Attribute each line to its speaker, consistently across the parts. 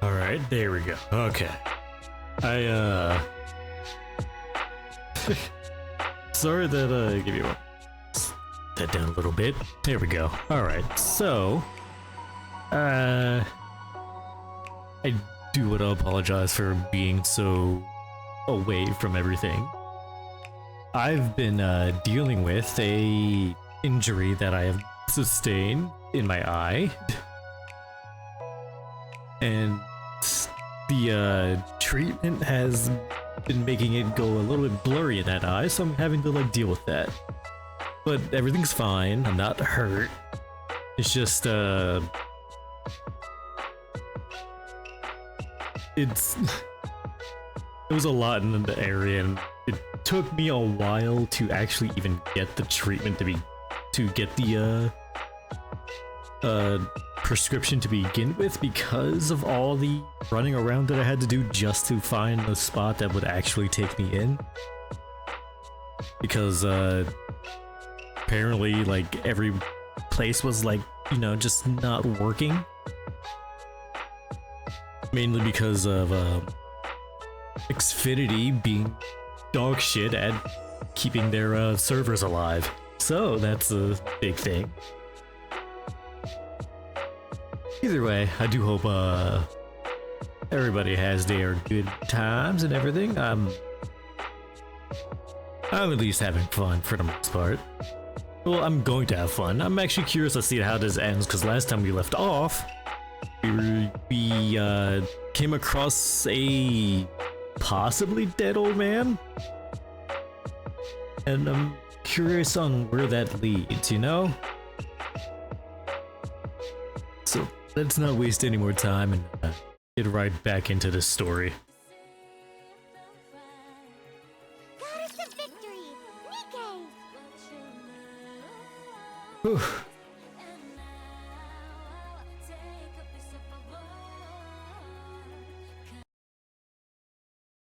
Speaker 1: Alright, there we go. Okay. Sorry that, give me one. That down a little bit. There we go. Alright, so... I do want to apologize for being so away from everything. I've been, dealing with a injury that I have sustained in my eye. And the treatment has been making it go a little bit blurry in that eye, so I'm having to like deal with that. But everything's fine, I'm not hurt. It's just it was a lot in the area, and it took me a while to actually even get the treatment to get the prescription to begin with, because of all the running around that I had to do just to find the spot that would actually take me in. Because apparently like every place was like, you know, just not working. Mainly because of Xfinity being dog shit at keeping their servers alive. So that's a big thing. Either way, I do hope everybody has their good times and everything. I'm at least having fun for the most part. Well, I'm going to have fun. I'm actually curious to see how this ends, because last time we left off, we came across a possibly dead old man. And I'm curious on where that leads, you know? So let's not waste any more time and get right back into the story. Whew.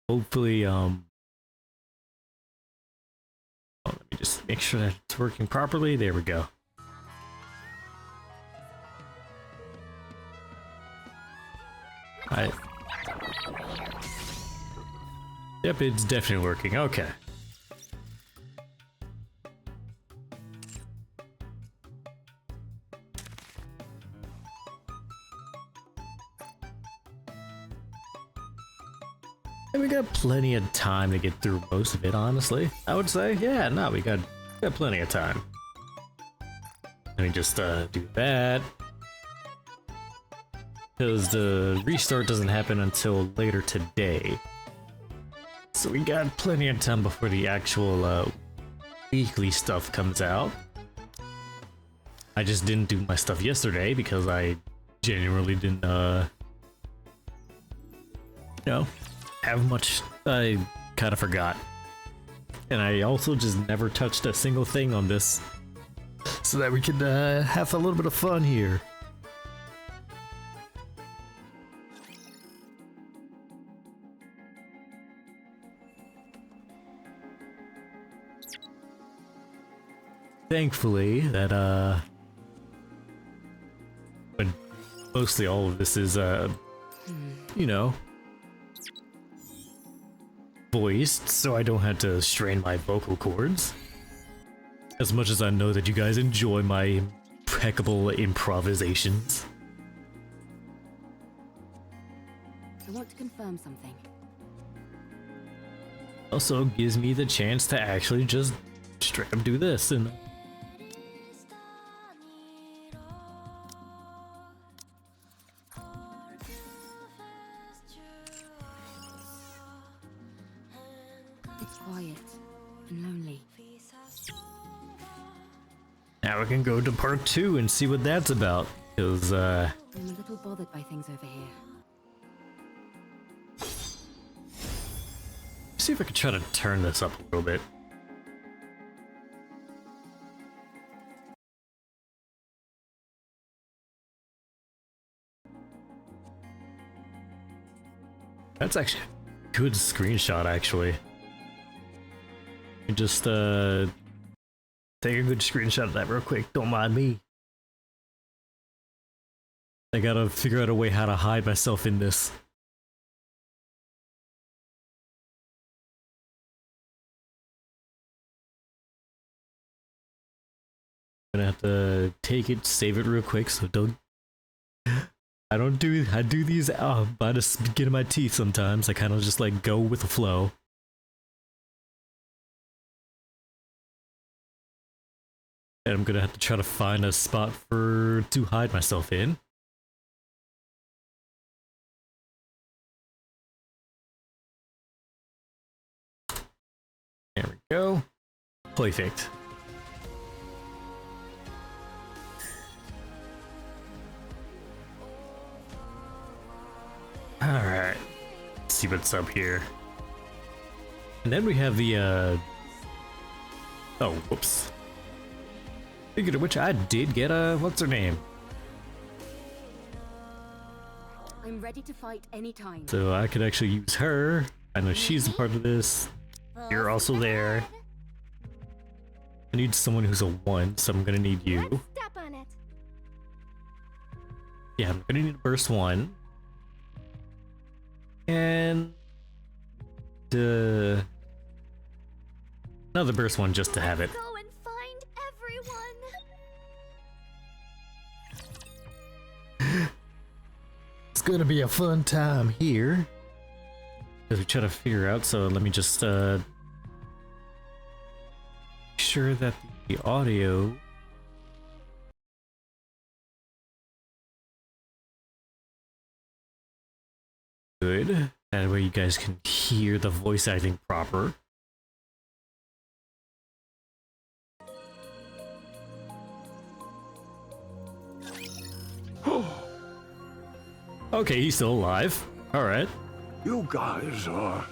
Speaker 1: Hopefully, let me just make sure that it's working properly. There we go. Yep, it's definitely working. Okay. And we got plenty of time to get through most of it, honestly. I would say, yeah, no, we got plenty of time. Let me just do that. Because the restart doesn't happen until later today. So we got plenty of time before the actual weekly stuff comes out. I just didn't do my stuff yesterday because I genuinely didn't know, have much. I kind of forgot. And I also just never touched a single thing on this, so that we could have a little bit of fun here. Thankfully, that but mostly all of this is you know, voiced, so I don't have to strain my vocal cords. As much as I know that you guys enjoy my impeccable improvisations.
Speaker 2: I want to confirm something.
Speaker 1: Also gives me the chance to actually just straight up do this and
Speaker 2: it's quiet and lonely.
Speaker 1: now we can go to part 2 and see what that's about, because
Speaker 2: I'm a little bothered by things over here.
Speaker 1: see if I can try to turn this up a little bit. That's actually a good screenshot, actually. You just take a good screenshot of that real quick, don't mind me. I gotta figure out a way how to hide myself in this. I'm gonna have to take it, save it real quick, so don't... I do these by the skin of my teeth sometimes. I kind of just like go with the flow. And I'm gonna have to try to find a spot to hide myself in. There we go. Perfect. Alright, let's see what's up here. And then we have the, oh, whoops. Speaking of which, I did get what's her name?
Speaker 2: I'm ready to fight anytime.
Speaker 1: So I could actually use her. I know she's a part of this. You're also there. I need someone who's a 1, so I'm gonna need you.
Speaker 3: Let's step on it.
Speaker 1: Yeah, I'm gonna need a burst 1. And another burst 1 just to have it.
Speaker 3: Go and find everyone.
Speaker 1: It's gonna be a fun time here as we try to figure out. So let me just make sure that the audio good. That way you guys can hear the voice acting proper. Okay, he's still alive. Alright.
Speaker 4: You guys are...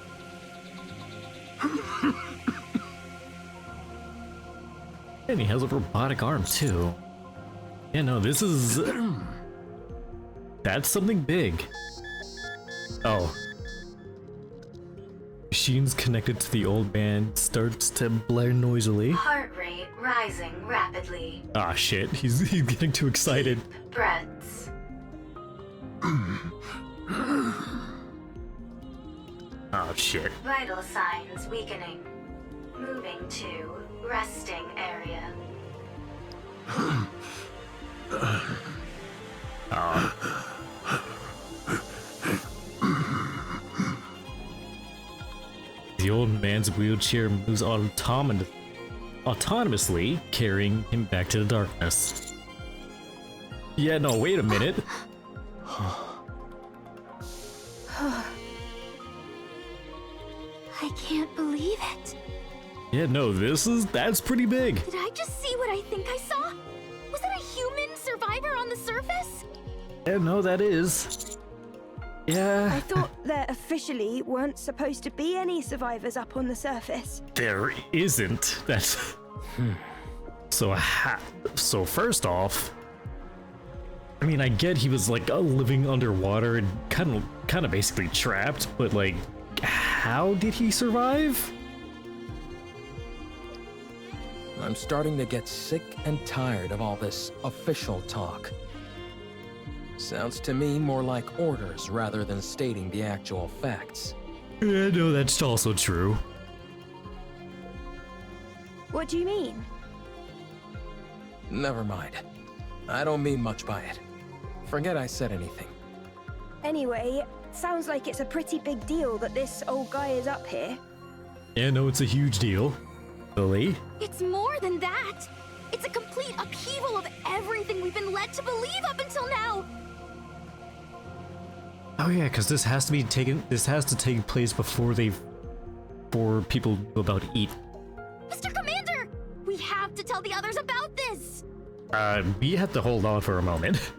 Speaker 1: And he has a robotic arm too. Yeah, no, this is... That's something big. Oh. Machines connected to the old man starts to blare noisily.
Speaker 5: Heart rate rising rapidly.
Speaker 1: Ah shit, he's getting too excited.
Speaker 5: Deep breaths.
Speaker 1: Oh shit.
Speaker 5: Vital signs weakening. Moving to resting area. The old man's wheelchair moves autonomously, carrying him back to the darkness. Yeah, no, wait a minute.
Speaker 3: I can't believe it.
Speaker 1: Yeah, no, that's pretty big.
Speaker 3: Did I just see what I think I saw? Was it a human survivor on the surface?
Speaker 1: Yeah, no, that is. Yeah,
Speaker 6: I thought there officially weren't supposed to be any survivors up on the surface.
Speaker 1: there isn't. That's so first off, I mean, I get he was like living underwater and kind of basically trapped, but like, how did he survive?
Speaker 7: I'm starting to get sick and tired of all this official talk. Sounds to me more like orders rather than stating the actual facts.
Speaker 1: Yeah, no, that's also true.
Speaker 6: What do you mean?
Speaker 7: Never mind. I don't mean much by it. Forget I said anything.
Speaker 6: Anyway, sounds like it's a pretty big deal that this old guy is up here.
Speaker 1: Yeah, no, it's a huge deal. Lily?
Speaker 3: It's more than that. It's a complete upheaval of everything we've been led to believe up until now.
Speaker 1: Oh yeah, because this has to take place before people go about to eat.
Speaker 3: Mr. Commander, we have to tell the others about this.
Speaker 1: We have to hold on for a moment.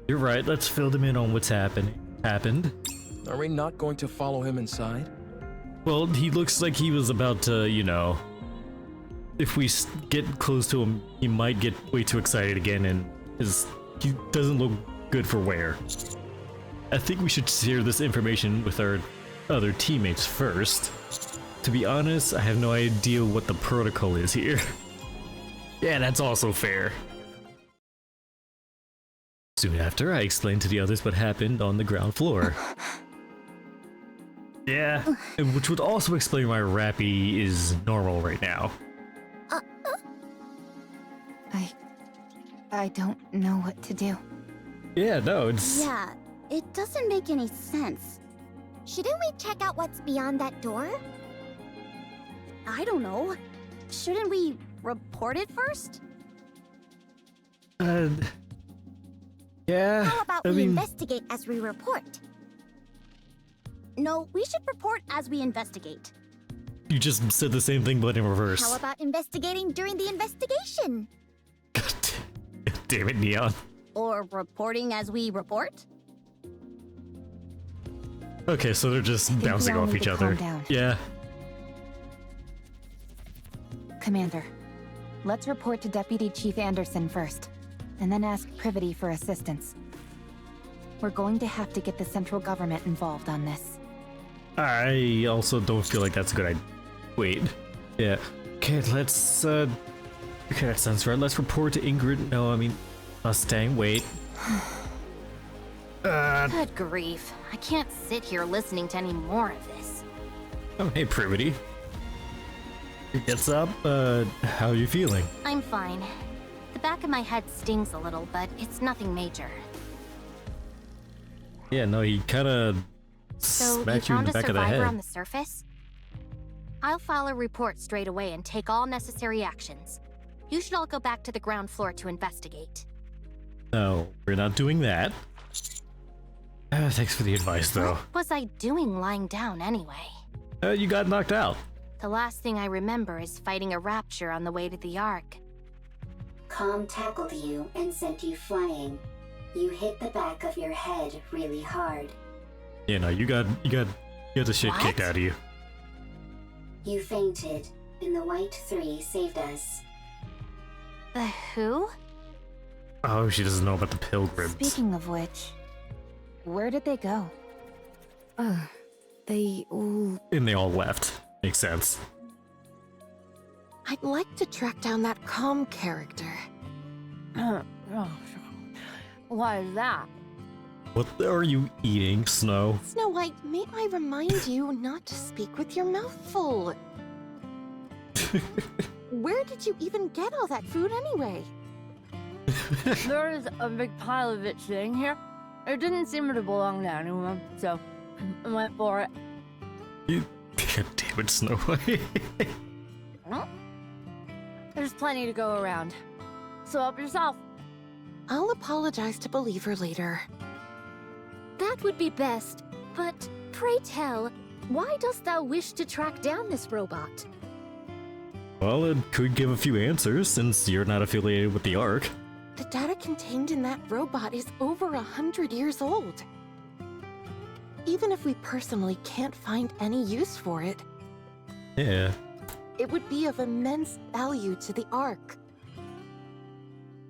Speaker 1: You're right, let's fill them in on what's happened.
Speaker 7: Are we not going to follow him inside?
Speaker 1: Well, he looks like he was about to, you know, if we get close to him, he might get way too excited again, and he doesn't look good for wear. I think we should share this information with our other teammates first. To be honest, I have no idea what the protocol is here. Yeah, that's also fair. Soon after, I explained to the others what happened on the ground floor. Yeah, which would also explain why Rappy is normal right now.
Speaker 8: I don't know what to do.
Speaker 1: Yeah, no, it's...
Speaker 3: Yeah, it doesn't make any sense. Shouldn't we check out what's beyond that door? I don't know. Shouldn't we report it first?
Speaker 1: Yeah,
Speaker 3: How about
Speaker 1: I
Speaker 3: we
Speaker 1: mean...
Speaker 3: investigate as we report? No, we should report as we investigate.
Speaker 1: You just said the same thing, but in reverse.
Speaker 3: How about investigating during the investigation?
Speaker 1: God damn it, Neon.
Speaker 3: Or reporting as we report?
Speaker 1: Okay, so they're just
Speaker 8: think we
Speaker 1: bouncing
Speaker 8: all
Speaker 1: off
Speaker 8: need
Speaker 1: each
Speaker 8: to
Speaker 1: other.
Speaker 8: calm down.
Speaker 1: Yeah.
Speaker 8: Commander, let's report to Deputy Chief Anderson first, and then ask Privity for assistance. We're going to have to get the central government involved on this.
Speaker 1: I also don't feel like that's a good idea. Wait. Yeah. Okay, let's, Okay, that sounds right. Let's report to Ingrid. No, I mean, Mustang. Wait.
Speaker 3: Good grief. I can't sit here listening to any more of this.
Speaker 1: Oh, hey, Privity. What's up? How are you feeling?
Speaker 3: I'm fine. The back of my head stings a little, but it's nothing major.
Speaker 1: Yeah, no, he kinda
Speaker 3: So you
Speaker 1: smacked you in
Speaker 3: found
Speaker 1: the
Speaker 3: a
Speaker 1: back of the
Speaker 3: survivor
Speaker 1: head.
Speaker 3: on the surface? I'll file a report straight away and take all necessary actions. You should all go back to the ground floor to investigate.
Speaker 1: No, we're not doing that. Thanks for the advice, though.
Speaker 3: What was I doing lying down anyway?
Speaker 1: You got knocked out.
Speaker 3: The last thing I remember is fighting a rapture on the way to the Ark.
Speaker 9: Calm tackled you and sent you flying. You hit the back of your head really hard.
Speaker 1: Yeah, no, you got the shit
Speaker 3: What?
Speaker 1: kicked out of you.
Speaker 9: You fainted, and the White Three saved us.
Speaker 3: The who?
Speaker 1: Oh, she doesn't know about the pilgrims.
Speaker 8: Speaking of which, where did they go?
Speaker 2: They all...
Speaker 1: And they all left. Makes sense.
Speaker 10: I'd like to track down that calm character.
Speaker 6: Why is that?
Speaker 1: What are you eating, Snow?
Speaker 10: Snow White, may I remind you not to speak with your mouth full? Where did you even get all that food anyway?
Speaker 6: There is a big pile of it sitting here. It didn't seem to belong to anyone, so I went for it.
Speaker 1: God damn it, Snow White.
Speaker 6: Well, there's plenty to go around. So help yourself.
Speaker 10: I'll apologize to Believer later.
Speaker 3: That would be best, but pray tell, why dost thou wish to track down this robot?
Speaker 1: Well, it could give a few answers since you're not affiliated with the Ark.
Speaker 10: The data contained in that robot is over 100 years old. even if we personally can't find any use for it,
Speaker 1: Yeah.
Speaker 10: it would be of immense value to the Ark.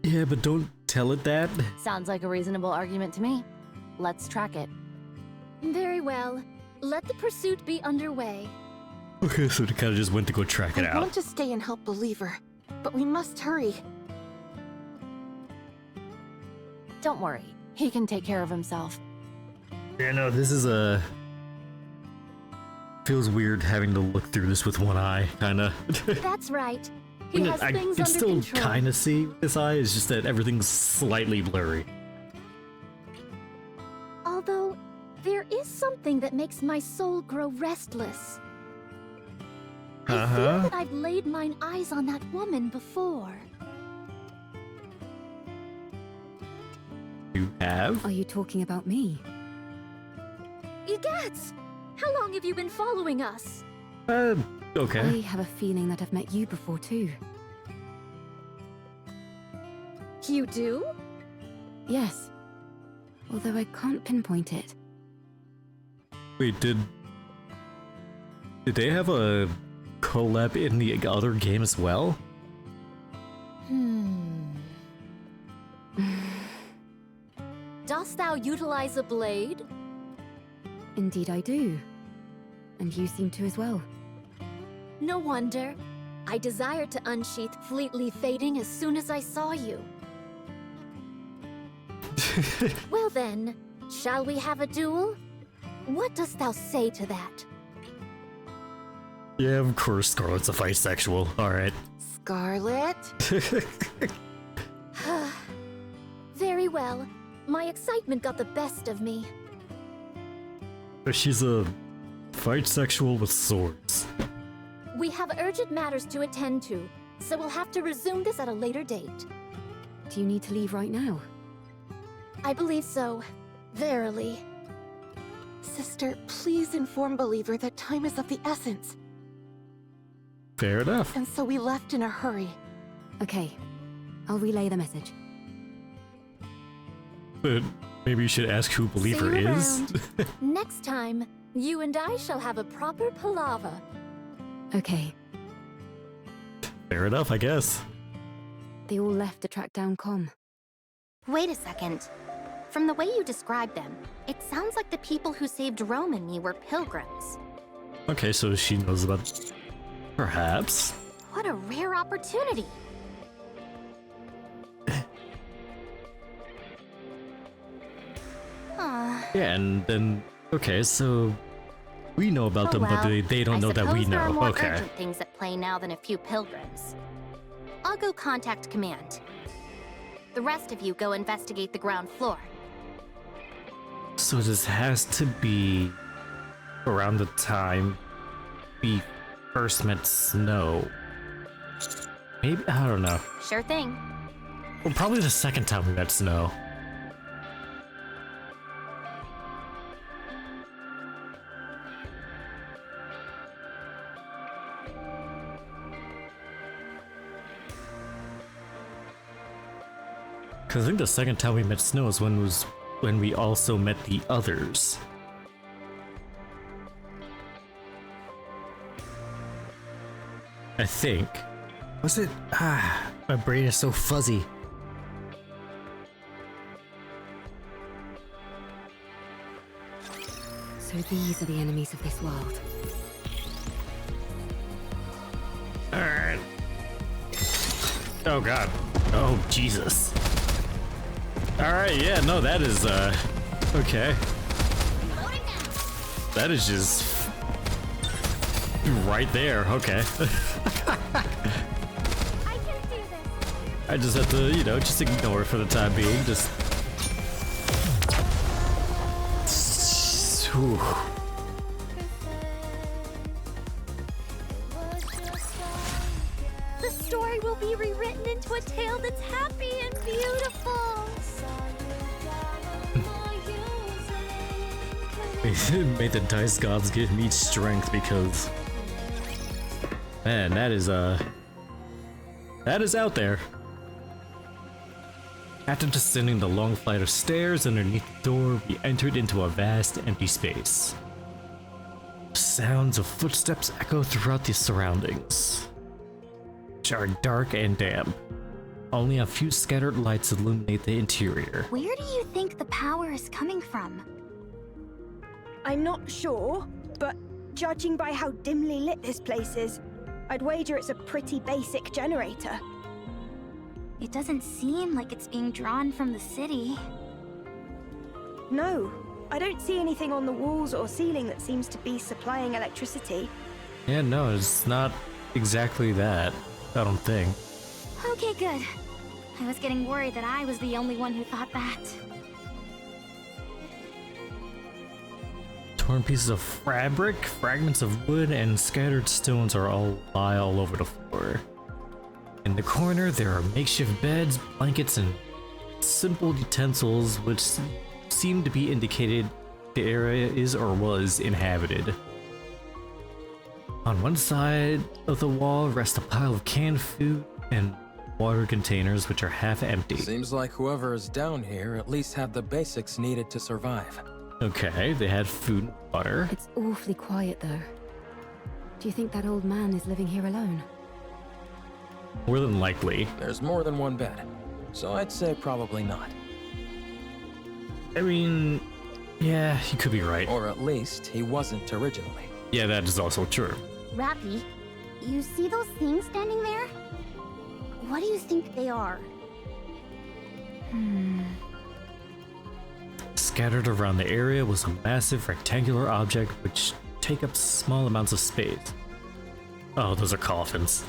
Speaker 1: Yeah, but don't tell it that.
Speaker 6: Sounds like a reasonable argument to me. Let's track it.
Speaker 3: Very well. Let the pursuit be underway.
Speaker 1: Okay, so they kind of just went to go track it
Speaker 10: I
Speaker 1: out.
Speaker 10: want to stay and help Believer, but we must hurry.
Speaker 6: Don't worry. He can take care of himself.
Speaker 1: Yeah, no, this is a... Feels weird having to look through this with one eye, kinda.
Speaker 3: That's right. He has
Speaker 1: I
Speaker 3: things
Speaker 1: can
Speaker 3: under
Speaker 1: still
Speaker 3: control.
Speaker 1: kinda see with this eye, it's just that everything's slightly blurry.
Speaker 3: Although, there is something that makes my soul grow restless. I feel that I've laid mine eyes on that woman before.
Speaker 1: You have?
Speaker 2: Are you talking about me?
Speaker 3: Egatz! How long have you been following us?
Speaker 1: Okay.
Speaker 2: I have a feeling that I've met you before too.
Speaker 3: You do?
Speaker 2: Yes. Although I can't pinpoint it.
Speaker 1: Wait, did they have a collab in the other game as well?
Speaker 3: Dost thou utilize a blade?
Speaker 2: Indeed I do. And you seem to as well.
Speaker 3: No wonder. I desired to unsheath fleetly fading as soon as I saw you. Well then, shall we have a duel? What dost thou say to that?
Speaker 1: Yeah, of course Scarlet's a bisexual. Alright.
Speaker 10: Scarlet?
Speaker 3: Very well. My excitement got the best of me.
Speaker 1: She's a bisexual with swords.
Speaker 3: We have urgent matters to attend to, so we'll have to resume this at a later date.
Speaker 2: Do you need to leave right now?
Speaker 3: I believe so. Verily.
Speaker 10: Sister, please inform Believer that time is of the essence.
Speaker 1: Fair enough.
Speaker 10: And so we left in a hurry.
Speaker 2: Okay. I'll relay the message.
Speaker 1: But maybe you should ask who Believer
Speaker 3: See you
Speaker 1: is.
Speaker 3: around. Next time, you and I shall have a proper palaver.
Speaker 2: Okay.
Speaker 1: Fair enough, I guess.
Speaker 2: They all left to track down Com.
Speaker 3: Wait a second. From the way you described them, it sounds like the people who saved Rome and me were pilgrims.
Speaker 1: Okay, so she knows about... Perhaps?
Speaker 3: What a rare opportunity.
Speaker 1: Yeah, and then... Okay, so... We know about them, but they don't know that we
Speaker 3: There are
Speaker 1: know.
Speaker 3: more
Speaker 1: Okay.
Speaker 3: urgent things at play now than a few pilgrims. I'll go contact command. The rest of you go investigate the ground floor.
Speaker 1: So this has to be... around the time... we first met Snow. Maybe? I don't know.
Speaker 3: Sure thing.
Speaker 1: Well, probably the second time we met Snow. Because I think the second time we met Snow is when we also met the others. I think. Was it? My brain is so fuzzy.
Speaker 2: So these are the enemies of this world.
Speaker 1: Alright. Oh god. Oh Jesus. Alright, yeah, no, that is, okay. That is just... right there, okay. I just have to, you know, just ignore it for the time being, just... Whew.
Speaker 3: The story will be rewritten into a tale that's happy and beautiful.
Speaker 1: May the dice gods give me strength because... Man, that is out there. After descending the long flight of stairs underneath the door, we entered into a vast empty space. Sounds of footsteps echo throughout the surroundings, which are dark and damp. Only a few scattered lights illuminate the interior.
Speaker 3: Where do you think the power is coming from?
Speaker 11: I'm not sure, but judging by how dimly lit this place is, I'd wager it's a pretty basic generator.
Speaker 3: It doesn't seem like it's being drawn from the city.
Speaker 11: No, I don't see anything on the walls or ceiling that seems to be supplying electricity.
Speaker 1: Yeah, no, it's not exactly that. I don't think.
Speaker 3: Okay, good. I was getting worried that I was the only one who thought that.
Speaker 1: Torn pieces of fabric, fragments of wood, and scattered stones lie all over the floor. In the corner, there are makeshift beds, blankets, and simple utensils which seem to be indicated the area is or was inhabited. On one side of the wall rests a pile of canned food and water containers which are half empty.
Speaker 7: Seems like whoever is down here at least had the basics needed to survive.
Speaker 1: Okay, they had food and water.
Speaker 2: It's awfully quiet, though. Do you think that old man is living here alone?
Speaker 1: More than likely.
Speaker 7: There's more than one bed, so I'd say probably not.
Speaker 1: I mean, yeah, you could be right.
Speaker 7: Or at least he wasn't originally.
Speaker 1: Yeah, that is also true.
Speaker 3: Rappy, you see those things standing there? What do you think they are?
Speaker 1: Scattered around the area was a massive rectangular object which take up small amounts of space. Oh, those are coffins.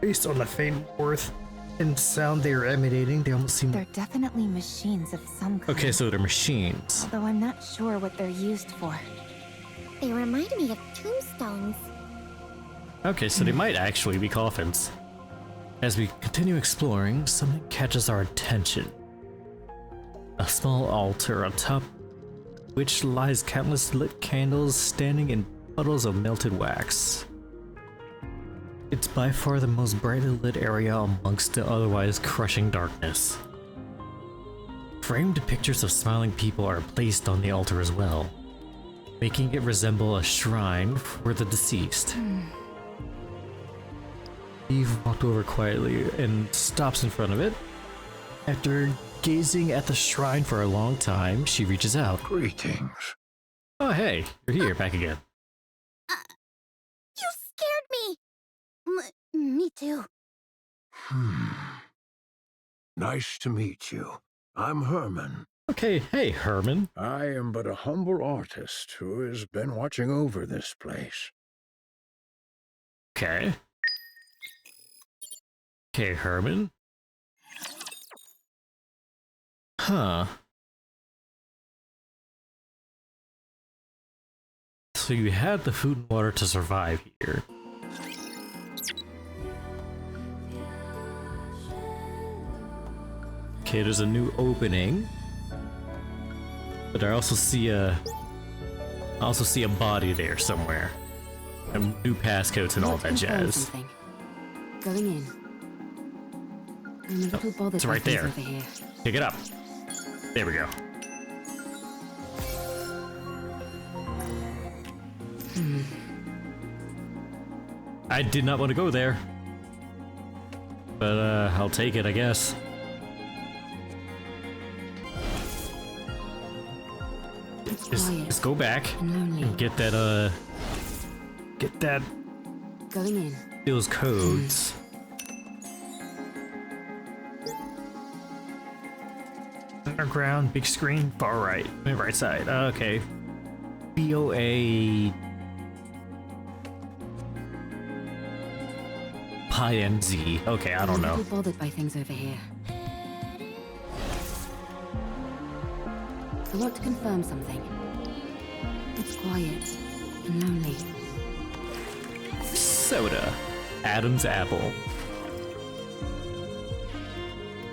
Speaker 1: Based on the faint warmth and sound they are emanating, they almost seem...
Speaker 8: They're definitely machines of some kind.
Speaker 1: Okay, so they're machines.
Speaker 8: Although I'm not sure what they're used for.
Speaker 3: They remind me of tombstones.
Speaker 1: Okay, so they might actually be coffins. As we continue exploring, something catches our attention. A small altar atop which lies countless lit candles standing in puddles of melted wax. It's by far the most brightly lit area amongst the otherwise crushing darkness. Framed pictures of smiling people are placed on the altar as well, making it resemble a shrine for the deceased. Eve walked over quietly and stops in front of it. After gazing at the shrine for a long time, she reaches out.
Speaker 4: Greetings.
Speaker 1: Oh hey, you're here, back again.
Speaker 3: You scared me! Me too.
Speaker 4: Nice to meet you. I'm Herman.
Speaker 1: Okay, hey Herman.
Speaker 4: I am but a humble artist who has been watching over this place.
Speaker 1: Okay. Okay, Herman. Huh. So you had the food and water to survive here. Okay, there's a new opening. But I also see a body there somewhere. And new passcodes and all that jazz.
Speaker 2: Something. Going in. I'm a little bothered.
Speaker 1: It's right there.
Speaker 2: Over here.
Speaker 1: Pick it up. There we go. I did not want to go there. But I'll take it, I guess. Just go back and get that
Speaker 2: Going in.
Speaker 1: those codes. Underground, big screen, far right. Right side. Okay. BOA Pi and Z. Okay, I don't know.
Speaker 2: I'm a little bothered by things over here. I want to confirm something. It's quiet and lonely.
Speaker 1: Soda. Adam's apple.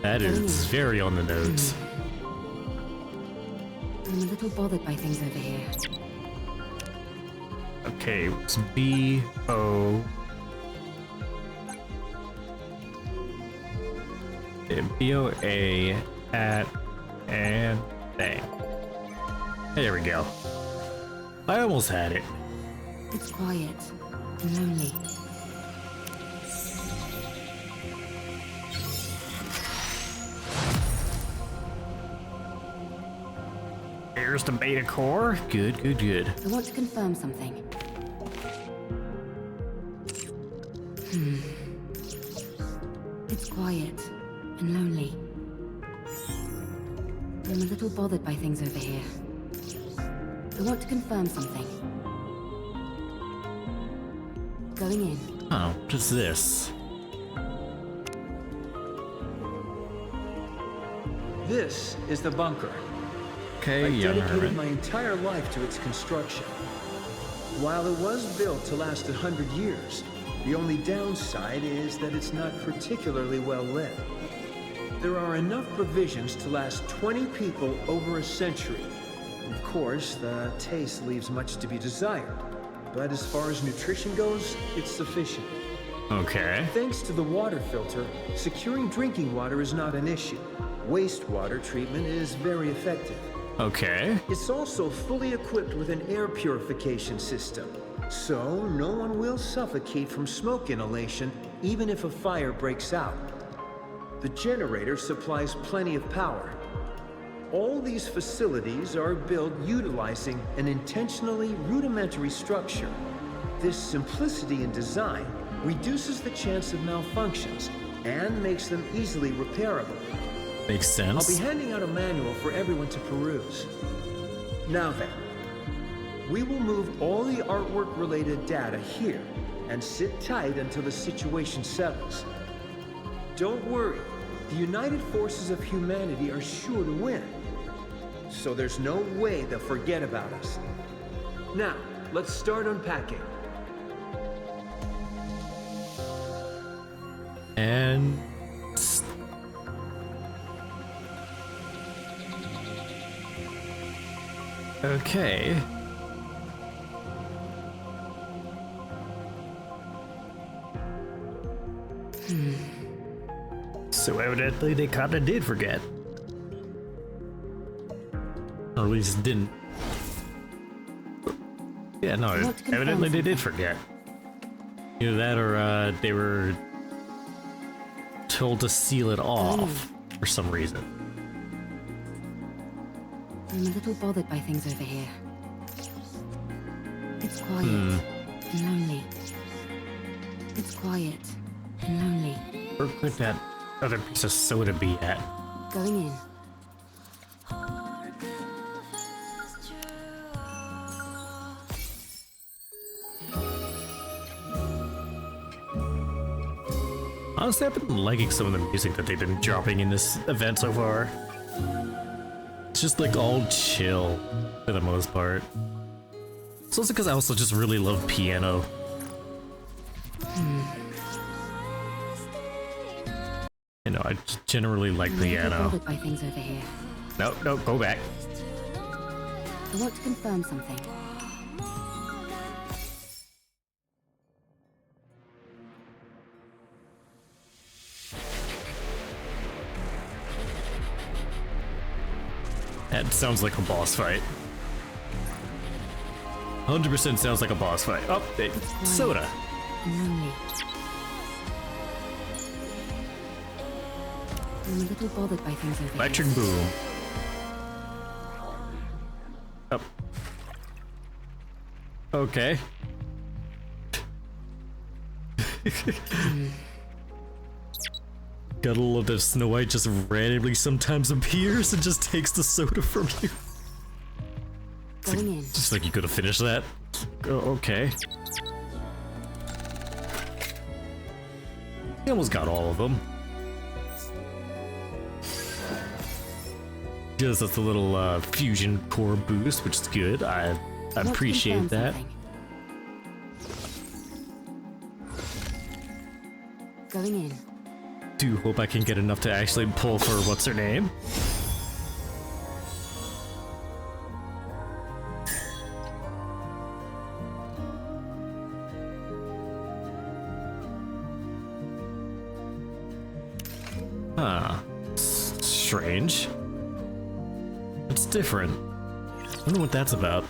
Speaker 1: That is very on the nose.
Speaker 2: I'm a little bothered by things over here.
Speaker 1: Okay, it's B-O... BOA at and bang. There we go. I almost had it.
Speaker 2: It's quiet and lonely.
Speaker 1: Here's the beta core. Good, good, good.
Speaker 2: I want to confirm something. It's quiet and lonely. I'm a little bothered by things over here. I want to confirm something. Going in.
Speaker 1: Oh, what is this?
Speaker 12: This is the bunker.
Speaker 1: Okay,
Speaker 12: I
Speaker 1: young
Speaker 12: dedicated
Speaker 1: hermit.
Speaker 12: my entire life to its construction. While it was built to last 100 years, the only downside is that it's not particularly well lit. There are enough provisions to last 20 people over a century. Of course, the taste leaves much to be desired, but as far as nutrition goes, it's sufficient.
Speaker 1: Okay.
Speaker 12: Thanks to the water filter, securing drinking water is not an issue. Wastewater treatment is very effective.
Speaker 1: Okay.
Speaker 12: It's also fully equipped with an air purification system, so no one will suffocate from smoke inhalation even if a fire breaks out. The generator supplies plenty of power. All these facilities are built utilizing an intentionally rudimentary structure. This simplicity in design reduces the chance of malfunctions and makes them easily repairable.
Speaker 1: Makes sense.
Speaker 12: I'll be handing out a manual for everyone to peruse. Now then, we will move all the artwork-related data here and sit tight until the situation settles. Don't worry, the United Forces of Humanity are sure to win. So there's no way they'll forget about us. Now, let's start unpacking.
Speaker 1: And... okay. So evidently they kinda did forget. Or at least didn't. Yeah, no, evidently they did forget. Either that or they were told to seal it off for some reason.
Speaker 2: I'm a little bothered by things over here. It's quiet and lonely. It's quiet and lonely.
Speaker 1: Where could that other piece of soda be at?
Speaker 2: Going in.
Speaker 1: Honestly, I've been liking some of the music that they've been dropping in this event so far. It's just like all chill for the most part. It's also because I also just really love piano. You know, I just generally like piano.
Speaker 2: Bothered by things over here.
Speaker 1: No, no, go back.
Speaker 2: I want to confirm something.
Speaker 1: That sounds like a boss fight. 100% sounds like a boss fight. Oh, soda.
Speaker 2: Lonely. I'm a little bothered by things over
Speaker 1: Electric
Speaker 2: here.
Speaker 1: boom. Oh. Okay. Gotta love that Snow White just randomly sometimes appears and just takes the soda from you.
Speaker 2: Going in.
Speaker 1: Just like you could have finished that. Oh, okay. He almost got all of them. Gives us a little fusion core boost, which is good. I appreciate that.
Speaker 2: Going in.
Speaker 1: Do hope I can get enough to actually pull for what's her name. Huh. strange. It's different. I wonder what that's about.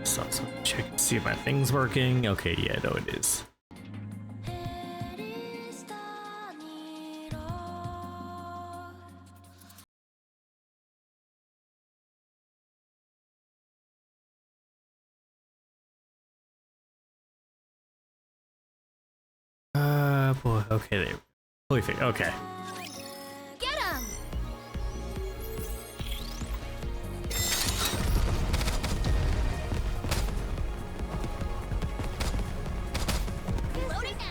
Speaker 1: So check and see if my thing's working. Okay, yeah, no, it is. Boy, okay, there. Holy thing, okay.
Speaker 3: Get him!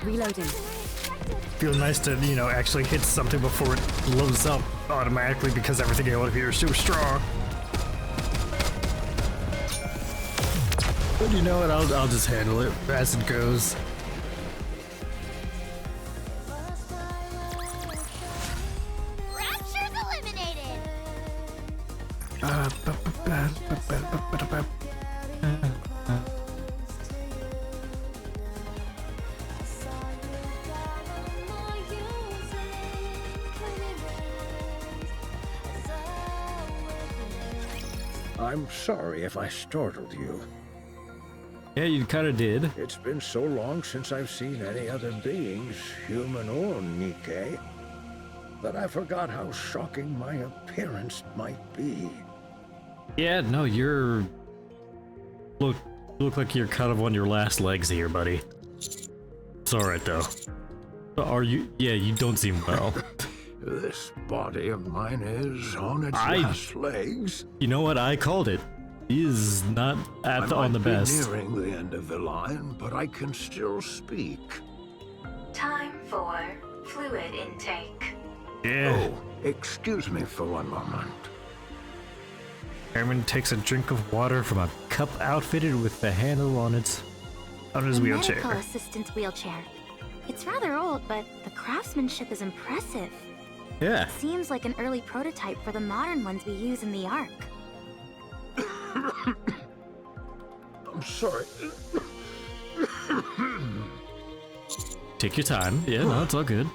Speaker 2: Reloading.
Speaker 5: Feel nice to, you know, actually hit something before it blows up automatically because everything out here is so strong. But you know what? I'll just handle it as it goes.
Speaker 3: Rapture's eliminated!
Speaker 4: I'm sorry if I startled you.
Speaker 1: Yeah, you kind of did.
Speaker 4: It's been so long since I've seen any other beings, human or Nikke, that I forgot how shocking my appearance might be.
Speaker 1: Yeah, no, you're... Look like you're kind of on your last legs here, buddy. It's alright, though. Are you... Yeah, you don't seem well.
Speaker 4: This body of mine is on its last legs.
Speaker 1: You know what? I called it. He is not on the best.
Speaker 4: Nearing the end of the line, but I can still speak.
Speaker 9: Time for fluid intake.
Speaker 1: Yeah.
Speaker 4: Oh, excuse me for one moment.
Speaker 5: Airman takes a drink of water from a cup outfitted with the handle on his wheelchair.
Speaker 3: Medical assistant's wheelchair. It's rather old, but the craftsmanship is impressive.
Speaker 1: Yeah.
Speaker 3: Seems like an early prototype for the modern ones we use in the Ark.
Speaker 4: I'm sorry.
Speaker 1: Take your time. Yeah, no, it's all good.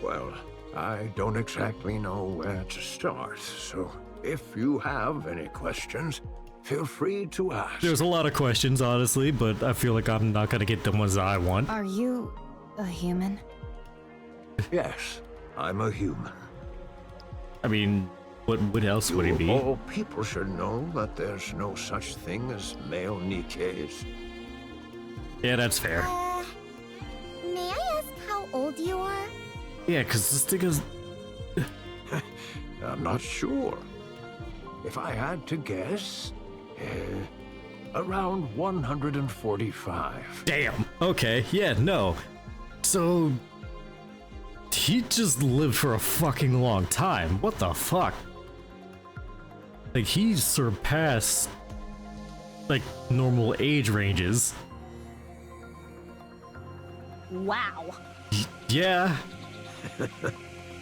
Speaker 4: Well, I don't exactly know where to start, so if you have any questions, feel free to ask.
Speaker 1: There's a lot of questions, honestly, but I feel like I'm not gonna get the ones I want.
Speaker 8: Are you a human?
Speaker 4: Yes, I'm a human.
Speaker 1: I mean, what else would he be?
Speaker 4: All people should know that there's no such thing as male Nikkes.
Speaker 1: Yeah, that's fair.
Speaker 3: May I ask how old you are?
Speaker 1: Yeah, because this thing is...
Speaker 4: I'm not sure. If I had to guess, around 145.
Speaker 1: Damn. Okay, yeah, no. So... He just lived for a fucking long time. What the fuck? Like, he surpassed, like, normal age ranges.
Speaker 3: Wow.
Speaker 1: Yeah.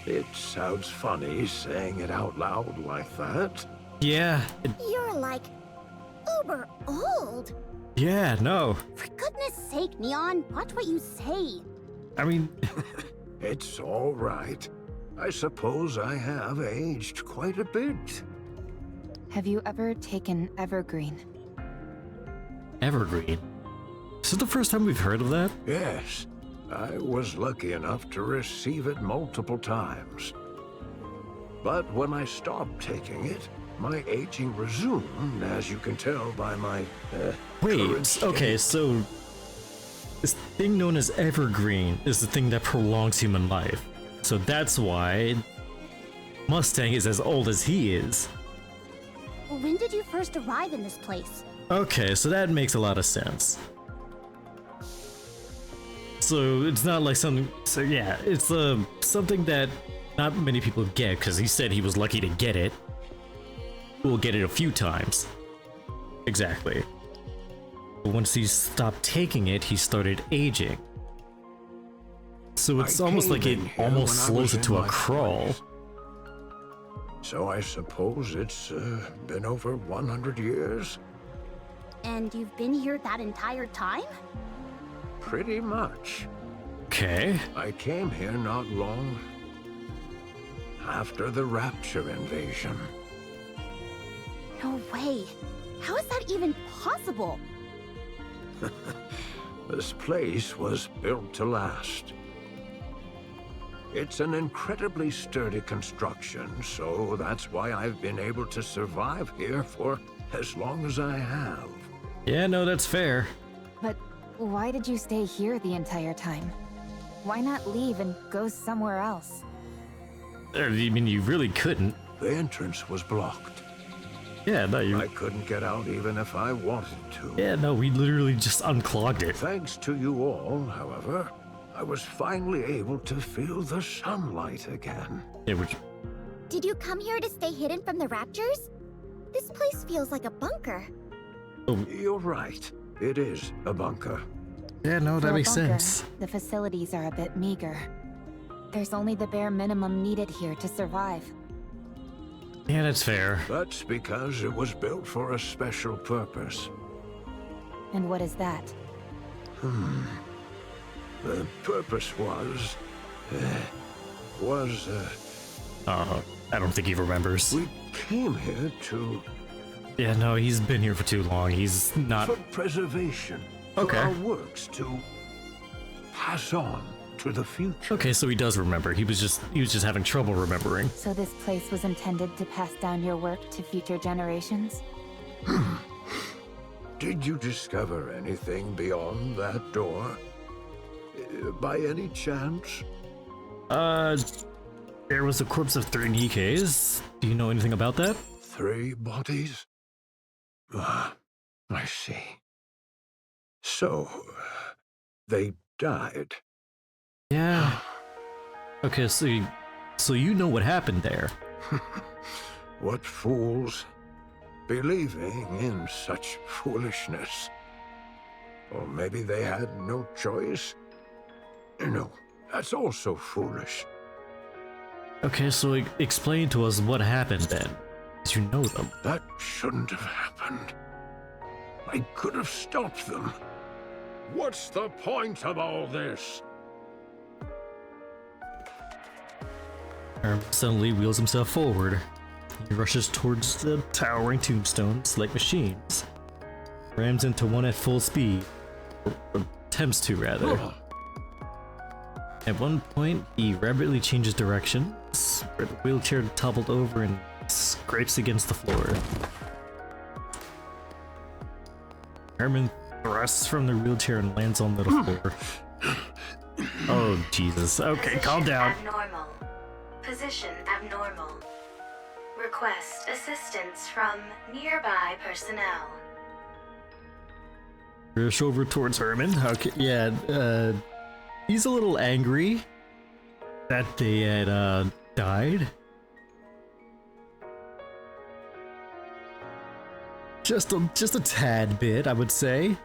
Speaker 4: It sounds funny saying it out loud like that.
Speaker 1: Yeah.
Speaker 3: You're like uber old.
Speaker 1: Yeah, no.
Speaker 3: For goodness sake, Neon, watch what you say.
Speaker 1: I mean...
Speaker 4: It's all right. I suppose I have aged quite a bit.
Speaker 8: Have you ever taken Evergreen?
Speaker 1: Evergreen? Is this the first time we've heard of that?
Speaker 4: Yes. I was lucky enough to receive it multiple times. But when I stopped taking it, my aging resumed, as you can tell by my,
Speaker 1: Wait, okay, so... This thing known as Evergreen is the thing that prolongs human life. So that's why Mustang is as old as he is.
Speaker 3: When did you first arrive in this place?
Speaker 1: Okay, so that makes a lot of sense. So it's not like something... So yeah, it's something that not many people get, because he said he was lucky to get it. We'll get it a few times. Exactly. But once he stopped taking it, he started aging. So it's almost like it almost slows it to a crawl.
Speaker 4: So I suppose it's been over 100 years?
Speaker 3: And you've been here that entire time?
Speaker 4: Pretty much.
Speaker 1: Okay.
Speaker 4: I came here not long after the Rapture invasion.
Speaker 3: No way. How is that even possible?
Speaker 4: This place was built to last. It's an incredibly sturdy construction, so that's why I've been able to survive here for as long as I have.
Speaker 1: Yeah, no, that's fair.
Speaker 8: But why did you stay here the entire time? Why not leave and go somewhere else?
Speaker 1: I mean, you really couldn't.
Speaker 4: The entrance was blocked.
Speaker 1: Yeah, no, you...
Speaker 4: I couldn't get out even if I wanted to.
Speaker 1: Yeah, no, we literally just unclogged it.
Speaker 4: Thanks to you all, however, I was finally able to feel the sunlight again.
Speaker 1: Yeah, which...
Speaker 3: Did you come here to stay hidden from the Raptors? This place feels like a bunker.
Speaker 1: Oh.
Speaker 4: You're right. It is a bunker.
Speaker 1: Yeah, no, that makes sense.
Speaker 8: The facilities are a bit meager. There's only the bare minimum needed here to survive.
Speaker 1: Yeah, that's fair.
Speaker 4: That's because it was built for a special purpose.
Speaker 8: And what is that?
Speaker 4: The purpose was...
Speaker 1: I don't think he remembers.
Speaker 4: We came here to...
Speaker 1: Yeah, no, he's been here for too long. He's not...
Speaker 4: For preservation.
Speaker 1: Okay.
Speaker 4: For our works to pass on to the future.
Speaker 1: Okay, so he does remember. He was just having trouble remembering.
Speaker 8: So this place was intended to pass down your work to future generations?
Speaker 4: Did you discover anything beyond that door? By any chance?
Speaker 1: There was the corpse of 3 Nikkes. Do you know anything about that?
Speaker 4: 3 bodies? Ah, I see. So, they died.
Speaker 1: Yeah. Okay, so you know what happened there.
Speaker 4: What fools, believing in such foolishness. Or maybe they had no choice. No, that's also foolish.
Speaker 1: Okay, so explain to us what happened then, as you know them.
Speaker 4: That shouldn't have happened. I could have stopped them. What's the point of all this?
Speaker 1: Herm suddenly wheels himself forward. He rushes towards the towering tombstones like machines. Rams into one at full speed. Or attempts to, rather. At one point, he rapidly changes directions, where the wheelchair toppled over and scrapes against the floor. Herman thrusts from the wheelchair and lands on the floor. Oh, Jesus. Okay, calm down.
Speaker 9: Abnormal. Position abnormal. Request assistance from nearby personnel.
Speaker 1: Rush over towards Herman. Okay, yeah, he's a little angry that they had, died. Just a tad bit, I would say.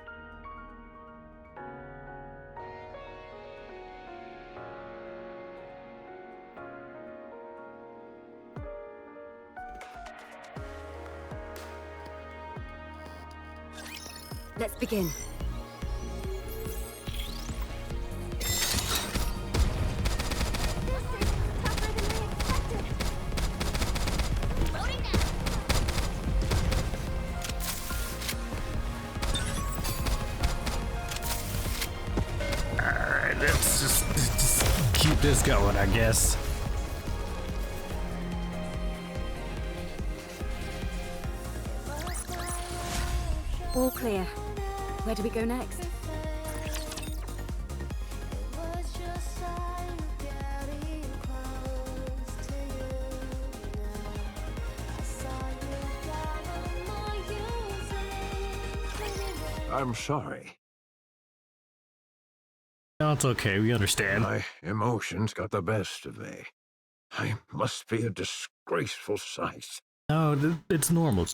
Speaker 2: Let's begin.
Speaker 1: Alright, let's just keep this going, I guess.
Speaker 2: All clear. Where do we go next?
Speaker 4: I'm sorry.
Speaker 1: No, it's okay, we understand.
Speaker 4: My emotions got the best of me. I must be a disgraceful sight.
Speaker 1: No, it's normal.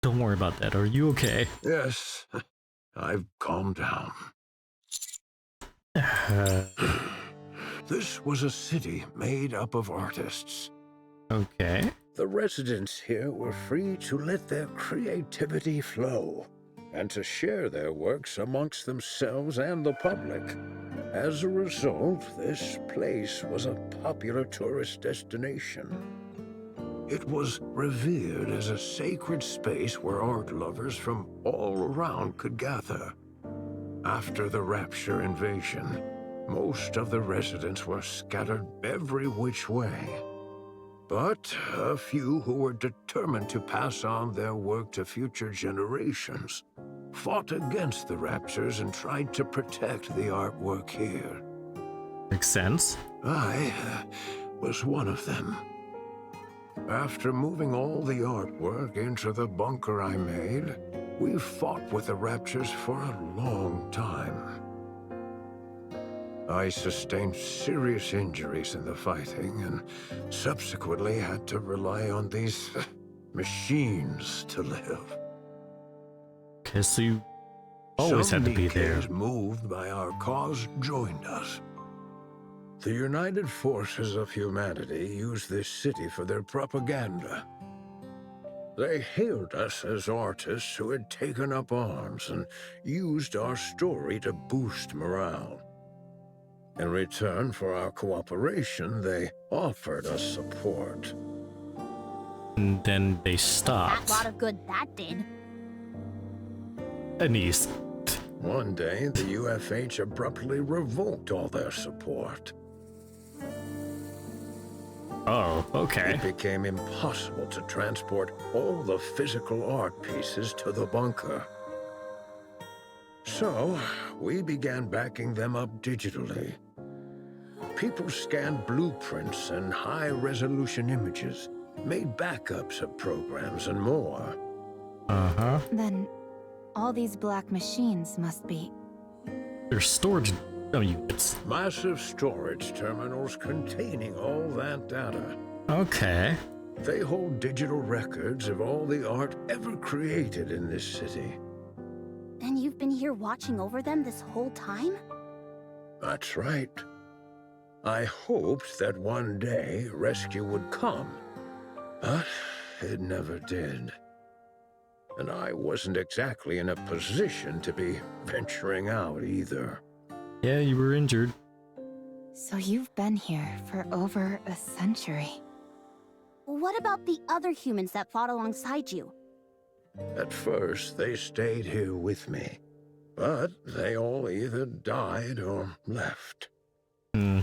Speaker 1: Don't worry about that. Are you okay?
Speaker 4: Yes, I've calmed down. This was a city made up of artists.
Speaker 1: Okay.
Speaker 4: The residents here were free to let their creativity flow and to share their works amongst themselves and the public. As a result, this place was a popular tourist destination. It was revered as a sacred space where art lovers from all around could gather. After the Rapture invasion, most of the residents were scattered every which way. But a few who were determined to pass on their work to future generations fought against the Raptures and tried to protect the artwork here.
Speaker 1: Makes sense.
Speaker 4: I was one of them. After moving all the artwork into the bunker I made, we fought with the Raptures for a long time. I sustained serious injuries in the fighting and subsequently had to rely on these machines to live.
Speaker 1: Okay, so you always had to be there.
Speaker 4: Some Nikkes moved by our cause joined us. The United Forces of Humanity used this city for their propaganda. They hailed us as artists who had taken up arms and used our story to boost morale. In return for our cooperation, they offered us support.
Speaker 1: And then they stopped.
Speaker 3: A lot of good that did.
Speaker 1: Anise.
Speaker 4: One day, the UFH abruptly revoked all their support.
Speaker 1: Oh, okay.
Speaker 4: It became impossible to transport all the physical art pieces to the bunker. So, we began backing them up digitally. People scanned blueprints and high-resolution images, made backups of programs and more.
Speaker 1: Uh-huh.
Speaker 8: Then, all these black machines must be...
Speaker 1: They're storage units.
Speaker 4: Massive storage terminals containing all that data.
Speaker 1: Okay.
Speaker 4: They hold digital records of all the art ever created in this city.
Speaker 3: And you've been here watching over them this whole time?
Speaker 4: That's right. I hoped that one day rescue would come, but it never did. And I wasn't exactly in a position to be venturing out either.
Speaker 1: Yeah, you were injured.
Speaker 8: So you've been here for over a century.
Speaker 3: What about the other humans that fought alongside you?
Speaker 4: At first, they stayed here with me, but they all either died or left.
Speaker 1: Hmm.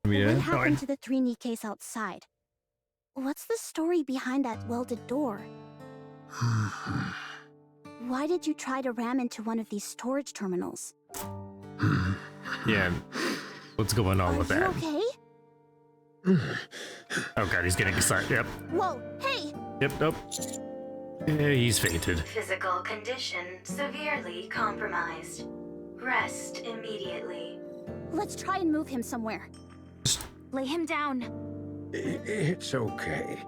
Speaker 1: Yeah.
Speaker 3: What happened to the 3 Nikkes outside? What's the story behind that welded door? Why did you try to ram into one of these storage terminals?
Speaker 1: Yeah. What's going on with that?
Speaker 3: Are you okay?
Speaker 1: Oh god, he's getting excited. Yep.
Speaker 3: Whoa, hey!
Speaker 1: Yep, nope. Yeah, he's fainted.
Speaker 13: Physical condition severely compromised. Rest immediately.
Speaker 3: Let's try and move him somewhere. Lay him down.
Speaker 4: It's okay.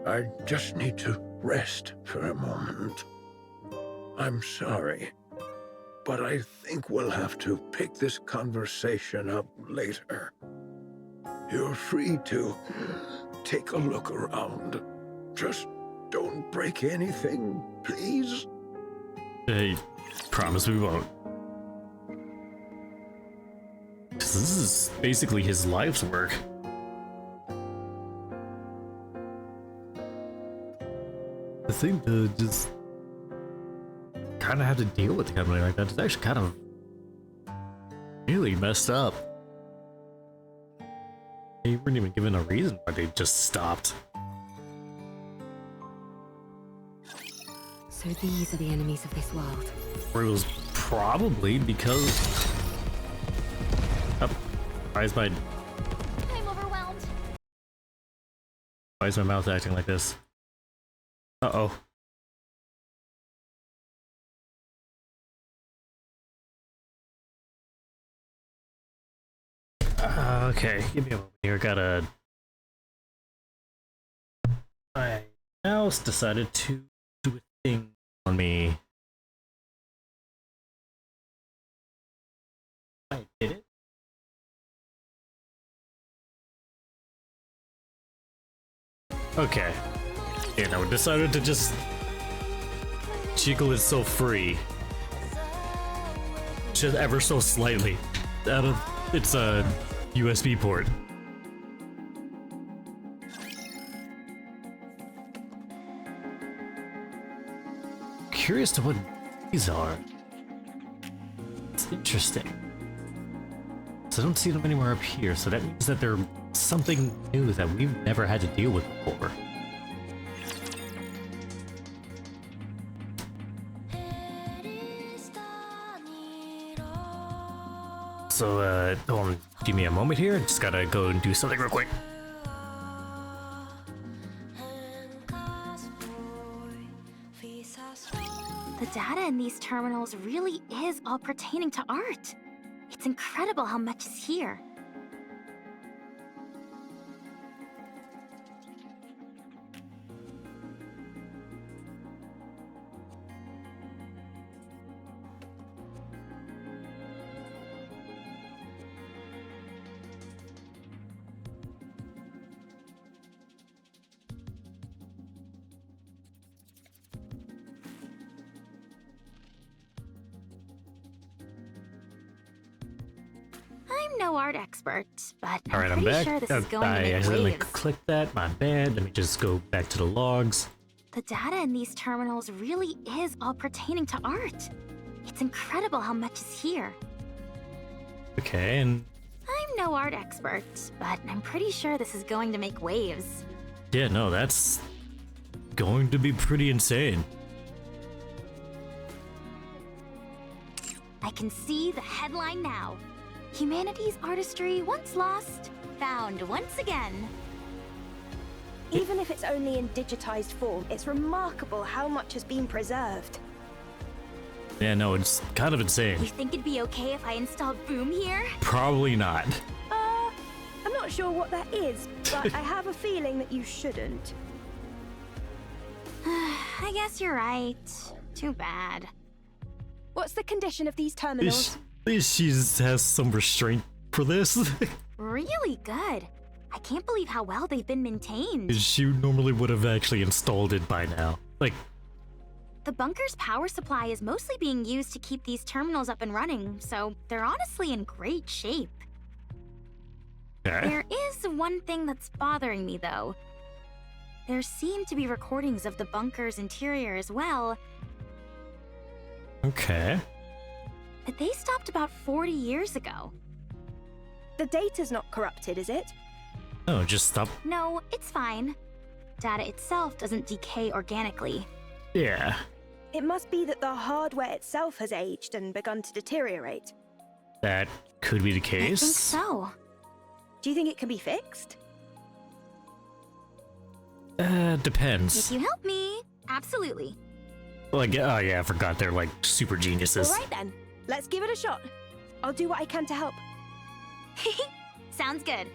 Speaker 4: I just need to rest for a moment. I'm sorry, but I think we'll have to pick this conversation up later. You're free to take a look around. Just don't break anything, please.
Speaker 1: Hey, promise we won't. 'Cause this is basically his life's work. The thing to just kind of have to deal with a company like that is actually kind of really messed up. They weren't even given a reason why they just stopped.
Speaker 2: So these are the enemies of this world.
Speaker 1: Or it was probably because... Oh, why is my...
Speaker 3: I'm overwhelmed.
Speaker 1: Why is my mouth acting like this? Uh-oh. Okay, give me a moment here. Gotta... My mouse decided to do a thing on me. I did it? Okay. You know, decided to just jiggle it so free. Just ever so slightly. Out of its USB port. Curious to what these are. It's interesting. So I don't see them anywhere up here, so that means that they're something new that we've never had to deal with before. So, hold on, give me a moment here. Just gotta go and do something real quick.
Speaker 3: The data in these terminals really is all pertaining to art. It's incredible how much is here. I'm no art expert, but
Speaker 1: Alright, I'm
Speaker 3: pretty
Speaker 1: back.
Speaker 3: sure this is going
Speaker 1: I
Speaker 3: to make
Speaker 1: accidentally
Speaker 3: waves.
Speaker 1: clicked that, my bad. Let me just go back to the logs.
Speaker 3: The data in these terminals really is all pertaining to art. It's incredible how much is here.
Speaker 1: Okay, and
Speaker 3: I'm no art expert, but I'm pretty sure this is going to make waves.
Speaker 1: yeah, no, that's going to be pretty insane.
Speaker 3: I can see the headline now. Humanity's artistry once lost, found once again.
Speaker 11: Even if it's only in digitized form, it's remarkable how much has been preserved.
Speaker 1: Yeah, no, it's kind of insane.
Speaker 3: You think it'd be okay if I installed Boom here?
Speaker 1: Probably not.
Speaker 11: I'm not sure what that is, but I have a feeling that you shouldn't.
Speaker 3: I guess you're right. Too bad.
Speaker 11: What's the condition of these terminals?
Speaker 1: At least she has some restraint for this.
Speaker 3: Really good. I can't believe how well they've been maintained.
Speaker 1: She normally would have actually installed it by now. Like,
Speaker 3: The bunker's power supply is mostly being used to keep these terminals up and running, so they're honestly in great shape.
Speaker 1: okay.
Speaker 3: There is one thing that's bothering me, though. There seem to be recordings of the bunker's interior as well,
Speaker 1: Okay.
Speaker 3: but they stopped about 40 years ago.
Speaker 11: The data's not corrupted, is it?
Speaker 1: No, just stop.
Speaker 3: No, it's fine. Data itself doesn't decay organically.
Speaker 1: Yeah.
Speaker 11: It must be that the hardware itself has aged and begun to deteriorate.
Speaker 1: That could be the case.
Speaker 3: I think so.
Speaker 11: Do you think it can be fixed?
Speaker 1: Depends.
Speaker 3: If you help me, absolutely.
Speaker 1: Like, oh yeah, I forgot they're like super geniuses.
Speaker 11: All right then, let's give it a shot. I'll do what I can to help.
Speaker 3: Sounds good.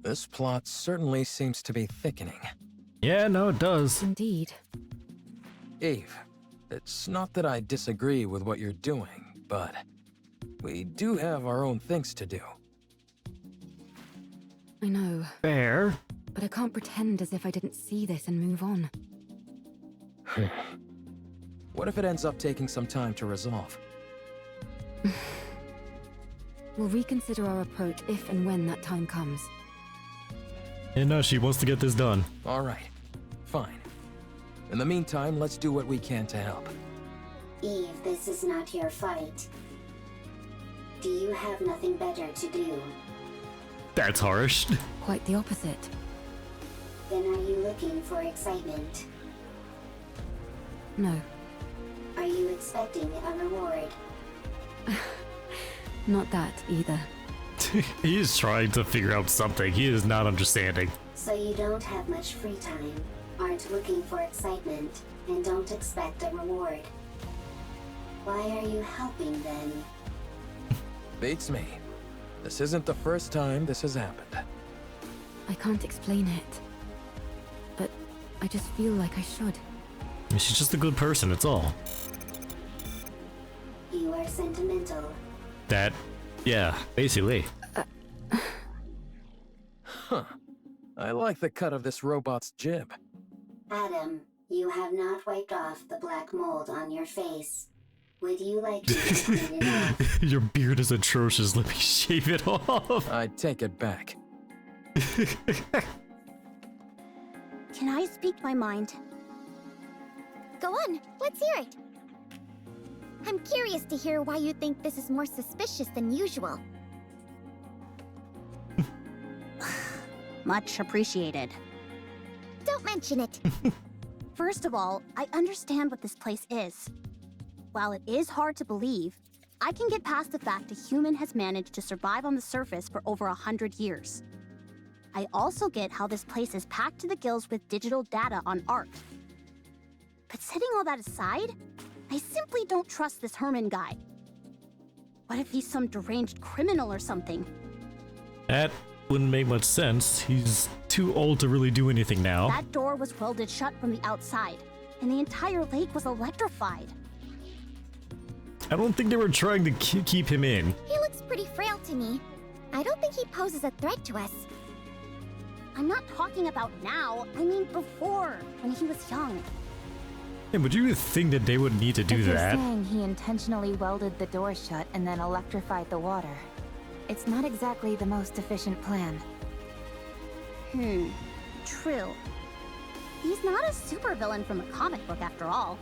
Speaker 7: This plot certainly seems to be thickening.
Speaker 1: Yeah, no, it does.
Speaker 8: Indeed.
Speaker 7: Eve, it's not that I disagree with what you're doing, but we do have our own things to do.
Speaker 8: I know,
Speaker 1: Fair.
Speaker 8: but I can't pretend as if I didn't see this and move on.
Speaker 7: What if it ends up taking some time to resolve?
Speaker 8: We'll reconsider our approach if and when that time comes.
Speaker 1: And no, she wants to get this done.
Speaker 7: All right, fine. In the meantime, let's do what we can to help.
Speaker 9: Eve, this is not your fight. Do you have nothing better to do?
Speaker 1: That's harsh.
Speaker 8: Quite the opposite.
Speaker 9: Then are you looking for excitement?
Speaker 8: No,
Speaker 9: Are you expecting a reward?
Speaker 8: not that either.
Speaker 1: He is trying to figure out something. He is not understanding.
Speaker 9: So you don't have much free time, aren't looking for excitement, and don't expect a reward. Why are you helping then?
Speaker 7: Beats me. This isn't the first time this has happened.
Speaker 8: I can't explain it. But I just feel like I should.
Speaker 1: She's just a good person, that's all.
Speaker 9: You are sentimental.
Speaker 1: That, yeah, basically.
Speaker 7: Huh. I like the cut of this robot's jib.
Speaker 9: Adam, you have not wiped off the black mold on your face. Would you like to clean it off?
Speaker 1: Your beard is atrocious. Let me shave it off.
Speaker 7: I take it back.
Speaker 3: Can I speak my mind? Go on, let's hear it. I'm curious to hear why you think this is more suspicious than usual. Much appreciated. Don't mention it. First of all, I understand what this place is. While it is hard to believe, I can get past the fact a human has managed to survive on the surface for over 100 years. I also get how this place is packed to the gills with digital data on art. But setting all that aside, I simply don't trust this Herman guy. What if he's some deranged criminal or something?
Speaker 1: That wouldn't make much sense. He's too old to really do anything now.
Speaker 3: That door was welded shut from the outside, and the entire lake was electrified.
Speaker 1: I don't think they were trying to keep him in.
Speaker 3: He looks pretty frail to me. I don't think he poses a threat to us. I'm not talking about now, I mean before, when he was young.
Speaker 1: Yeah, but you would think that they would need to do
Speaker 8: if
Speaker 1: that.
Speaker 8: You're saying he intentionally welded the door shut and then electrified the water. It's not exactly the most efficient plan.
Speaker 3: True. He's not a supervillain from a comic book after all.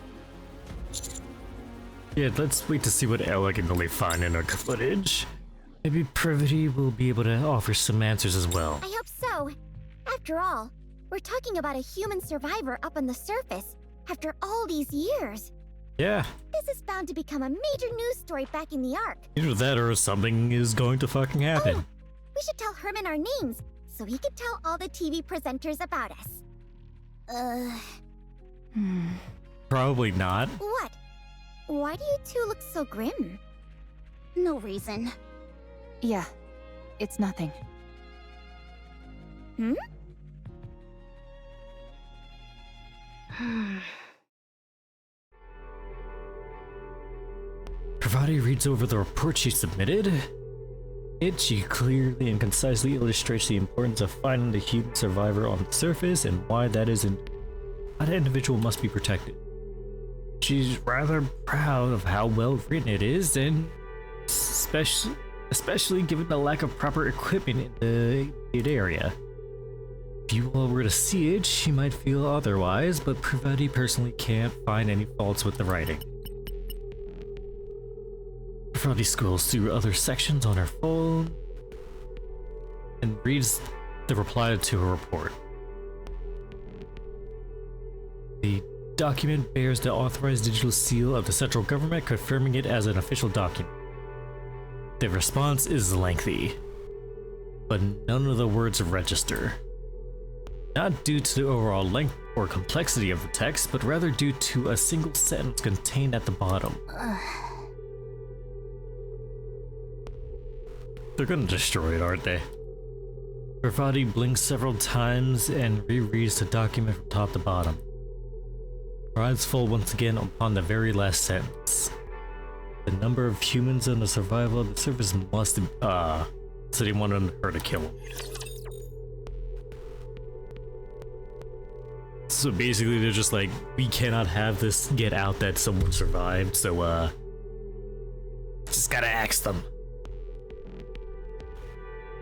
Speaker 1: Yeah, let's wait to see what Ella can really find in her footage. Maybe Privity will be able to offer some answers as well.
Speaker 3: I hope so. After all, we're talking about a human survivor up on the surface after all these years.
Speaker 1: Yeah.
Speaker 3: This is bound to become a major news story back in the Ark.
Speaker 1: Either that or something is going to fucking happen.
Speaker 3: Oh, we should tell Herman our names so he can tell all the TV presenters about us.
Speaker 1: Probably not.
Speaker 3: What? Why do you two look so grim? No reason.
Speaker 8: Yeah, it's nothing.
Speaker 1: Pravati reads over the report she submitted. She clearly and concisely illustrates the importance of finding the human survivor on the surface and why that individual must be protected. She's rather proud of how well written it is, and especially given the lack of proper equipment in the area. If you all were to see it, she might feel otherwise, but Pravati personally can't find any faults with the writing. Pravati scrolls through other sections on her phone and reads the reply to her report. The document bears the authorized digital seal of the central government, confirming it as an official document. The response is lengthy, but none of the words register. Not due to the overall length or complexity of the text, but rather due to a single sentence contained at the bottom. They're gonna destroy it, aren't they? Pravati blinks several times and rereads the document from top to bottom. Her eyes fall once again upon the very last sentence. The number of humans on the survival of the surface must so they wanted her to kill him. So basically they're just like, we cannot have this get out that someone survived, so just gotta axe them.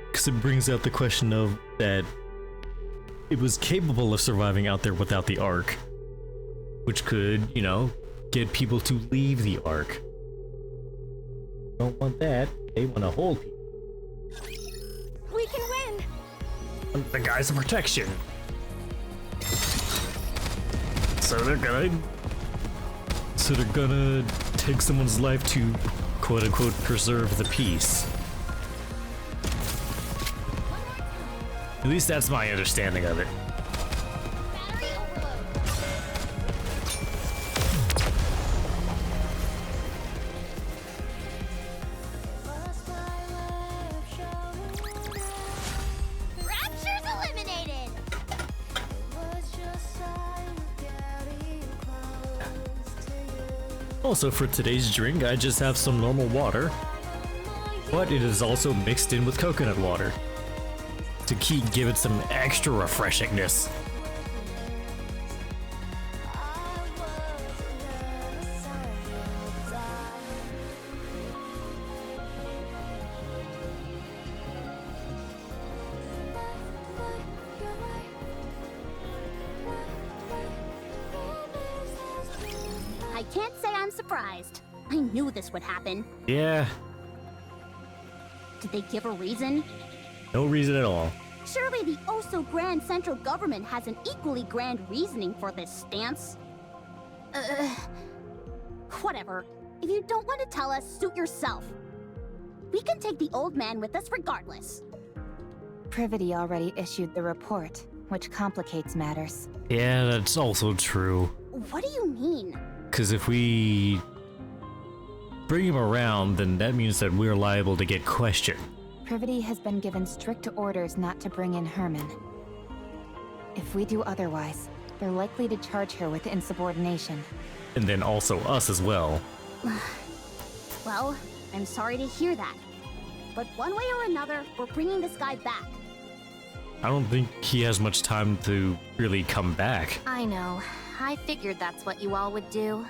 Speaker 1: Because it brings out the question of that it was capable of surviving out there without the Ark, which could, you know, get people to leave the Ark. Don't want that. They want to hold people.
Speaker 11: We can win!
Speaker 1: The guise of protection. So they're gonna take someone's life to quote-unquote preserve the peace. At least that's my understanding of it.
Speaker 3: Rapture's eliminated!
Speaker 1: Also, for today's drink, I just have some normal water, but it is also mixed in with coconut water. to give it some extra refreshingness.
Speaker 3: I can't say I'm surprised. I knew this would happen.
Speaker 1: Yeah,
Speaker 3: Did they give a reason?
Speaker 1: no reason at all.
Speaker 3: Surely the oh-so-grand central government has an equally grand reasoning for this stance. Whatever. If you don't want to tell us, suit yourself. We can take the old man with us regardless.
Speaker 8: Privity already issued the report, which complicates matters.
Speaker 1: Yeah, that's also true.
Speaker 3: What do you mean?
Speaker 1: Because if we bring him around, then that means that we're liable to get questioned.
Speaker 8: Privity has been given strict orders not to bring in Herman. If we do otherwise, they're likely to charge her with insubordination.
Speaker 1: And then also us as well.
Speaker 3: Well, I'm sorry to hear that. But one way or another, we're bringing this guy back.
Speaker 1: I don't think he has much time to really come back.
Speaker 14: I know. I figured that's what you all would do.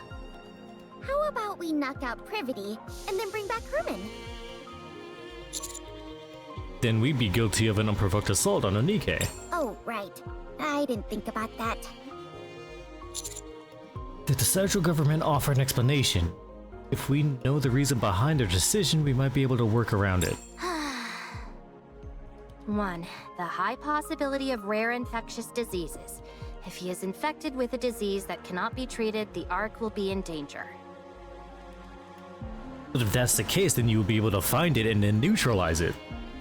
Speaker 3: How about we knock out Privity and then bring back Herman?
Speaker 1: Then we'd be guilty of an unprovoked assault on a Nikke.
Speaker 3: Oh, right. I didn't think about that.
Speaker 1: Did the central government offer an explanation? If we know the reason behind their decision, we might be able to work around it.
Speaker 14: 1. The high possibility of rare infectious diseases. If he is infected with a disease that cannot be treated, the Ark will be in danger.
Speaker 1: But if that's the case, then you will be able to find it and then neutralize it.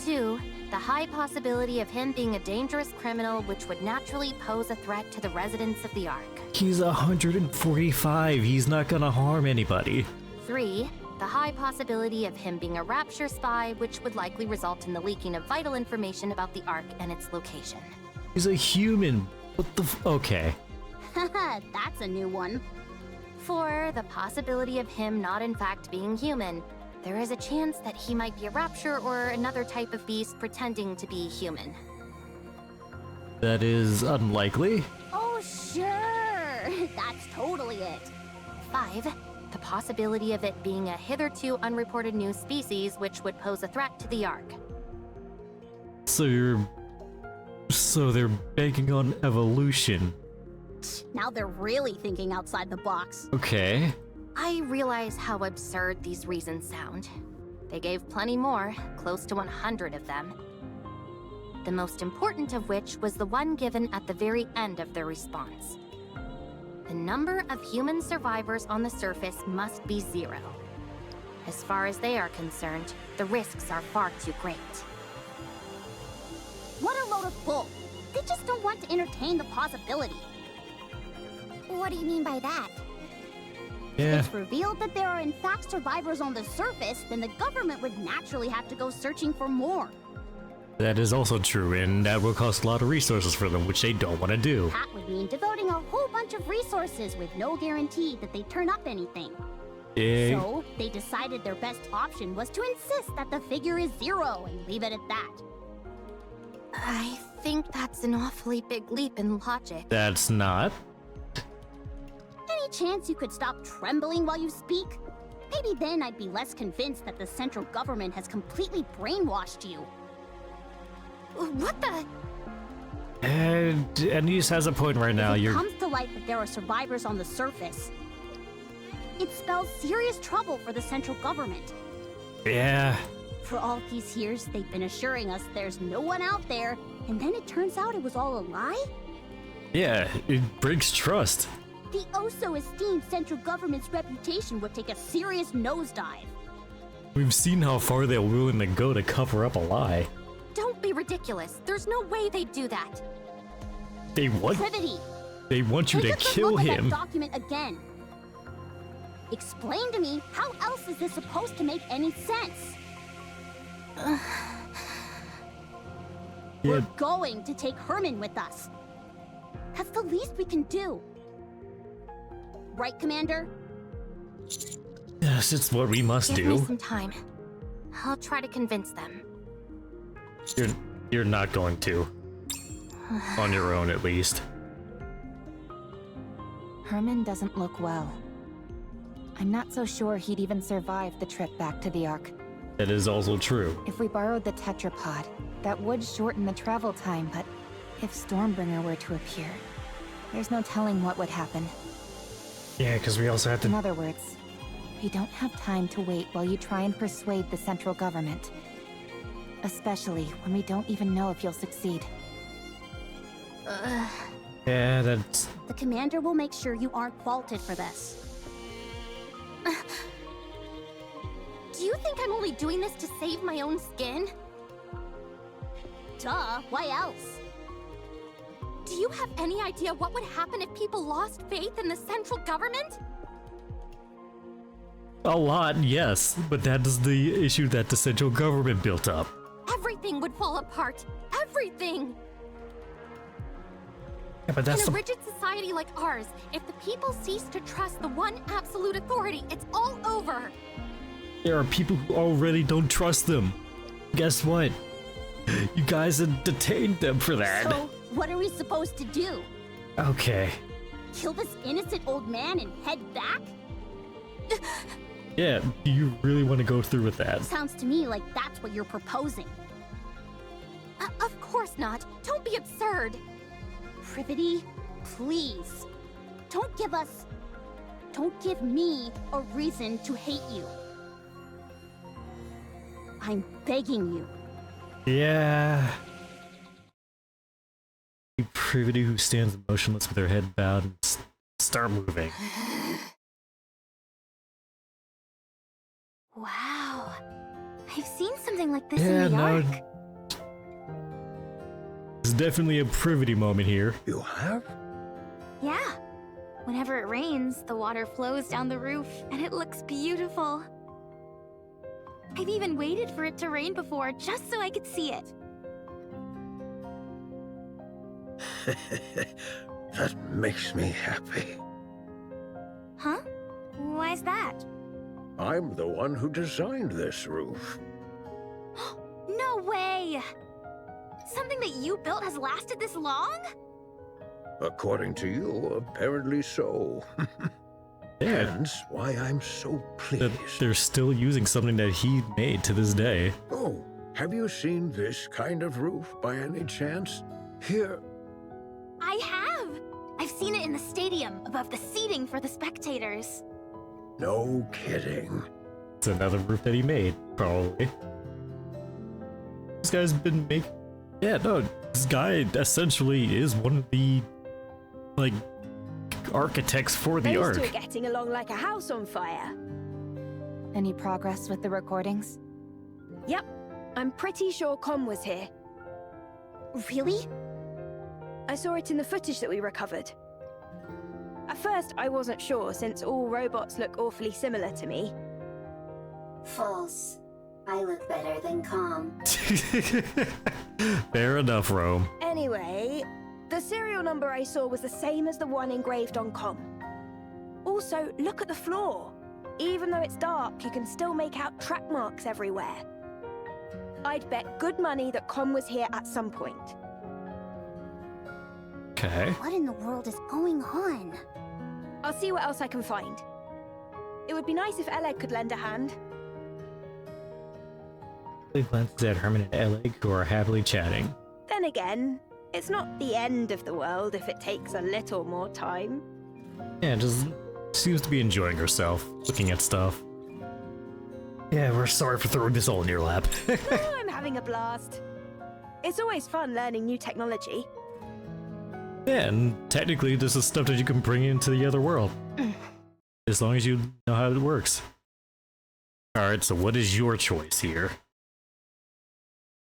Speaker 14: 2. The high possibility of him being a dangerous criminal which would naturally pose a threat to the residents of the Ark.
Speaker 1: He's 145, he's not gonna harm anybody.
Speaker 14: 3. The high possibility of him being a Rapture spy which would likely result in the leaking of vital information about the Ark and its location.
Speaker 1: He's a human. What the okay.
Speaker 3: Haha, that's a new one.
Speaker 14: 4. The possibility of him not in fact being human. There is a chance that he might be a Rapture or another type of beast pretending to be human.
Speaker 1: That is unlikely.
Speaker 3: Oh, sure. That's totally it.
Speaker 14: 5. The possibility of it being a hitherto unreported new species which would pose a threat to the Ark.
Speaker 1: So they're banking on evolution.
Speaker 3: Now they're really thinking outside the box.
Speaker 1: Okay.
Speaker 14: I realize how absurd these reasons sound. They gave plenty more, close to 100 of them. The most important of which was the one given at the very end of their response. The number of human survivors on the surface must be 0. As far as they are concerned, the risks are far too great.
Speaker 3: What a load of bull. They just don't want to entertain the possibility. What do you mean by that?
Speaker 1: Yeah.
Speaker 3: If it's revealed that there are in fact survivors on the surface, then the government would naturally have to go searching for more.
Speaker 1: That is also true, and that will cost a lot of resources for them, which they don't want to do.
Speaker 3: That would mean devoting a whole bunch of resources with no guarantee that they turn up anything.
Speaker 1: Yeah.
Speaker 3: So, they decided their best option was to insist that the figure is 0 and leave it at that.
Speaker 14: I think that's an awfully big leap in logic.
Speaker 1: That's not.
Speaker 3: Any chance you could stop trembling while you speak? Maybe then I'd be less convinced that the central government has completely brainwashed you. What the?
Speaker 1: And Anise has a point right now.
Speaker 3: If it comes to light that there are survivors on the surface, it spells serious trouble for the central government.
Speaker 1: Yeah.
Speaker 3: For all these years, they've been assuring us there's no one out there, and then it turns out it was all a lie?
Speaker 1: Yeah, it breaks trust.
Speaker 3: The oh-so-esteemed central government's reputation would take a serious nosedive.
Speaker 1: We've seen how far they're willing to go to cover up a lie.
Speaker 14: Don't be ridiculous. There's no way they'd do that.
Speaker 1: They want.
Speaker 3: Privity.
Speaker 1: They want you
Speaker 3: Take
Speaker 1: to
Speaker 3: a good
Speaker 1: kill
Speaker 3: look at
Speaker 1: him.
Speaker 3: that document again. Explain to me, how else is this supposed to make any sense? We're going to take Herman with us. That's the least we can do. Right, Commander?
Speaker 1: Yes, it's what we must
Speaker 14: Give me
Speaker 1: do.
Speaker 14: some time. I'll try to convince them.
Speaker 1: You're not going to. On your own, at least.
Speaker 8: Herman doesn't look well. I'm not so sure he'd even survive the trip back to the Ark.
Speaker 1: That is also true.
Speaker 8: If we borrowed the tetrapod, that would shorten the travel time, but if Stormbringer were to appear, there's no telling what would happen.
Speaker 5: Yeah, because we also have to...
Speaker 8: In other words, we don't have time to wait while you try and persuade the central government. Especially when we don't even know if you'll succeed.
Speaker 1: Yeah, that's...
Speaker 3: The commander will make sure you aren't faulted for this.
Speaker 14: Do you think I'm only doing this to save my own skin?
Speaker 3: Duh, why else?
Speaker 14: Do you have any idea what would happen if people lost faith in the central government?
Speaker 1: A lot, yes, but that is the issue that the central government built up.
Speaker 14: Everything would fall apart. Everything!
Speaker 5: Yeah, but that's
Speaker 14: In a rigid society like ours, if the people cease to trust the one absolute authority, it's all over.
Speaker 1: There are people who already don't trust them. Guess what? You guys have detained them for that.
Speaker 3: So, what are we supposed to do?
Speaker 1: Okay.
Speaker 3: Kill this innocent old man and head back?
Speaker 1: Yeah, do you really want to go through with that?
Speaker 3: Sounds to me like that's what you're proposing.
Speaker 14: Of course not. Don't be absurd.
Speaker 3: Privity, please. Don't give me a reason to hate you. I'm begging you.
Speaker 1: Yeah. Privity who stands motionless with her head bowed and start moving.
Speaker 14: Wow. I've seen something like this
Speaker 1: Yeah,
Speaker 14: in the
Speaker 1: no.
Speaker 14: Ark.
Speaker 1: It's definitely a Privity moment here.
Speaker 4: You have?
Speaker 14: Yeah. Whenever it rains, the water flows down the roof, and it looks beautiful. I've even waited for it to rain before, just so I could see it.
Speaker 4: That makes me happy.
Speaker 14: Huh? Why's that?
Speaker 4: I'm the one who designed this roof.
Speaker 14: No way! Something that you built has lasted this long?
Speaker 4: According to you, apparently so.
Speaker 1: Yeah.
Speaker 4: Hence why I'm so pleased.
Speaker 1: That they're still using something that he made to this day.
Speaker 4: Oh, have you seen this kind of roof by any chance? Here.
Speaker 14: I have! I've seen it in the stadium, above the seating for the spectators.
Speaker 4: No kidding.
Speaker 1: It's another roof that he made, probably. This guy's been making... Yeah, no, this guy essentially is one of the, like, architects for the Ark.
Speaker 11: Those two are getting along like a house on fire.
Speaker 8: Any progress with the recordings?
Speaker 11: Yep, I'm pretty sure Com was here.
Speaker 3: Really?
Speaker 11: I saw it in the footage that we recovered. At first, I wasn't sure, since all robots look awfully similar to me.
Speaker 9: False. I look better than Com.
Speaker 1: Fair enough, Rome.
Speaker 11: Anyway, the serial number I saw was the same as the one engraved on Com. Also, look at the floor. Even though it's dark, you can still make out track marks everywhere. I'd bet good money that Com was here at some point.
Speaker 1: Okay.
Speaker 3: What in the world is going on?
Speaker 11: I'll see what else I can find. It would be nice if Eleg could lend a hand.
Speaker 1: He glances at Herman and Eleg, who are happily chatting.
Speaker 11: Then again, it's not the end of the world if it takes a little more time.
Speaker 1: Yeah, just seems to be enjoying herself, looking at stuff.
Speaker 5: Yeah, we're sorry for throwing this all in your lap.
Speaker 11: Oh, I'm having a blast. It's always fun learning new technology.
Speaker 1: Yeah, and technically this is stuff that you can bring into the other world. As long as you know how it works. Alright, so what is your choice here?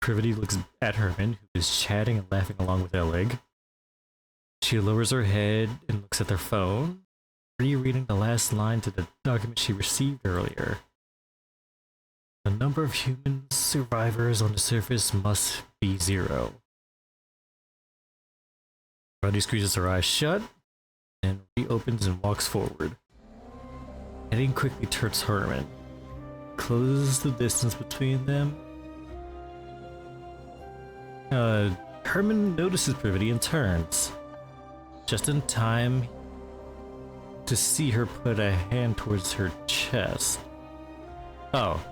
Speaker 1: Privity looks at Herman, who is chatting and laughing along with Eleg. She lowers her head and looks at their phone, rereading the last line to the document she received earlier. The number of human survivors on the surface must be 0. Roddy squeezes her eyes shut, and reopens and walks forward. Heading quickly towards Herman. Closes the distance between them. Herman notices Privity and turns. Just in time to see her put a hand towards her chest. Oh.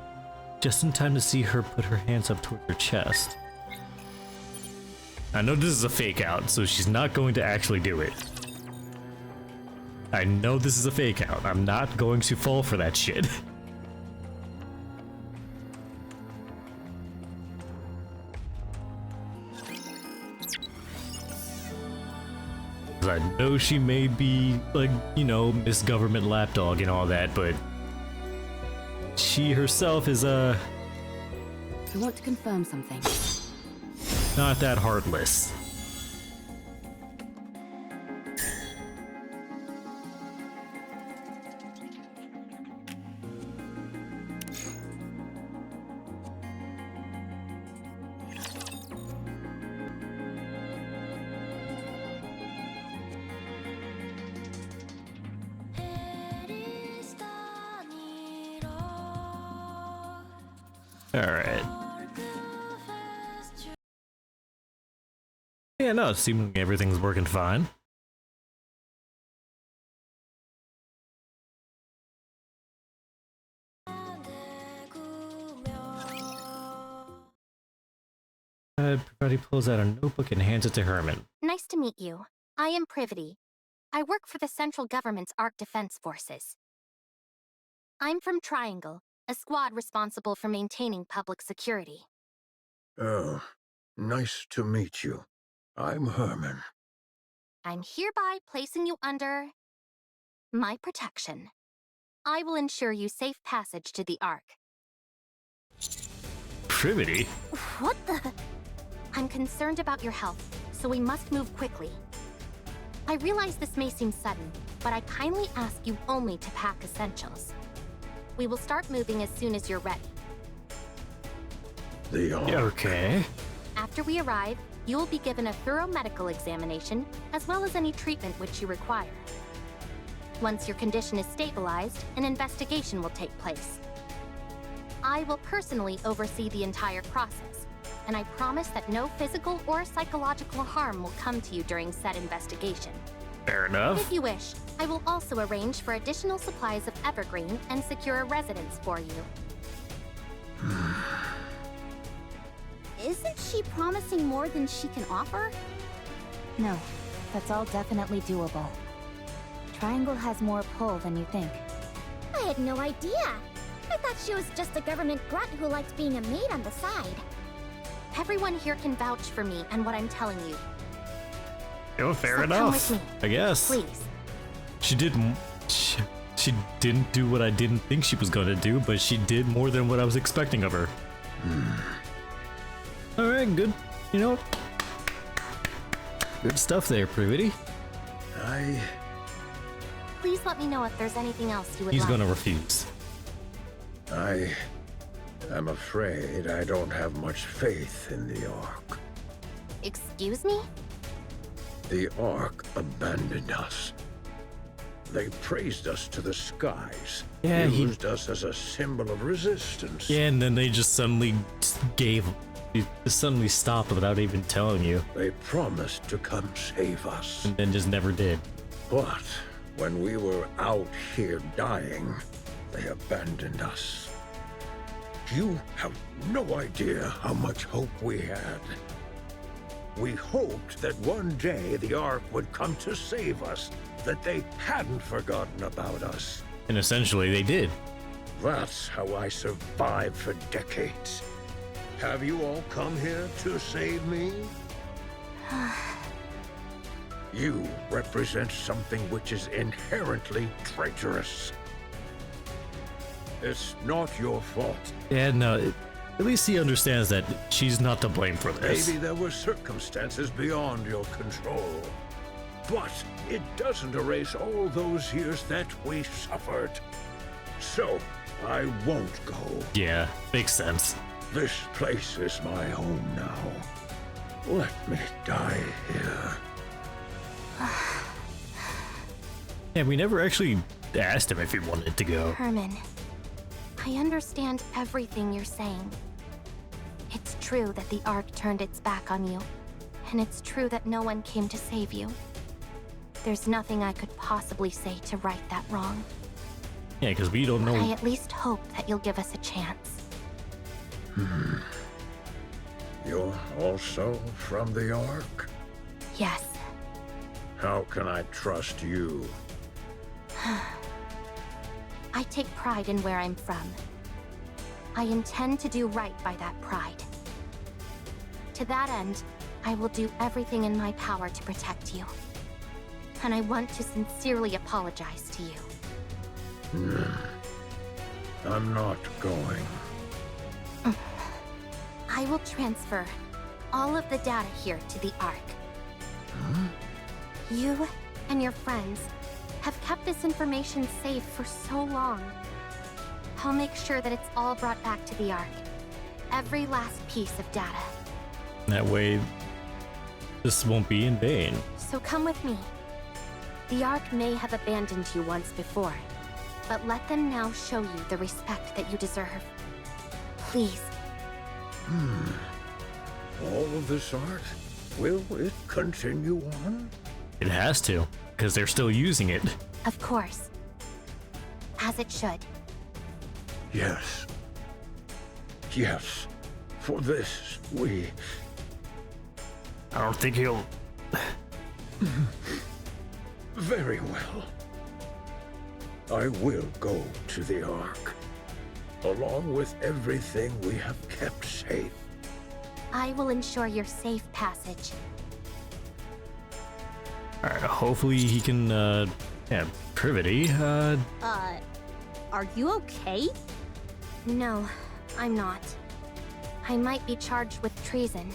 Speaker 1: Just in time to see her put her hands up towards her chest. I know this is a fake out, so she's not going to actually do it. I know this is a fake out. I'm not going to fall for that shit. I know she may be, like, you know, Miss Government Lapdog and all that, but she herself is,
Speaker 2: I want to confirm something.
Speaker 1: not that heartless. Alright. Yeah, no, seemingly everything's working fine. Privity pulls out a notebook and hands it to Herman.
Speaker 14: Nice to meet you. I am Privity. I work for the central government's Ark Defense Forces. I'm from Triangle, a squad responsible for maintaining public security.
Speaker 4: Oh, nice to meet you. I'm Herman.
Speaker 14: I'm hereby placing you under my protection. I will ensure you safe passage to the Ark.
Speaker 1: Privity?
Speaker 14: What the? I'm concerned about your health, so we must move quickly. I realize this may seem sudden, but I kindly ask you only to pack essentials. We will start moving as soon as you're ready.
Speaker 4: The Ark.
Speaker 1: Okay.
Speaker 14: After we arrive, you will be given a thorough medical examination, as well as any treatment which you require. Once your condition is stabilized, an investigation will take place. I will personally oversee the entire process, and I promise that no physical or psychological harm will come to you during said investigation.
Speaker 1: Fair enough.
Speaker 14: If you wish, I will also arrange for additional supplies of evergreen and secure a residence for you.
Speaker 3: Isn't she promising more than she can offer?
Speaker 8: No, that's all definitely doable. Triangle has more pull than you think.
Speaker 3: I had no idea. I thought she was just a government grunt who liked being a maid on the side.
Speaker 14: Everyone here can vouch for me and what I'm telling you.
Speaker 1: Oh, fair
Speaker 14: So
Speaker 1: enough.
Speaker 14: come with me,
Speaker 1: I guess.
Speaker 14: please.
Speaker 1: She didn't. She didn't do what I didn't think she was gonna do, but she did more than what I was expecting of her. Alright, good. You know, good stuff there, Privity.
Speaker 14: Please let me know if there's anything else you would
Speaker 1: He's
Speaker 14: like.
Speaker 1: gonna refuse.
Speaker 4: I'm afraid I don't have much faith in the Ark.
Speaker 14: Excuse me?
Speaker 4: The Ark abandoned us. They praised us to the skies.
Speaker 1: Yeah,
Speaker 4: used us as a symbol of resistance.
Speaker 1: Yeah, and then they just suddenly suddenly stopped without even telling you.
Speaker 4: They promised to come save us.
Speaker 1: And then just never did.
Speaker 4: But when we were out here dying, they abandoned us. You have no idea how much hope we had. We hoped that one day the Ark would come to save us, that they hadn't forgotten about us.
Speaker 1: And essentially they did.
Speaker 4: That's how I survived for decades. Have you all come here to save me? You represent something which is inherently traitorous. It's not your fault.
Speaker 1: Yeah, no, at least he understands that she's not to blame for this.
Speaker 4: Maybe there were circumstances beyond your control. But it doesn't erase all those years that we suffered. So, I won't go.
Speaker 1: Yeah, makes sense.
Speaker 4: This place is my home now. Let me die here.
Speaker 1: Yeah, we never actually asked him if he wanted to go.
Speaker 14: Herman, I understand everything you're saying. It's true. true that the Ark turned its back on you, and it's true that no one came to save you, there's nothing I could possibly say to right that wrong.
Speaker 1: Yeah, because we don't know.
Speaker 14: I at least hope that you'll give us a chance.
Speaker 4: You're also from the Ark?
Speaker 14: Yes.
Speaker 4: How can I trust you?
Speaker 14: I take pride in where I'm from. I intend to do right by that pride. To that end, I will do everything in my power to protect you. And I want to sincerely apologize to you.
Speaker 4: I'm not going.
Speaker 14: I will transfer all of the data here to the Ark. You and your friends have kept this information safe for so long. I'll make sure that it's all brought back to the Ark. Every last piece of data.
Speaker 1: That way, this won't be in vain.
Speaker 14: So come with me. The Ark may have abandoned you once before, but let them now show you the respect that you deserve. Please.
Speaker 4: All of this art? Will it continue on?
Speaker 1: It has to, because they're still using it.
Speaker 14: Of course. As it should.
Speaker 4: Yes. Yes. For this, we...
Speaker 5: I don't think he'll...
Speaker 4: Very well. I will go to the Ark, along with everything we have kept safe.
Speaker 14: I will ensure your safe passage.
Speaker 1: Alright, hopefully he can, yeah, privity,
Speaker 3: Are you okay?
Speaker 14: No, I'm not. I might be charged with treason,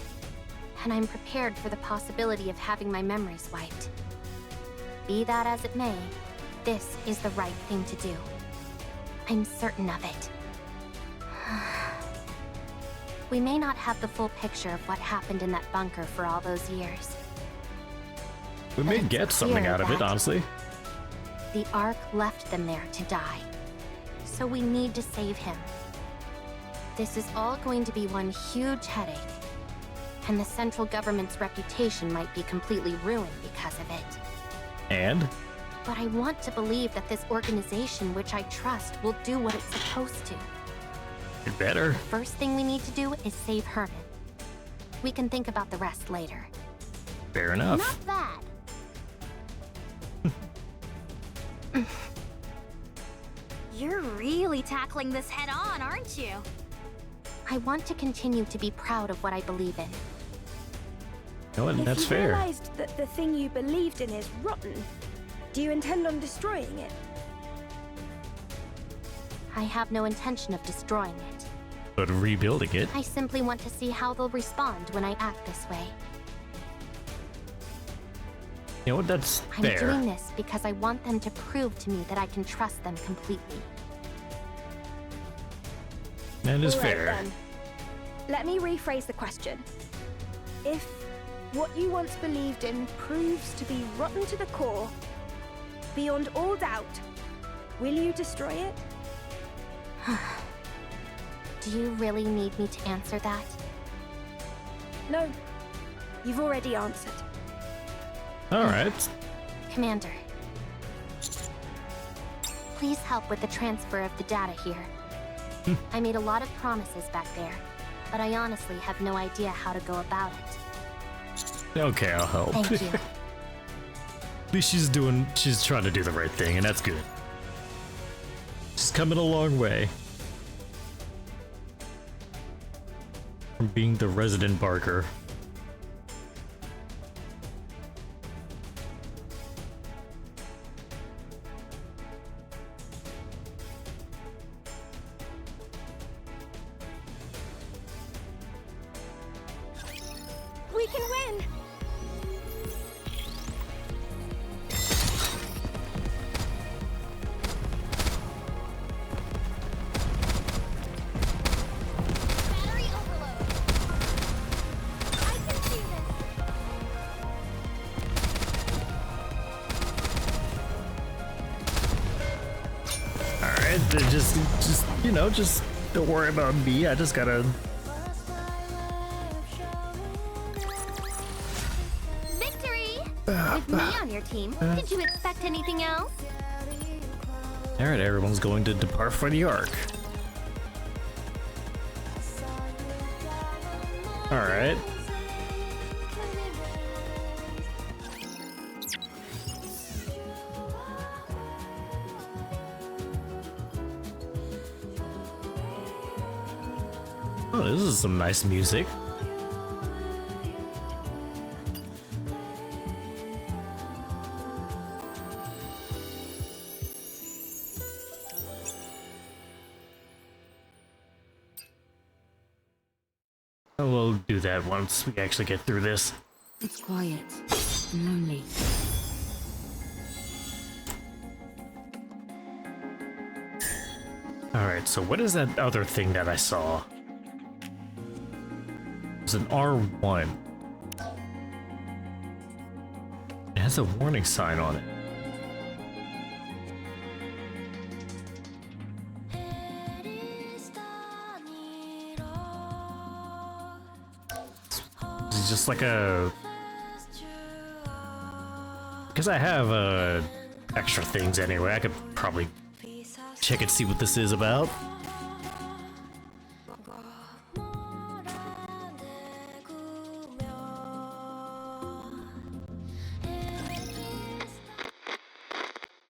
Speaker 14: and I'm prepared for the possibility of having my memories wiped. Be that as it may, this is the right thing to do. I'm certain of it. We may not have the full picture of what happened in that bunker for all those years.
Speaker 1: we may get something out of it, honestly.
Speaker 14: The Ark left them there to die. So we need to save him. This is all going to be one huge headache. And the central government's reputation might be completely ruined because of it.
Speaker 1: And?
Speaker 14: But I want to believe that this organization, which I trust, will do what it's supposed to.
Speaker 1: It better.
Speaker 14: The first thing we need to do is save Herman. We can think about the rest later.
Speaker 1: Fair enough.
Speaker 3: Not bad.
Speaker 15: You're really tackling this head on, aren't you?
Speaker 14: I want to continue to be proud of what I believe in.
Speaker 1: You know what? That's
Speaker 11: If you
Speaker 1: fair.
Speaker 11: realized that the thing you believed in is rotten, do you intend on destroying it?
Speaker 14: I have no intention of destroying it.
Speaker 1: But rebuilding it?
Speaker 14: I simply want to see how they'll respond when I act this way.
Speaker 1: You know what? That's
Speaker 14: I'm
Speaker 1: fair.
Speaker 14: doing this because I want them to prove to me that I can trust them completely.
Speaker 1: That is
Speaker 11: All right,
Speaker 1: fair.
Speaker 11: then. Let me rephrase the question. If what you once believed in proves to be rotten to the core, beyond all doubt, will you destroy it?
Speaker 14: Do you really need me to answer that?
Speaker 11: No. You've already answered.
Speaker 1: Alright.
Speaker 14: Commander. Please help with the transfer of the data here. I made a lot of promises back there, but I honestly have no idea how to go about it.
Speaker 1: Okay, I'll help.
Speaker 14: Thank you.
Speaker 1: At least she's trying to do the right thing, and that's good. She's coming a long way. From being the resident barker.
Speaker 11: We can win!
Speaker 15: Battery overload. I can see this.
Speaker 5: Alright, then just, you know, just don't worry about me. I just gotta
Speaker 14: With me on your team, did you expect anything else?
Speaker 1: Alright, everyone's going to depart for the Ark. Alright. Oh, this is some nice music. We'll do that once we actually get through this.
Speaker 2: It's quiet and lonely.
Speaker 1: Alright, so what is that other thing that I saw? It's an R1. It has a warning sign on it. It's just like a... Because I have extra things anyway, I could probably check and see what this is about.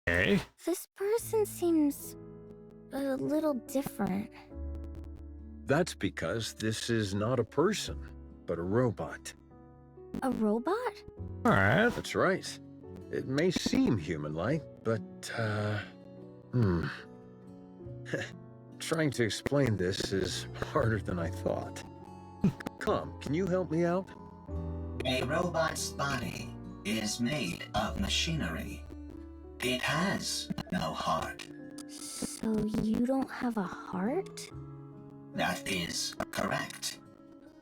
Speaker 1: Okay.
Speaker 3: This person seems a little different.
Speaker 4: That's because this is not a person, but a robot.
Speaker 3: A robot?
Speaker 1: Alright.
Speaker 4: That's right. It may seem human-like, but, trying to explain this is harder than I thought. Come, can you help me out?
Speaker 16: A robot's body is made of machinery. It has no heart.
Speaker 3: So you don't have a heart?
Speaker 16: That is correct.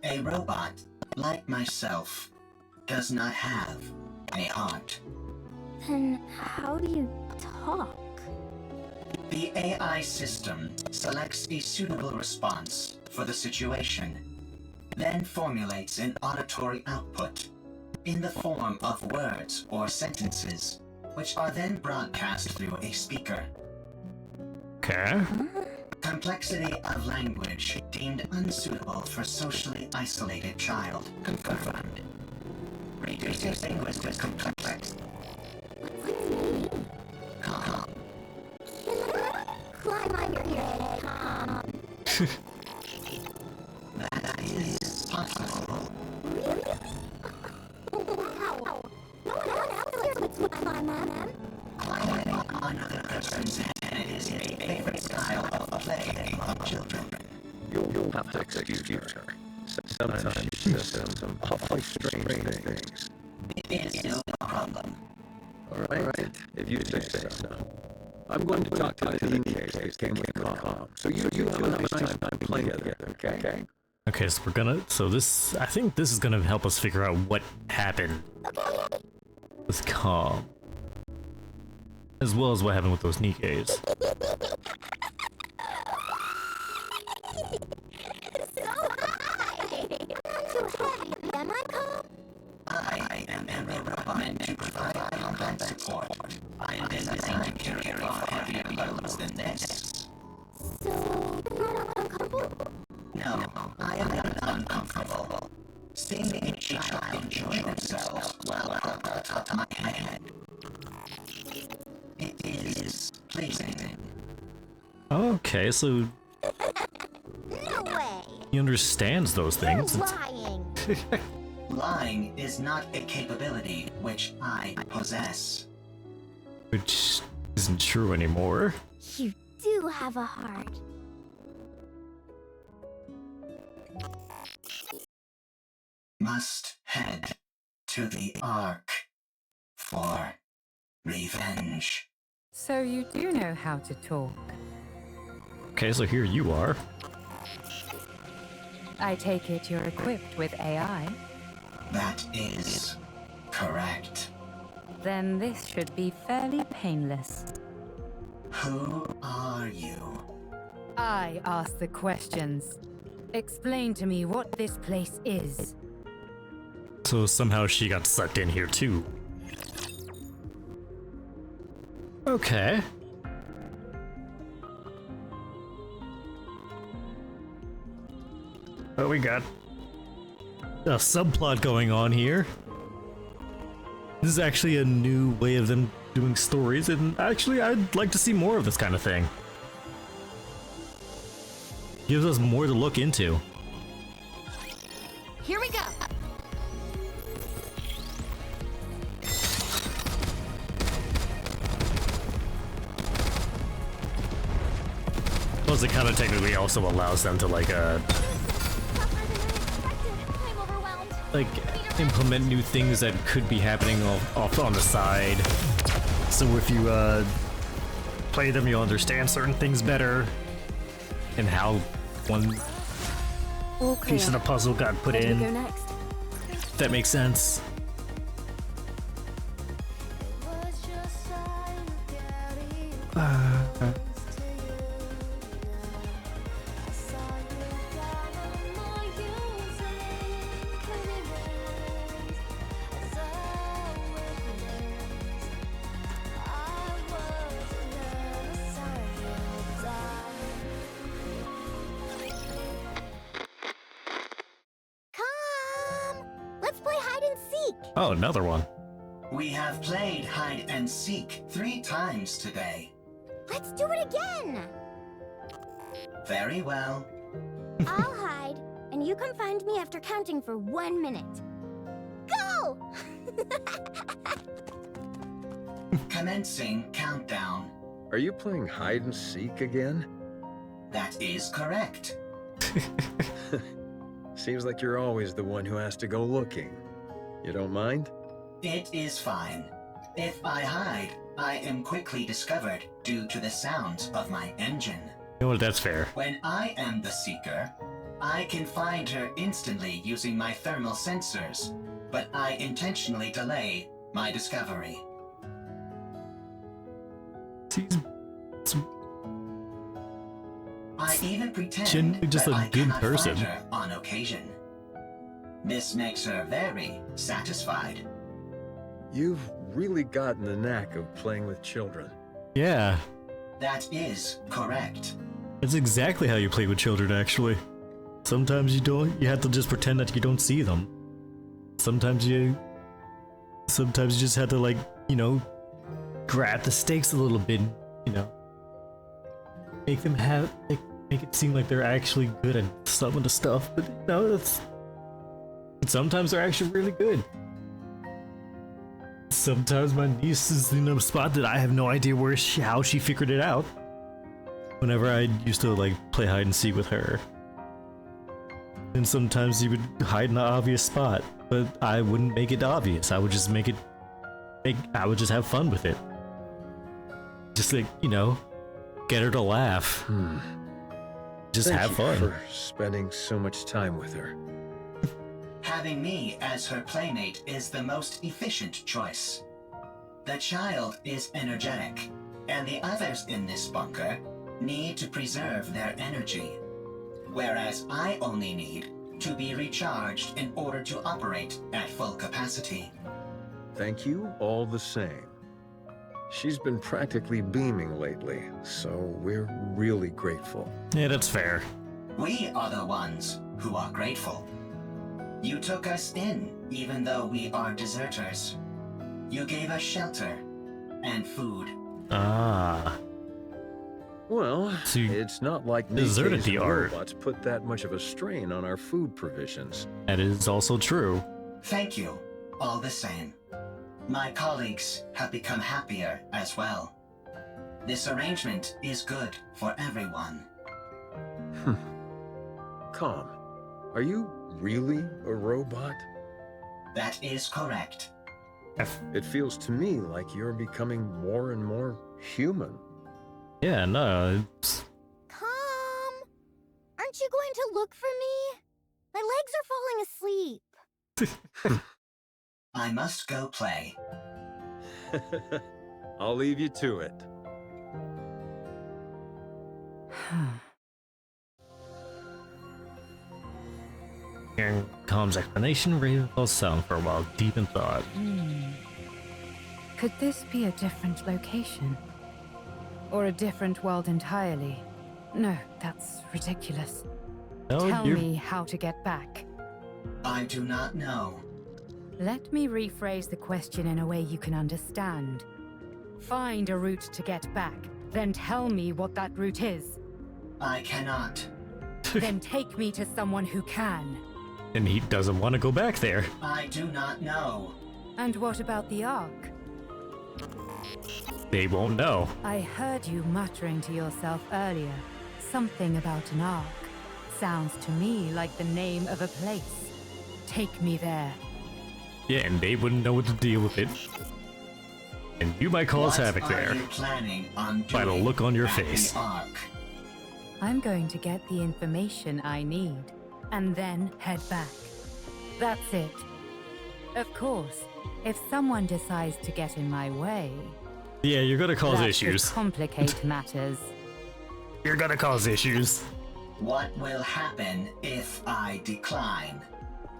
Speaker 16: A robot, like myself, does not have a heart.
Speaker 3: Then how do you talk?
Speaker 16: The AI system selects a suitable response for the situation, then formulates an auditory output in the form of words or sentences, which are then broadcast through a speaker.
Speaker 1: Okay.
Speaker 16: Complexity of language deemed unsuitable for socially isolated child. Confirmed. Reduces linguistic complexity. Calm.
Speaker 3: Climb on your head, Tom.
Speaker 16: That is possible.
Speaker 3: Really? Wow. No one else lets me climb on them.
Speaker 16: Climbing on another person's head is a favorite style of play among children.
Speaker 4: You'll have to excuse her. Sometimes she says some awfully strange things.
Speaker 16: It is no problem.
Speaker 4: All right, if you say so. I'm going to talk to the Nikke that came with Khaine. So you have a nice time playing together, okay?
Speaker 1: Okay, so we're gonna... So this... I think this is gonna help us figure out what happened with Khaine. As well as what happened with those Nikkes.
Speaker 16: I am a robot to provide combat support. I am designed to carry far heavier loads than this.
Speaker 3: So, you're not uncomfortable?
Speaker 16: No, I am not uncomfortable. Seeing a child enjoy themselves while up atop my head. It is pleasing.
Speaker 1: Okay, so...
Speaker 3: No way!
Speaker 1: He understands those things.
Speaker 3: You're lying!
Speaker 16: Lying is not a capability which I possess.
Speaker 1: Which isn't true anymore.
Speaker 3: You do have a heart.
Speaker 16: Must head to the Ark for revenge.
Speaker 17: So you do know how to talk.
Speaker 1: Okay, so here you are.
Speaker 17: I take it you're equipped with AI?
Speaker 16: That is correct.
Speaker 17: Then this should be fairly painless.
Speaker 16: Who are you?
Speaker 17: I ask the questions. Explain to me what this place is.
Speaker 1: So somehow she got sucked in here too. Okay.
Speaker 5: What we got?
Speaker 1: A subplot going on here. This is actually a new way of them doing stories, and actually I'd like to see more of this kind of thing. Gives us more to look into.
Speaker 14: Here we go.
Speaker 1: Plus it kind of technically also allows them to like implement new things that could be happening off on the side.
Speaker 5: So if you play them, you'll understand certain things better.
Speaker 1: And how one
Speaker 5: piece of the puzzle got put in.
Speaker 11: Go next.
Speaker 1: That makes sense. Oh, another one.
Speaker 16: We have played hide and seek 3 times today.
Speaker 3: Let's do it again!
Speaker 16: Very well.
Speaker 3: I'll hide, and you come find me after counting for 1 minute. Go!
Speaker 16: Commencing countdown.
Speaker 4: Are you playing hide and seek again?
Speaker 16: That is correct.
Speaker 4: Seems like you're always the one who has to go looking. You don't mind?
Speaker 16: It is fine. If I hide, I am quickly discovered due to the sounds of my engine.
Speaker 1: You know what, that's fair.
Speaker 16: When I am the seeker, I can find her instantly using my thermal sensors, but I intentionally delay my discovery. I even pretend
Speaker 1: just
Speaker 16: that
Speaker 1: a
Speaker 16: I
Speaker 1: good
Speaker 16: cannot
Speaker 1: person.
Speaker 16: find her on occasion. This makes her very satisfied.
Speaker 4: You've really gotten the knack of playing with children.
Speaker 1: Yeah.
Speaker 16: That is correct.
Speaker 1: It's exactly how you play with children, actually. Sometimes you have to just pretend that you don't see them. Sometimes you just have to, like, you know, grab the stakes a little bit, you know. Make it seem like they're actually good at some of the stuff, but no, sometimes they're actually really good. Sometimes my niece is in a spot that I have no idea how she figured it out. Whenever I used to like play hide and seek with her. And sometimes you would hide in an obvious spot, but I wouldn't make it obvious. I would just I would just have fun with it. Just like, you know, get her to laugh. Just
Speaker 4: Thank
Speaker 1: have
Speaker 4: you
Speaker 1: fun.
Speaker 4: for spending so much time with her.
Speaker 16: Having me as her playmate is the most efficient choice. The child is energetic, and the others in this bunker need to preserve their energy, whereas I only need to be recharged in order to operate at full capacity.
Speaker 4: Thank you all the same. She's been practically beaming lately, so we're really grateful.
Speaker 1: Yeah, that's fair.
Speaker 16: We are the ones who are grateful. You took us in, even though we are deserters. You gave us shelter and food.
Speaker 1: Ah.
Speaker 4: Well,
Speaker 1: So you
Speaker 4: it's not like
Speaker 1: deserted
Speaker 4: Nikke's
Speaker 1: the art.
Speaker 4: robots put that much of a strain on our food provisions.
Speaker 1: That is also true.
Speaker 16: Thank you, all the same. My colleagues have become happier as well. This arrangement is good for everyone.
Speaker 4: Calm. Are you really a robot?
Speaker 16: That is correct.
Speaker 4: It feels to me like you're becoming more and more human.
Speaker 1: Yeah, no, it's...
Speaker 3: Aren't you going to look for me? My legs are falling asleep.
Speaker 16: I must go play.
Speaker 4: I'll leave you to it.
Speaker 1: Hearing Calm's explanation, Raven fell silent for a while, deep in thought.
Speaker 17: Could this be a different location? Or a different world entirely? No, that's ridiculous.
Speaker 1: No,
Speaker 17: Tell me how to get back.
Speaker 16: I do not know.
Speaker 17: Let me rephrase the question in a way you can understand. Find a route to get back, then tell me what that route is.
Speaker 16: I cannot.
Speaker 17: Then take me to someone who can.
Speaker 1: And he doesn't want to go back there.
Speaker 16: I do not know.
Speaker 17: And what about the Ark?
Speaker 1: They won't know.
Speaker 17: I heard you muttering to yourself earlier. Something about an Ark. Sounds to me like the name of a place. Take me there.
Speaker 1: Yeah, and they wouldn't know what to deal with it. And you might cause havoc there.
Speaker 16: What are you planning on doing
Speaker 1: By the look on your
Speaker 16: at
Speaker 1: face.
Speaker 16: the Ark?
Speaker 17: I'm going to get the information I need, and then head back. That's it. Of course, if someone decides to get in my way...
Speaker 1: Yeah, you're gonna cause
Speaker 17: that
Speaker 1: issues.
Speaker 17: could complicate matters.
Speaker 1: You're gonna cause issues.
Speaker 16: What will happen if I decline?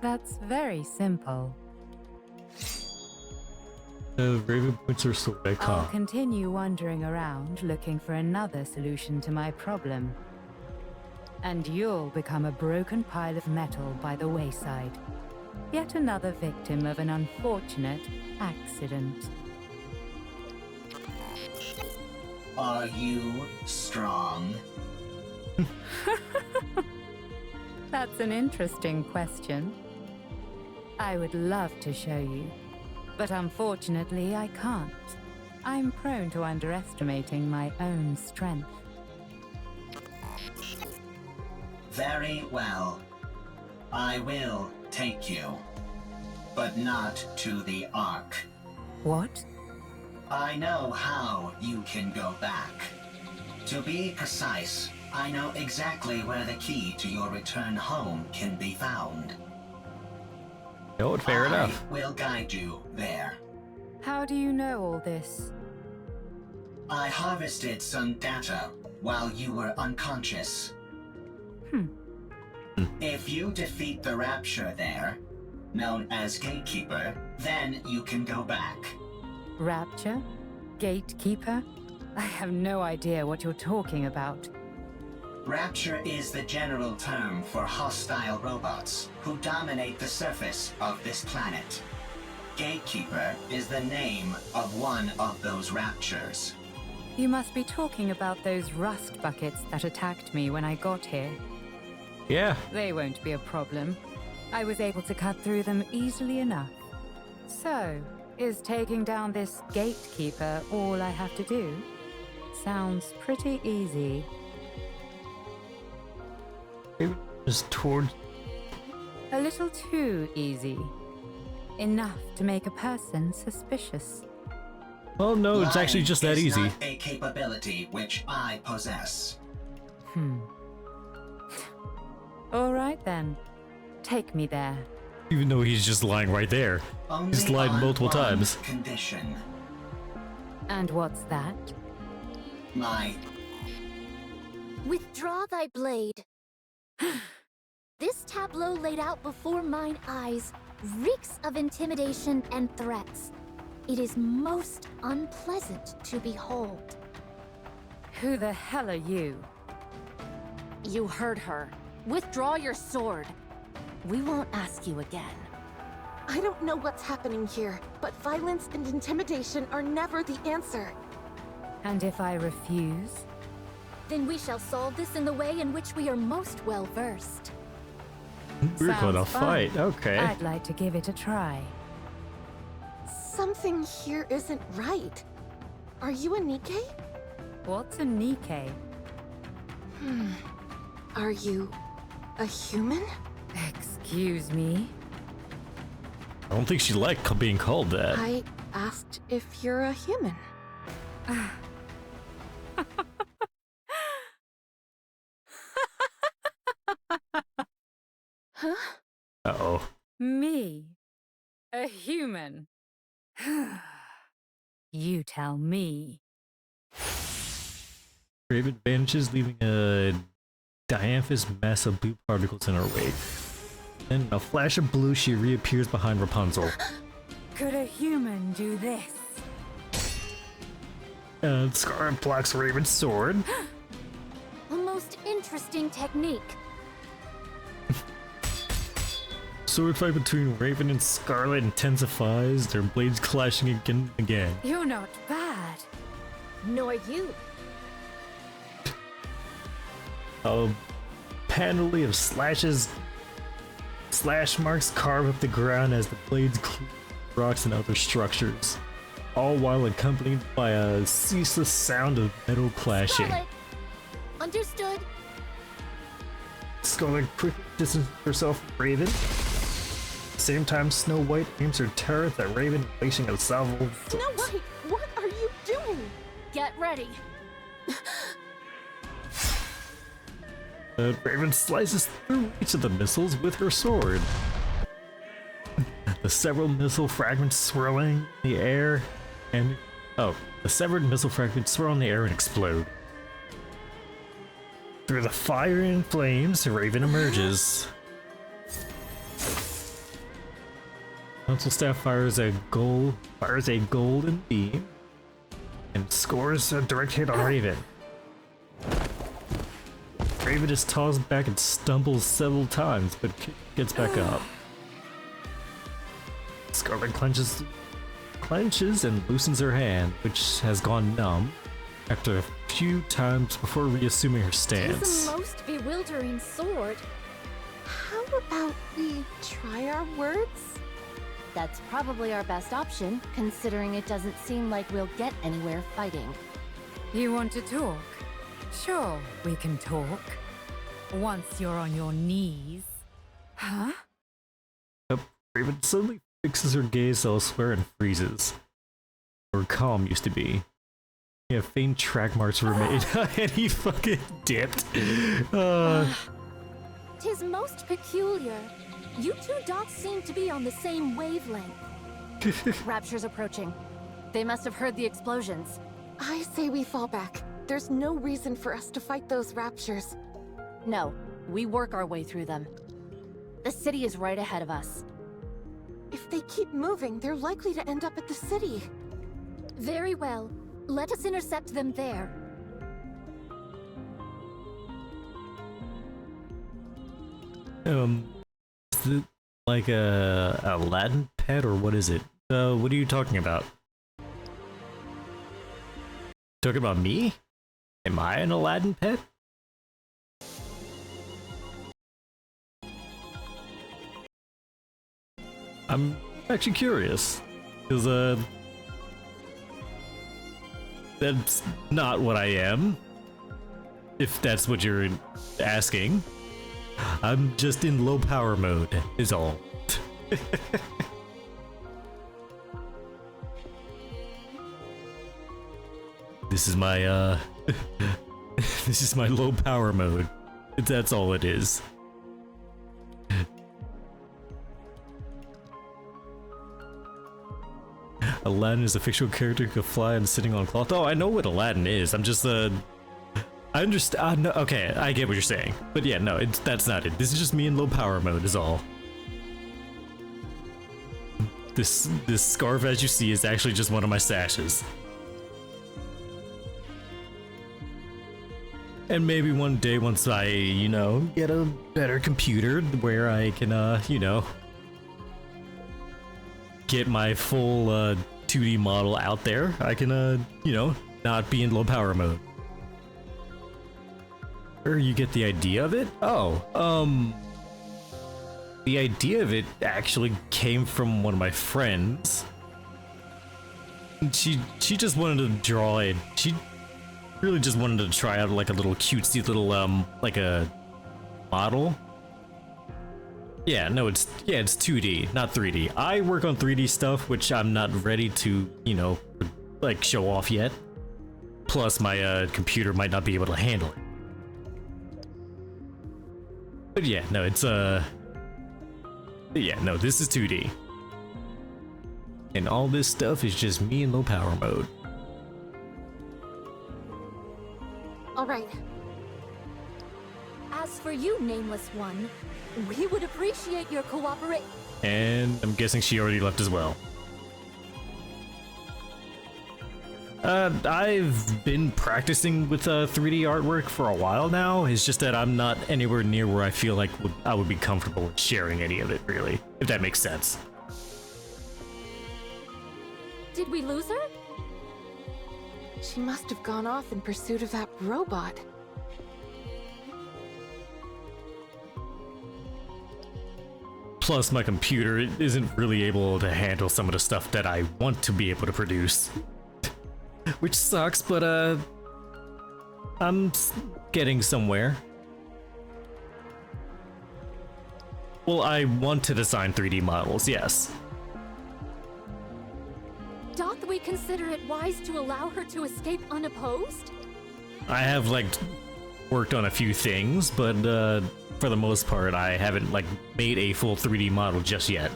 Speaker 17: That's very simple.
Speaker 1: Raven points her sword at
Speaker 17: I'll
Speaker 1: Kong.
Speaker 17: continue wandering around looking for another solution to my problem. And you'll become a broken pile of metal by the wayside. Yet another victim of an unfortunate accident.
Speaker 16: Are you strong?
Speaker 17: That's an interesting question. I would love to show you, but unfortunately I can't. I'm prone to underestimating my own strength.
Speaker 16: Very well. I will take you. But not to the Ark.
Speaker 17: What?
Speaker 16: I know how you can go back. To be precise, I know exactly where the key to your return home can be found.
Speaker 1: No, fair enough.
Speaker 16: I will guide you there.
Speaker 17: How do you know all this?
Speaker 16: I harvested some data while you were unconscious. If you defeat the Rapture there, known as Gatekeeper, then you can go back.
Speaker 17: Rapture? Gatekeeper? I have no idea what you're talking about.
Speaker 16: Rapture is the general term for hostile robots who dominate the surface of this planet. Gatekeeper is the name of one of those Raptures.
Speaker 17: You must be talking about those rust buckets that attacked me when I got here.
Speaker 1: Yeah.
Speaker 17: They won't be a problem. I was able to cut through them easily enough. So, is taking down this gatekeeper all I have to do? Sounds pretty easy.
Speaker 1: Just towards...
Speaker 17: A little too easy. Enough to make a person suspicious.
Speaker 1: Oh no, it's actually just that
Speaker 16: Lying is
Speaker 1: easy.
Speaker 16: not a capability which I possess.
Speaker 17: All right then. Take me there.
Speaker 1: Even though he's just lying right there. He's
Speaker 16: Only
Speaker 1: lied
Speaker 16: on
Speaker 1: multiple
Speaker 16: one
Speaker 1: times.
Speaker 16: condition.
Speaker 17: And what's that?
Speaker 16: My
Speaker 14: Withdraw thy blade. This tableau laid out before mine eyes reeks of intimidation and threats. It is most unpleasant to behold.
Speaker 17: Who the hell are you?
Speaker 14: You heard her. Withdraw your sword. We won't ask you again.
Speaker 10: I don't know what's happening here, but violence and intimidation are never the answer.
Speaker 17: And if I refuse?
Speaker 14: Then we shall solve this in the way in which we are most well versed.
Speaker 1: We're gonna
Speaker 17: Sounds fun.
Speaker 1: fight, okay.
Speaker 17: I'd like to give it a try.
Speaker 10: Something here isn't right. Are you a Nikke?
Speaker 17: What's a Nikke?
Speaker 10: Are you a human?
Speaker 17: Excuse me?
Speaker 1: I don't think she liked being called that.
Speaker 10: I asked if you're a human. Huh?
Speaker 1: Uh-oh.
Speaker 17: Me? A human? You tell me.
Speaker 1: Raven vanishes, leaving a diaphanous mass of blue particles in her wake. Then, in a flash of blue, she reappears behind Rapunzel.
Speaker 17: Could a human do this?
Speaker 5: Scarlet blocks Raven's sword.
Speaker 15: A most interesting technique.
Speaker 1: Sword fight between Raven and Scarlet intensifies, their blades clashing again and again.
Speaker 17: You're not bad.
Speaker 10: Nor you.
Speaker 1: A panoply of slash marks carve up the ground as the blades cleave rocks and other structures, all while accompanied by a ceaseless sound of metal clashing.
Speaker 15: Scarlet. Understood.
Speaker 5: Scarlet quickly distances herself from Raven. Same time, Snow White aims her turret at Raven, unleashing a salvo.
Speaker 10: Snow White, what are you doing?
Speaker 15: Get ready.
Speaker 1: Raven slices through each of the missiles with her sword. The several missile fragments swirling in the air and... Oh, the severed missile fragments swirl in the air and explode. Through the fire and flames, Raven emerges. Council staff fires a golden beam and scores a direct hit on Raven. Raven is tossed back and stumbles several times, but gets back up. Scarlet clenches and loosens her hand, which has gone numb after a few times before reassuming her stance.
Speaker 15: It's a most bewildering sword.
Speaker 10: How about we try our words?
Speaker 14: That's probably our best option, considering it doesn't seem like we'll get anywhere fighting.
Speaker 17: You want to talk? Sure, we can talk. Once you're on your knees. Huh?
Speaker 1: Raven suddenly fixes her gaze elsewhere and freezes. Where calm used to be. Yeah, faint track marks were made, and he fucking dipped.
Speaker 15: Tis most peculiar. You two dots seem to be on the same wavelength.
Speaker 14: Rapture's approaching. They must have heard the explosions.
Speaker 10: I say we fall back. There's no reason for us to fight those raptures.
Speaker 14: No, we work our way through them. The city is right ahead of us.
Speaker 10: If they keep moving, they're likely to end up at the city.
Speaker 15: Very well. Let us intercept them there.
Speaker 1: Is it like a Aladdin pet, or what is it? What are you talking about? Talking about me? Am I an Aladdin pet? I'm actually curious, because that's not what I am, if that's what you're asking. I'm just in low power mode, is all. This is my, this is my low power mode. That's all it is. Aladdin is a fictional character who can fly and sitting on cloth. Oh, I know what Aladdin is. I'm just I understand. No, okay, I get what you're saying. But yeah, no, that's not it. This is just me in low power mode is all. This scarf, as you see, is actually just one of my sashes. And maybe one day, once I, you know, get a better computer where I can, you know, get my full 2D model out there, I can, you know, not be in low power mode. Or you get the idea of it? Oh, the idea of it actually came from one of my friends. She just wanted to draw it. She really just wanted to try out like a little cutesy little like a model. Yeah, no, it's 2D, not 3D. I work on 3D stuff, which I'm not ready to, you know, like show off yet. Plus my computer might not be able to handle it. But yeah, no, it's yeah, no, this is 2D. And all this stuff is just me in low power mode.
Speaker 10: All right.
Speaker 15: As for you, Nameless One, we would appreciate your cooperation.
Speaker 1: And I'm guessing she already left as well. I've been practicing with 3D artwork for a while now. It's just that I'm not anywhere near where I feel like I would be comfortable with sharing any of it, really, if that makes sense.
Speaker 15: Did we lose her?
Speaker 10: She must have gone off in pursuit of that robot.
Speaker 1: Plus, my computer isn't really able to handle some of the stuff that I want to be able to produce. Which sucks, but I'm getting somewhere. Well, I want to design 3D models, yes.
Speaker 15: Doth we consider it wise to allow her to escape unopposed?
Speaker 1: I have, like, worked on a few things, but for the most part, I haven't, like, made a full 3D model just yet.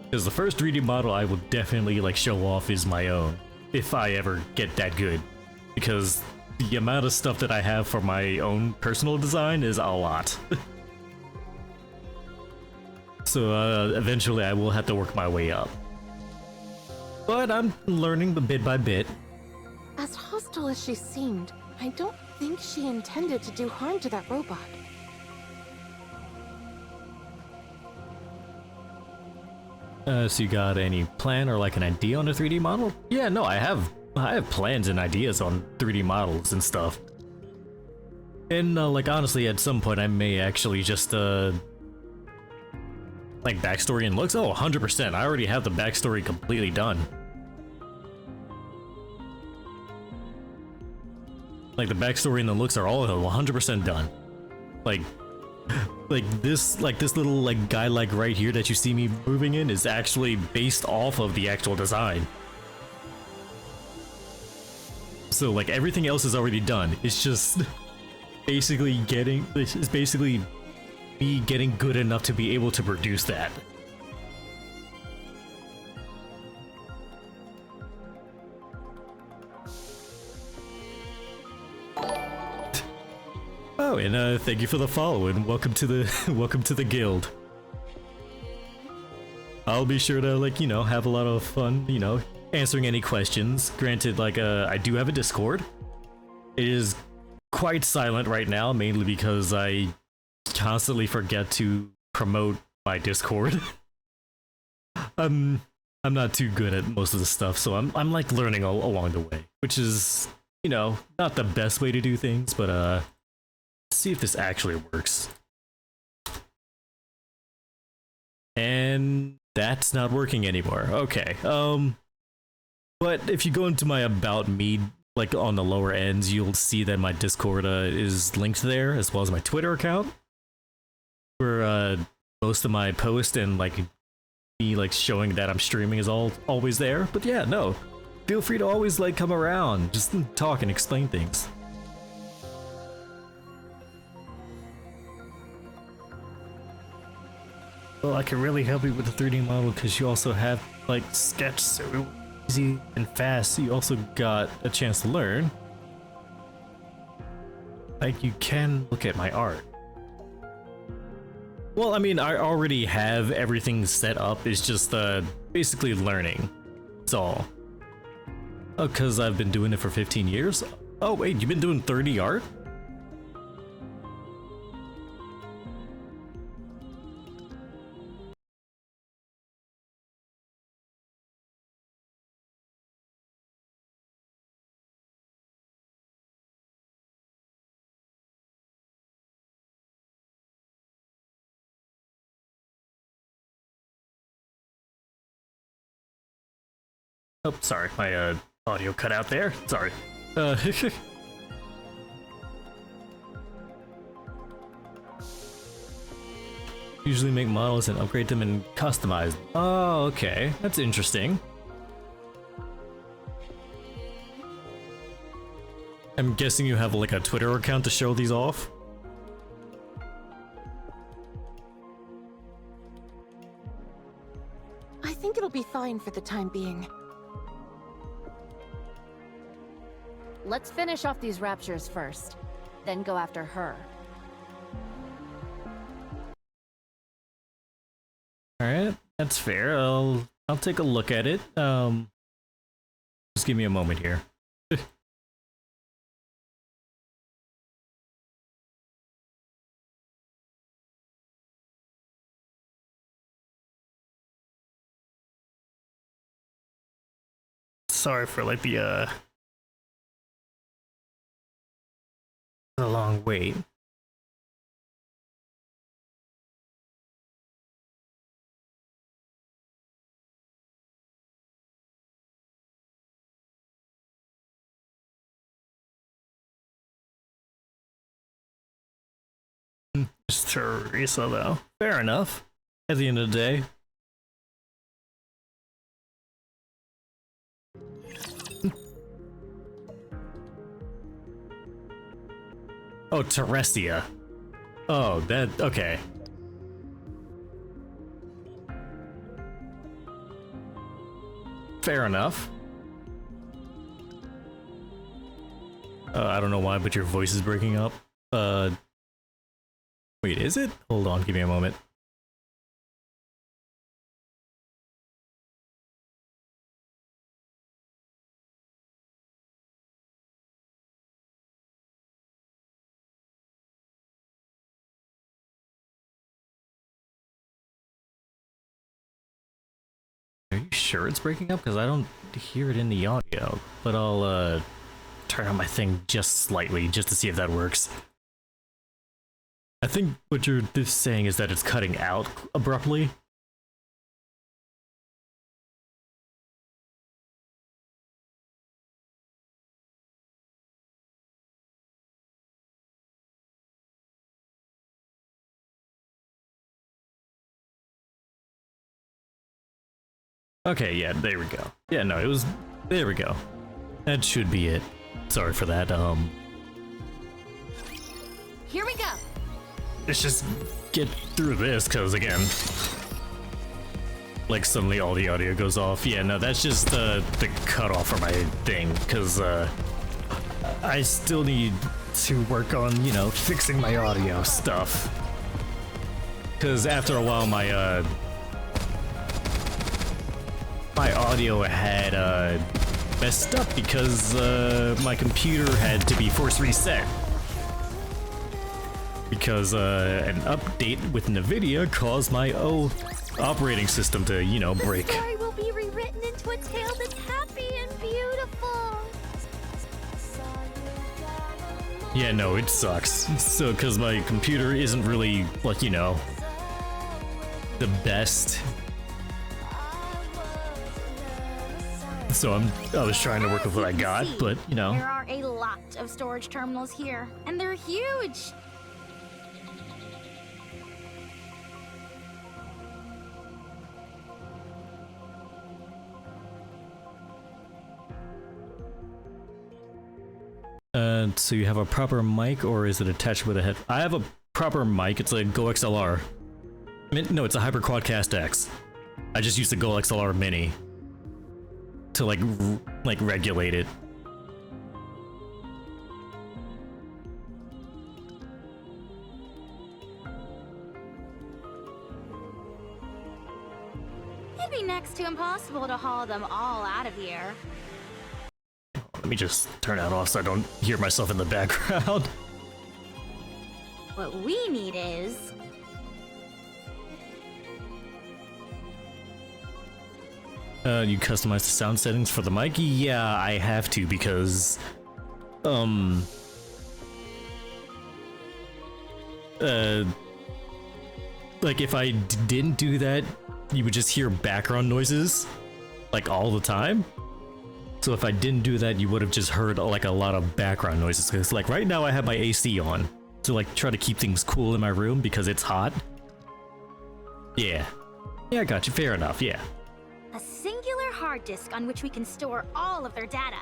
Speaker 1: Because the first 3D model I will definitely, like, show off is my own, if I ever get that good. Because the amount of stuff that I have for my own personal design is a lot. So eventually I will have to work my way up. But I'm learning bit by bit.
Speaker 10: As hostile as she seemed, I don't think she intended to do harm to that robot.
Speaker 1: So you got any plan or like an idea on a 3D model? Yeah, no, I have plans and ideas on 3D models and stuff. And like honestly, at some point I may actually just like backstory and looks. Oh, 100%. I already have the backstory completely done. Like the backstory and the looks are all 100% done. Like this little like guy like right here that you see me moving in is actually based off of the actual design. So like everything else is already done. It's just basically me getting good enough to be able to produce that. Oh, and thank you for the follow and welcome to the guild. I'll be sure to, like, you know, have a lot of fun, you know, answering any questions. Granted, like, I do have a Discord. It is quite silent right now, mainly because I constantly forget to promote my Discord. I'm not too good at most of the stuff, so I'm like learning along the way, which is, you know, not the best way to do things, but let's see if this actually works. And that's not working anymore. Okay. But if you go into my About Me, like on the lower ends, you'll see that my Discord is linked there, as well as my Twitter account, where most of my posts and like me like showing that I'm streaming is always there. But yeah, no, feel free to always like come around, just talk and explain things. Well, I can really help you with the 3D model because you also have like sketch so easy and fast. So you also got a chance to learn. Like you can look at my art. Well, I mean, I already have everything set up. It's just basically learning. That's all. Oh, because I've been doing it for 15 years? Oh, wait, you've been doing 3D art? Oh, sorry, my audio cut out there. Sorry. Usually make models and upgrade them and customize. Oh, okay. That's interesting. I'm guessing you have like a Twitter account to show these off?
Speaker 10: I think it'll be fine for the time being.
Speaker 6: Let's finish off these raptures first, then go after her.
Speaker 1: Alright, that's fair. I'll take a look at it. Just Just give me a moment here.
Speaker 5: Sorry for like the long wait. Just Teresa though. Fair enough. At the end of the day.
Speaker 1: Oh, Teresia. Oh, that, okay. Fair enough. I don't know why, but your voice is breaking up. Wait, is it? Hold on, give me a moment. Are you sure it's breaking up? Because I don't hear it in the audio, but I'll turn on my thing just slightly just to see if that works. I think what you're saying is that it's cutting out abruptly. Okay, yeah, there we go. Yeah, no, it was... There we go. That should be it. Sorry for that,
Speaker 15: Here we go.
Speaker 1: Let's just get through this, because again... Like, suddenly all the audio goes off. Yeah, no, that's just the cutoff for my thing, because, I still need to work on, you know, fixing my audio stuff. Because after a while, my audio had, messed up because, my computer had to be force reset. Because, an update with NVIDIA caused my operating system to, you know, break.
Speaker 15: The story will be rewritten into a tale that's happy and beautiful.
Speaker 1: Yeah, no, it sucks. So, because my computer isn't really, like, you know, the best. So I was trying to work with what I got, but, you know.
Speaker 15: There are a lot of storage terminals here, and they're huge.
Speaker 1: So you have a proper mic, or is it attached with a head? I have a proper mic. It's a Go XLR. No, it's a Hyper Quadcast X. I just used the Go XLR Mini to like regulate it.
Speaker 15: It'd be next to impossible to haul them all out of here.
Speaker 1: Let me just turn that off so I don't hear myself in the background.
Speaker 15: What we need is...
Speaker 1: You customize the sound settings for the mic? Yeah, I have to because... like if I didn't do that, you would just hear background noises, like all the time. So if I didn't do that, you would have just heard like a lot of background noises. Cause like right now I have my AC on to like try to keep things cool in my room because it's hot. Yeah. Yeah, I got you. Fair enough. Yeah.
Speaker 15: a singular hard disk on which we can store all of their data.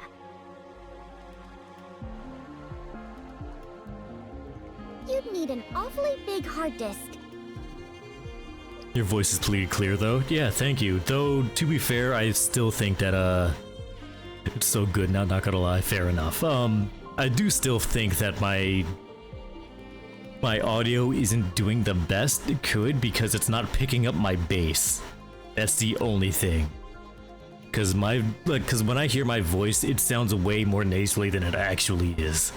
Speaker 3: You'd need an awfully big hard disk.
Speaker 1: Your voice is pretty clear though. Yeah, thank you. Though, to be fair, I still think that, it's so good now, not gonna lie, fair enough. I do still think that my audio isn't doing the best it could because it's not picking up my bass. That's the only thing. because when I hear my voice, it sounds way more nasally than it actually is.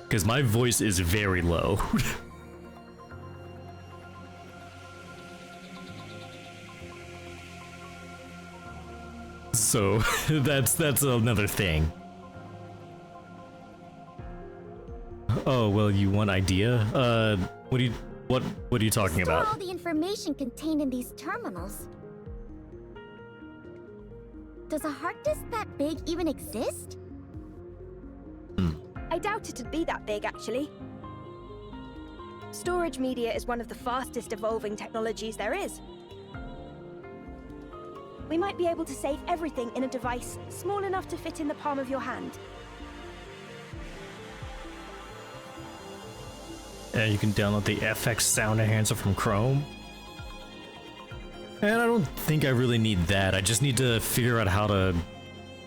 Speaker 1: Because my voice is very low. So that's another thing. Oh well, you want idea? What are you talking about?
Speaker 3: Store all the information contained in these terminals. Does a hard disk that big even exist?
Speaker 11: I doubt it'd be that big, actually. Storage media is one of the fastest evolving technologies there is. We might be able to save everything in a device small enough to fit in the palm of your hand.
Speaker 5: Yeah, you can download the FX Sound Enhancer from Chrome.
Speaker 1: And I don't think I really need that. I just need to figure out how to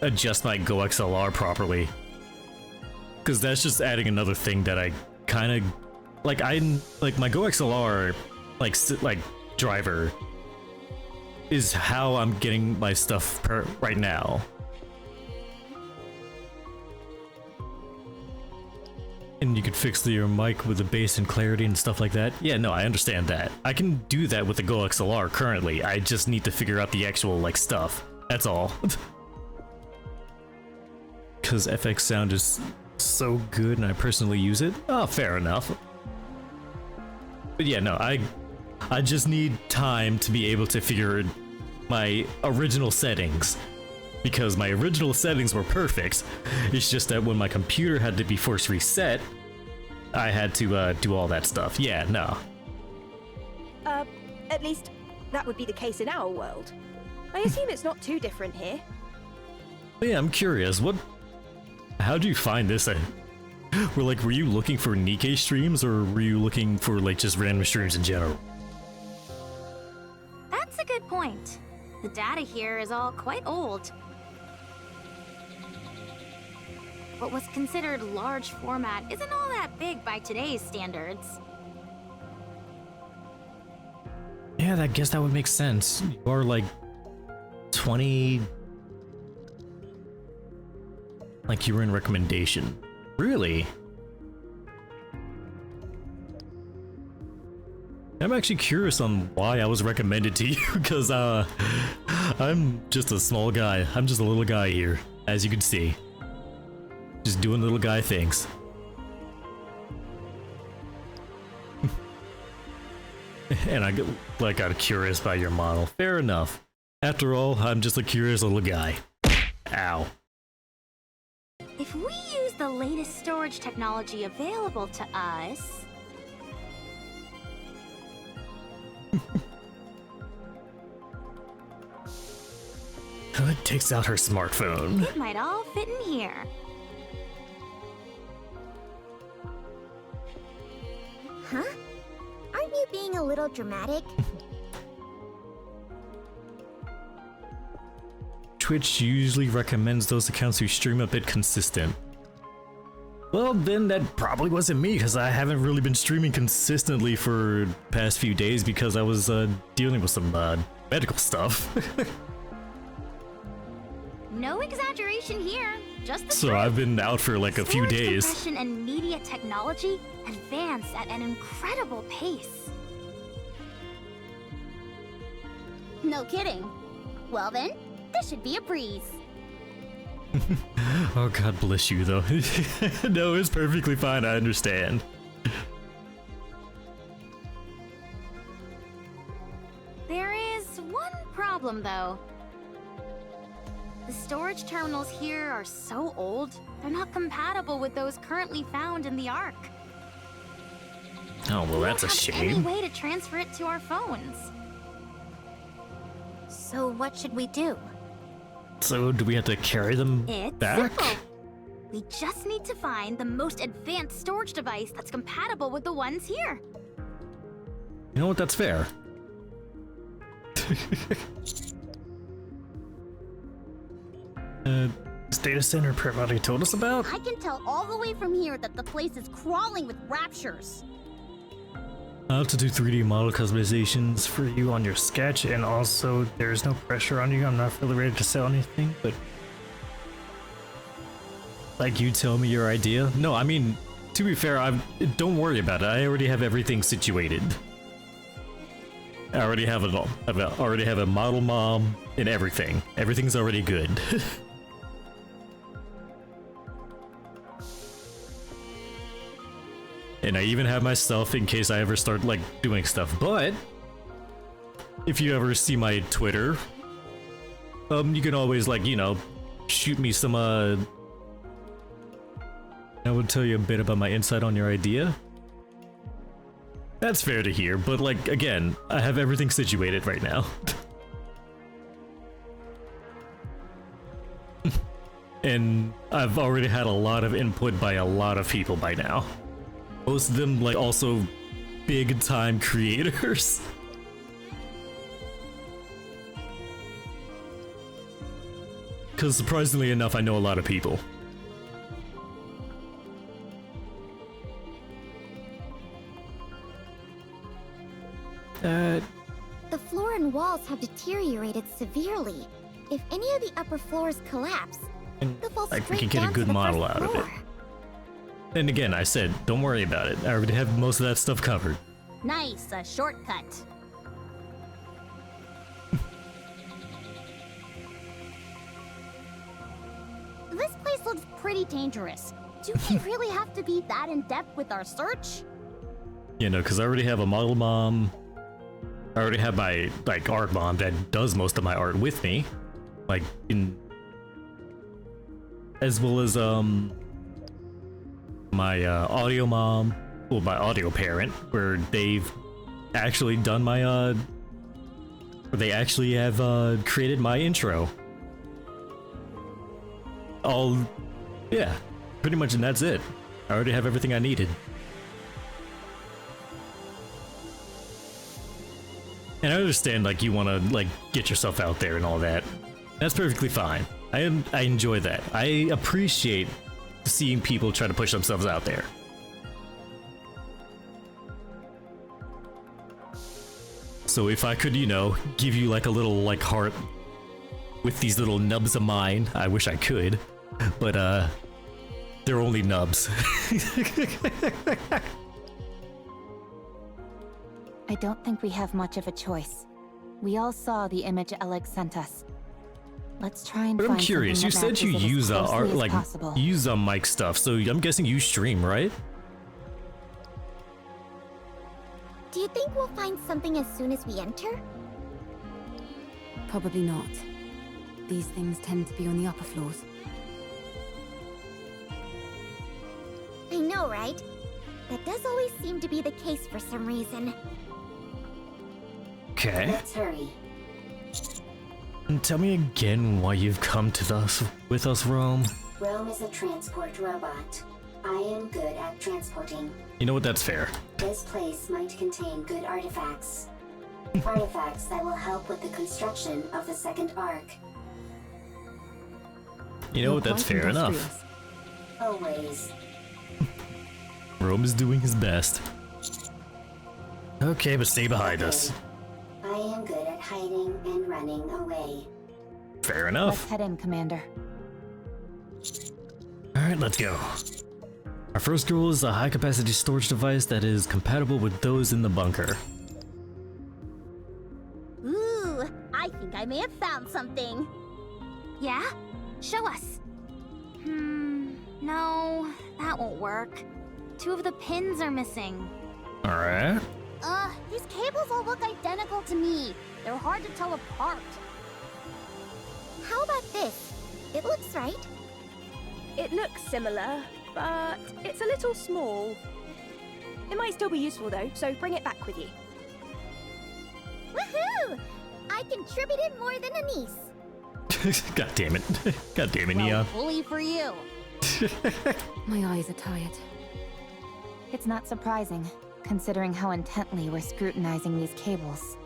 Speaker 1: adjust my Go XLR properly. Because that's just adding another thing that I kind of... Like, my Go XLR, like driver is how I'm getting my stuff right now. And you could fix your mic with the bass and clarity and stuff like that. Yeah, no, I understand that. I can do that with the Go XLR currently. I just need to figure out the actual, like, stuff. That's all. Because FX Sound is so good and I personally use it. Oh, fair enough. But yeah, no, I just need time to be able to figure my original settings. Because my original settings were perfect. It's just that when my computer had to be force reset, I had to do all that stuff. Yeah, no.
Speaker 11: At least that would be the case in our world. I assume it's not too different here.
Speaker 1: Yeah, I'm curious. How do you find this? Were you looking for Nikke streams, or were you looking for like just random streams in general?
Speaker 15: That's a good point. The data here is all quite old. What was considered large format isn't all that big by today's standards.
Speaker 1: Yeah, I guess that would make sense. You are like 20... Like you were in recommendation. Really? I'm actually curious on why I was recommended to you, because I'm just a small guy. I'm just a little guy here, as you can see. Just doing little guy things. And I got curious by your model. Fair enough. After all, I'm just a curious little guy. Ow.
Speaker 15: If we use the latest storage technology available to us...
Speaker 1: Hood takes out her smartphone.
Speaker 15: It might all fit in here.
Speaker 3: Huh? Aren't you being a little dramatic?
Speaker 1: Twitch usually recommends those accounts who stream a bit consistent. Well, then that probably wasn't me, because I haven't really been streaming consistently for past few days because I was dealing with some medical stuff.
Speaker 15: No exaggeration here, just the
Speaker 1: So
Speaker 15: truth.
Speaker 1: I've been out for like a few
Speaker 15: Storage
Speaker 1: days.
Speaker 15: compression and media technology advance at an incredible pace.
Speaker 3: No kidding. Well then, this should be a breeze.
Speaker 1: Oh, God bless you, though. No, it's perfectly fine, I understand.
Speaker 15: There is one problem, though. The storage terminals here are so old, they're not compatible with those currently found in the Ark.
Speaker 1: Oh, well, that's a
Speaker 15: We don't have
Speaker 1: shame.
Speaker 15: any way to transfer it to our phones.
Speaker 14: So what should we do?
Speaker 1: So, do we have to carry them
Speaker 15: It's
Speaker 1: back?
Speaker 15: simple. We just need to find the most advanced storage device that's compatible with the ones here.
Speaker 1: You know what? That's fair.
Speaker 5: This data center Prep already told us about?
Speaker 3: I can tell all the way from here that the place is crawling with raptures.
Speaker 5: I'll have to do 3D model customizations for you on your sketch, and also there's no pressure on you. I'm not really ready to sell anything, but like you tell me your idea. No, I mean, to be fair, don't worry about it. I already have everything situated. I already have it all. I already have a model mom and everything. Everything's already good. And I even have my stuff in case I ever start, like, doing stuff. But if you ever see my Twitter, you can always, like, you know, shoot me some, I would tell you a bit about my insight on your idea. That's fair to hear, but, like, again, I have everything situated right now. And I've already had a lot of input by a lot of people by now. Most of them, like, also big time creators. Because surprisingly enough, I know a lot of people.
Speaker 3: The floor and walls have deteriorated severely. If any of the upper floors collapse, they'll fall
Speaker 1: Like, we
Speaker 3: straight
Speaker 1: can get a
Speaker 3: down to
Speaker 1: good
Speaker 3: the
Speaker 1: model
Speaker 3: first
Speaker 1: out of it.
Speaker 3: floor.
Speaker 1: And again, I said, don't worry about it. I already have most of that stuff covered.
Speaker 3: Nice, a shortcut. This place looks pretty dangerous. Do we really have to be that in-depth with our search?
Speaker 1: You know, because I already have a model mom. I already have my, like, art mom that does most of my art with me. Like, as well as, my, audio mom. Well, my audio parent, where they've actually done my, they actually have, created my intro. Yeah, pretty much, and that's it. I already have everything I needed. And I understand, like, you want to, like, get yourself out there and all that. That's perfectly fine. I enjoy that. I appreciate seeing people try to push themselves out there. So if I could, you know, give you, like, a little, like, heart with these little nubs of mine, I wish I could. But, they're only nubs.
Speaker 8: I don't think we have much of a choice. We all saw the image Alex sent us. Let's try and
Speaker 1: But I'm
Speaker 8: find
Speaker 1: curious, you
Speaker 8: something that
Speaker 1: said you
Speaker 8: matches it
Speaker 1: use,
Speaker 8: as closely
Speaker 1: art,
Speaker 8: as
Speaker 1: like,
Speaker 8: possible.
Speaker 1: use, mic stuff, so I'm guessing you stream, right?
Speaker 3: Do you think we'll find something as soon as we enter?
Speaker 2: Probably not. These things tend to be on the upper floors.
Speaker 3: I know, right? That does always seem to be the case for some reason.
Speaker 1: Okay.
Speaker 9: Let's hurry.
Speaker 1: And tell me again why you've come to with us, Rome.
Speaker 9: Rome is a transport robot. I am good at transporting.
Speaker 1: You know what? That's fair.
Speaker 9: This place might contain good artifacts. Artifacts that will help with the construction of the second arc.
Speaker 1: You know what? That's fair enough.
Speaker 9: Always.
Speaker 1: Rome is doing his best. Okay, but stay behind us.
Speaker 9: I am good at hiding and running away.
Speaker 1: Fair enough.
Speaker 8: Let's head in, Commander.
Speaker 1: Alright, let's go. Our first goal is a high-capacity storage device that is compatible with those in the bunker.
Speaker 3: Ooh, I think I may have found something.
Speaker 15: Yeah? Show us. No, that won't work. 2 of the pins are missing.
Speaker 1: Alright.
Speaker 3: These cables all look identical to me. They're hard to tell apart. How about this? It looks right.
Speaker 11: It looks similar, but it's a little small. It might still be useful though, so bring it back with you.
Speaker 3: Woohoo! I contributed more than a niece.
Speaker 1: God damn it. God damn it, Neon.
Speaker 3: Bully for you.
Speaker 2: My eyes are tired.
Speaker 8: It's not surprising, considering how intently we're scrutinizing these cables.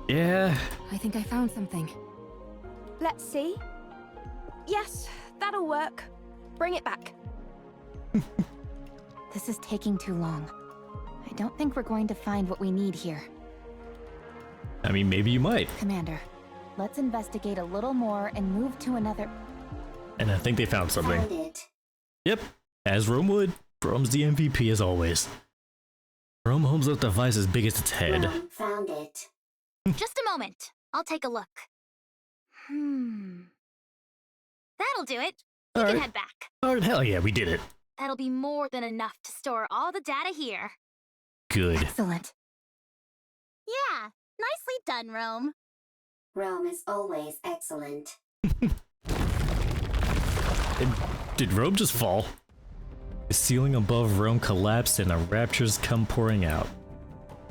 Speaker 1: Yeah.
Speaker 2: I think I found something.
Speaker 11: Let's see. Yes, that'll work. Bring it back.
Speaker 8: This is taking too long. I don't think we're going to find what we need here.
Speaker 1: I mean, maybe you might.
Speaker 8: Commander, let's investigate a little more and move to another...
Speaker 1: And I think they found something.
Speaker 9: Found it.
Speaker 1: Yep, as Rome would. Rome's the MVP as always. Rome holds up the device as big as its head.
Speaker 9: Rome found it.
Speaker 15: Just a moment. I'll take a look. That'll do it. We can head back.
Speaker 1: Oh, hell yeah, we did it.
Speaker 15: That'll be more than enough to store all the data here.
Speaker 1: Good.
Speaker 8: Excellent.
Speaker 3: Yeah, nicely done, Rome.
Speaker 9: Rome is always excellent.
Speaker 1: Did Rome just fall? The ceiling above Rome collapsed and the raptures come pouring out.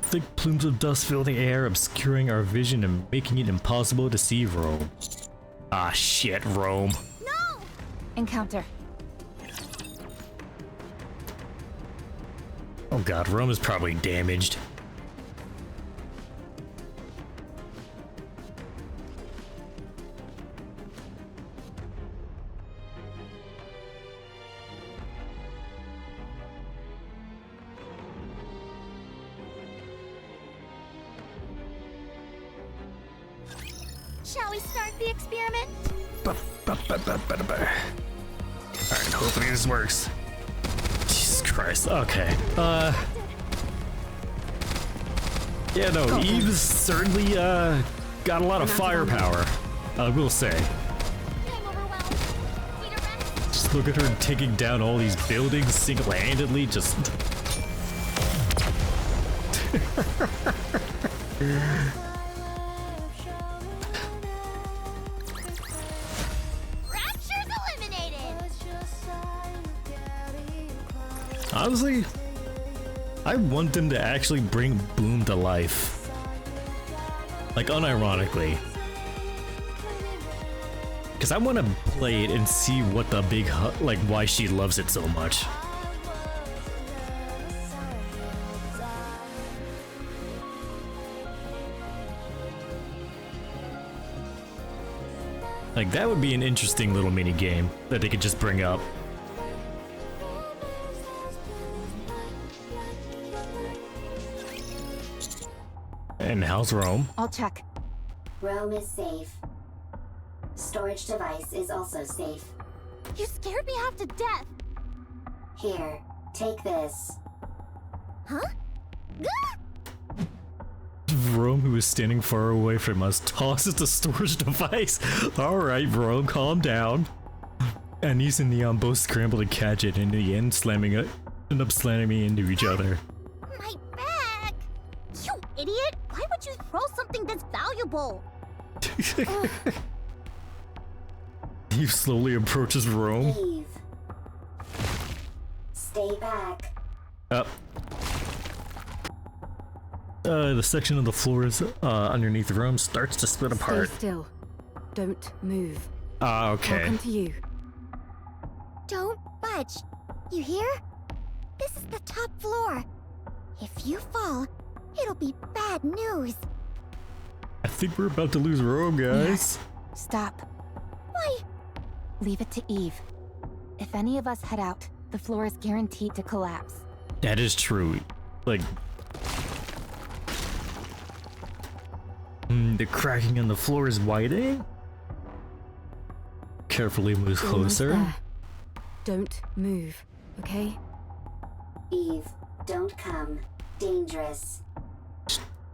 Speaker 1: Thick plumes of dust fill the air, obscuring our vision and making it impossible to see Rome. Ah shit, Rome.
Speaker 3: No!
Speaker 8: Encounter.
Speaker 1: Oh god, Rome is probably damaged.
Speaker 15: Shall we start the experiment?
Speaker 1: Alright, hopefully this works. Jesus Christ, okay. Yeah, no, Eve's certainly, got a lot of firepower, I will say. Just look at her taking down all these buildings single-handedly, just... Honestly, I want them to actually bring Boom to life. Like, unironically. Because I want to play it and see what the big, like, why she loves it so much. Like, that would be an interesting little mini game that they could just bring up. And how's Rome?
Speaker 8: I'll check.
Speaker 9: Rome is safe. Storage device is also safe.
Speaker 3: You scared me half to death.
Speaker 9: Here, take this.
Speaker 3: Huh?
Speaker 1: Rome, who is standing far away from us, tosses the storage device. Alright, Rome, calm down. Anise and Neon both scramble to catch it, and in the end, end up slamming me into each other.
Speaker 3: My bag! You idiot! Why would you throw something this valuable?
Speaker 1: Eve slowly approaches Rome.
Speaker 9: Eve. Stay back.
Speaker 1: Up. The section of the floors underneath Rome starts to split apart.
Speaker 2: Stay still. Don't move.
Speaker 1: Ah, okay.
Speaker 2: I'll come to you.
Speaker 3: Don't budge. You hear? This is the top floor. If you fall, it'll be bad news.
Speaker 1: I think we're about to lose Rome, guys.
Speaker 8: Yes. Stop.
Speaker 3: Why?
Speaker 8: Leave it to Eve. If any of us head out, the floor is guaranteed to collapse.
Speaker 1: That is true. Like... the cracking on the floor is widening. Carefully move closer.
Speaker 2: There. Don't move, okay?
Speaker 9: Eve, don't come. Dangerous.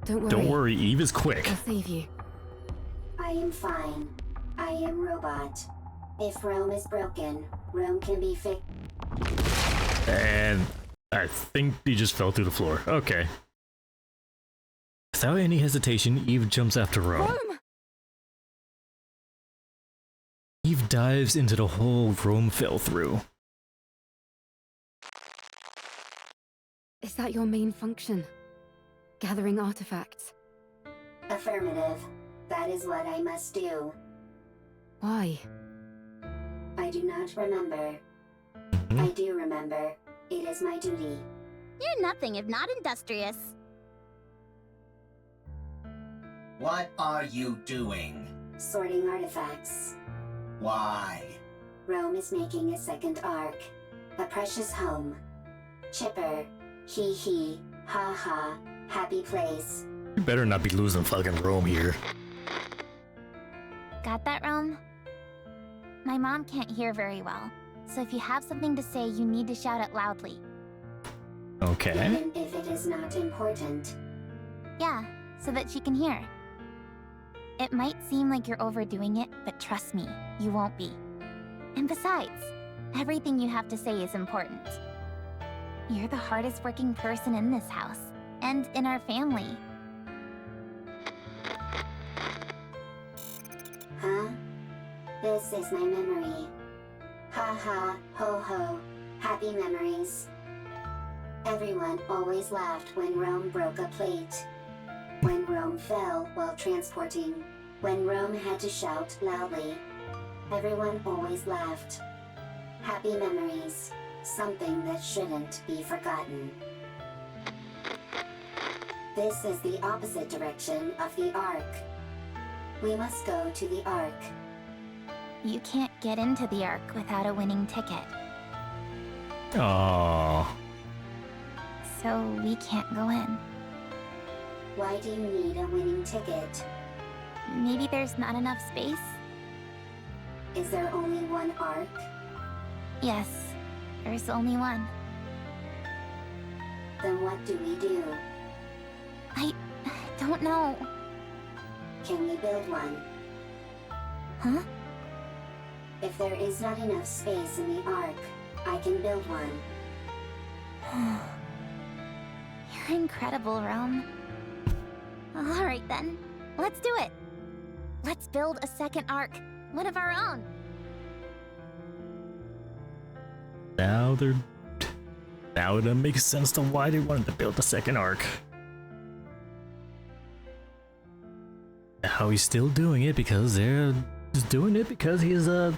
Speaker 2: Don't worry.
Speaker 1: Don't worry, Eve is quick.
Speaker 2: I'll save you.
Speaker 9: I am fine. I am robot. If Rome is broken, Rome can be fixed.
Speaker 1: And I think he just fell through the floor. Okay. Without any hesitation, Eve jumps after Rome.
Speaker 2: Rome!
Speaker 1: Eve dives into the hole Rome fell through.
Speaker 2: Is that your main function? Gathering artifacts?
Speaker 9: Affirmative. That is what I must do.
Speaker 2: Why?
Speaker 9: I do not remember. I do remember. It is my duty.
Speaker 3: You're nothing if not industrious.
Speaker 16: What are you doing?
Speaker 9: Sorting artifacts.
Speaker 16: Why?
Speaker 9: Rome is making a second ark. A precious home. Chipper. He. Ha ha, happy place.
Speaker 1: You better not be losing fucking Rome here.
Speaker 14: Got that, Rome? My mom can't hear very well, so if you have something to say, you need to shout it loudly.
Speaker 1: Okay.
Speaker 9: Even if it is not important.
Speaker 14: Yeah, so that she can hear. It might seem like you're overdoing it, but trust me, you won't be. And besides, everything you have to say is important. You're the hardest working person in this house, and in our family.
Speaker 9: Huh? This is my memory. Ha ha, ho ho, happy memories. Everyone always laughed when Rome broke a plate. When Rome fell while transporting. When Rome had to shout loudly. Everyone always laughed. Happy memories. Something that shouldn't be forgotten. This is the opposite direction of the Ark. We must go to the Ark.
Speaker 14: You can't get into the Ark without a winning ticket.
Speaker 1: Aww.
Speaker 14: So we can't go in.
Speaker 9: Why do you need a winning ticket?
Speaker 14: Maybe there's not enough space?
Speaker 9: Is there only one Ark?
Speaker 14: Yes, there's only one.
Speaker 9: Then what do we do?
Speaker 14: I don't know.
Speaker 9: Can we build one?
Speaker 14: Huh?
Speaker 9: If there is not enough space in the Ark, I can build one.
Speaker 14: You're incredible, Rome. Alright then, let's do it. Let's build a second Ark, one of our own.
Speaker 1: Now it makes sense to why they wanted to build the second Ark. Now he's still doing it because they're just doing it because he's
Speaker 9: Good.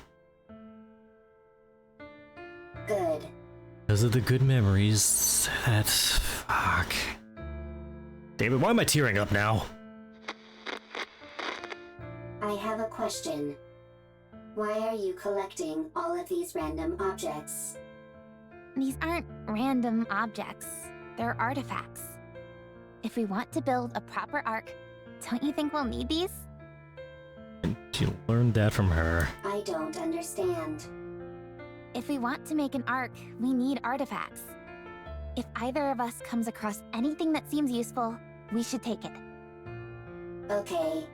Speaker 1: because of the good memories that fuck. David, why am I tearing up now?
Speaker 9: I have a question. Why are you collecting all of these random objects?
Speaker 14: These aren't random objects, they're artifacts. If we want to build a proper Ark, don't you think we'll need these?
Speaker 1: You learned that from her.
Speaker 9: I don't understand.
Speaker 14: If we want to make an Ark, we need artifacts. If either of us comes across anything that seems useful, we should take it.
Speaker 9: Okay.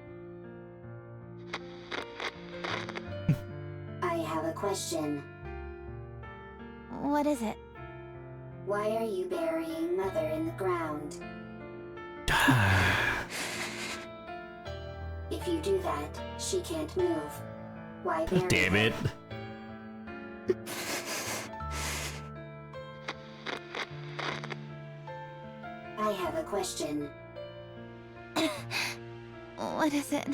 Speaker 9: I have a question.
Speaker 14: What is it?
Speaker 9: Why are you burying Mother in the ground? If you do that, she can't move. Why bury
Speaker 1: Damn it.
Speaker 9: I have a question.
Speaker 14: What is it?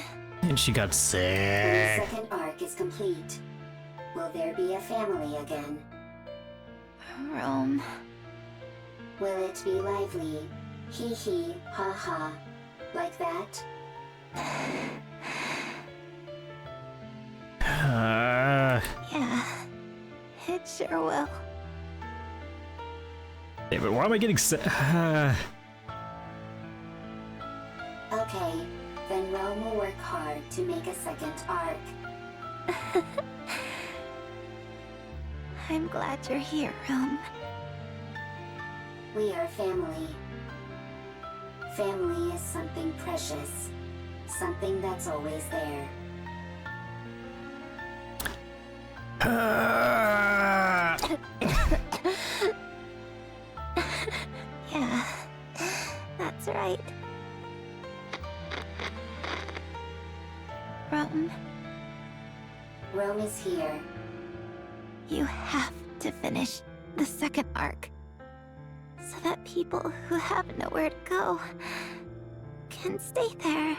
Speaker 1: And she got
Speaker 9: When the
Speaker 1: sick.
Speaker 9: second Ark is complete, will there be a family again?
Speaker 14: Rome.
Speaker 9: Will it be lively? Hee hee, ha ha. Like that?
Speaker 14: Yeah, it sure will.
Speaker 1: David, why am I getting sick?
Speaker 9: Okay, then Rome will work hard to make a second Ark.
Speaker 14: I'm glad you're here, Rome.
Speaker 9: We are family. Family is something precious. Something that's always there.
Speaker 14: Yeah, that's right. Rome,
Speaker 9: Rome is here.
Speaker 14: you have to finish the second Ark so that people who have nowhere to go can stay there.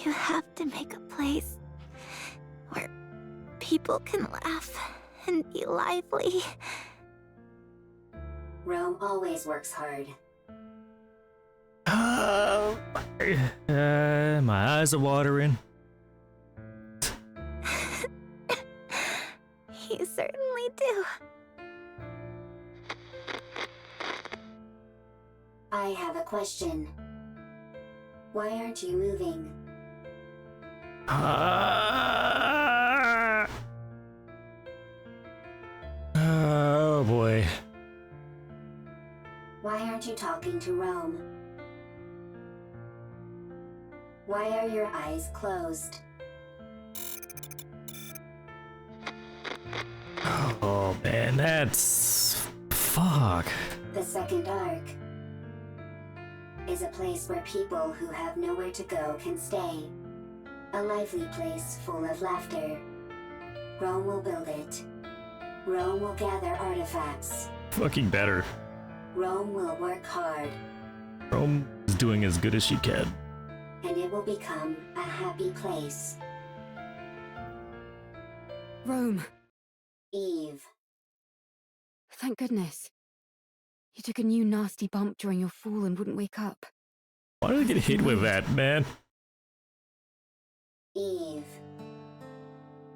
Speaker 14: You have to make a place where people can laugh and be lively.
Speaker 9: Rome always works hard.
Speaker 1: My eyes are watering.
Speaker 14: You certainly do.
Speaker 9: I have a question. Why aren't you moving?
Speaker 1: Oh boy.
Speaker 9: Why aren't you talking to Rome? Why are your eyes closed?
Speaker 1: Oh man, that's... fuck.
Speaker 9: The second arc is a place where people who have nowhere to go can stay. A lively place full of laughter. Rome will build it. Rome will gather artifacts.
Speaker 1: Fucking better.
Speaker 9: Rome will work hard.
Speaker 1: Rome is doing as good as she can.
Speaker 9: And it will become a happy place.
Speaker 2: Rome.
Speaker 9: Eve.
Speaker 2: Thank goodness. You took a new nasty bump during your fall and wouldn't wake up.
Speaker 1: Why did I get hit with that, man?
Speaker 9: Eve.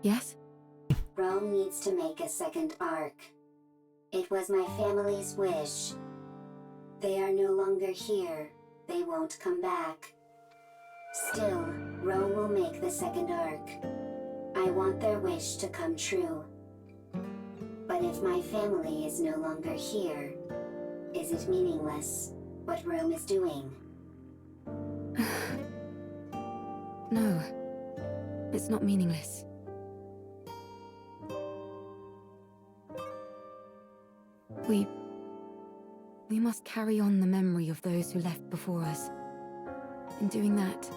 Speaker 2: Yes?
Speaker 9: Rome needs to make a second arc. It was my family's wish. They are no longer here. They won't come back. Still, Rome will make the second arc. I want their wish to come true. But if my family is no longer here, is it meaningless, what Rome is doing?
Speaker 2: No. It's not meaningless. We must carry on the memory of those who left before us. In doing that,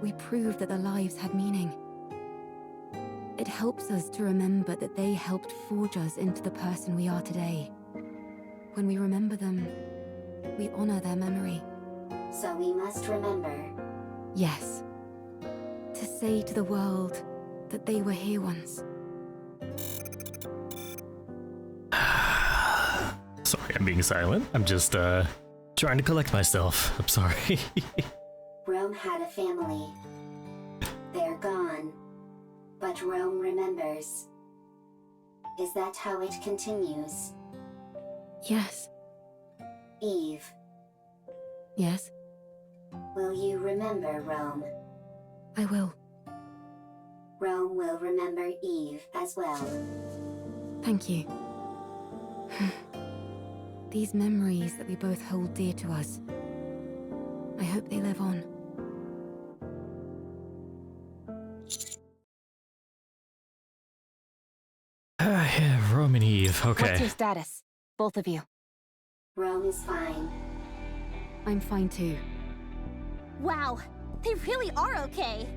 Speaker 2: we prove that their lives had meaning. It helps us to remember that they helped forge us into the person we are today. When we remember them, we honor their memory.
Speaker 9: So we must remember.
Speaker 2: Yes. To say to the world that they were here once.
Speaker 1: Sorry, I'm being silent. I'm just, trying to collect myself. I'm sorry.
Speaker 9: Rome had a family. They're gone. But Rome remembers. Is that how it continues?
Speaker 2: Yes.
Speaker 9: Eve.
Speaker 2: Yes?
Speaker 9: Will you remember Rome?
Speaker 2: I will.
Speaker 9: Rome will remember Eve as well.
Speaker 2: Thank you. These memories that we both hold dear to us, I hope they live on.
Speaker 1: Yeah, Rome and Eve, okay.
Speaker 2: What's your status? Both of you.
Speaker 9: Rome is fine.
Speaker 2: I'm fine too.
Speaker 3: Wow, they really are okay.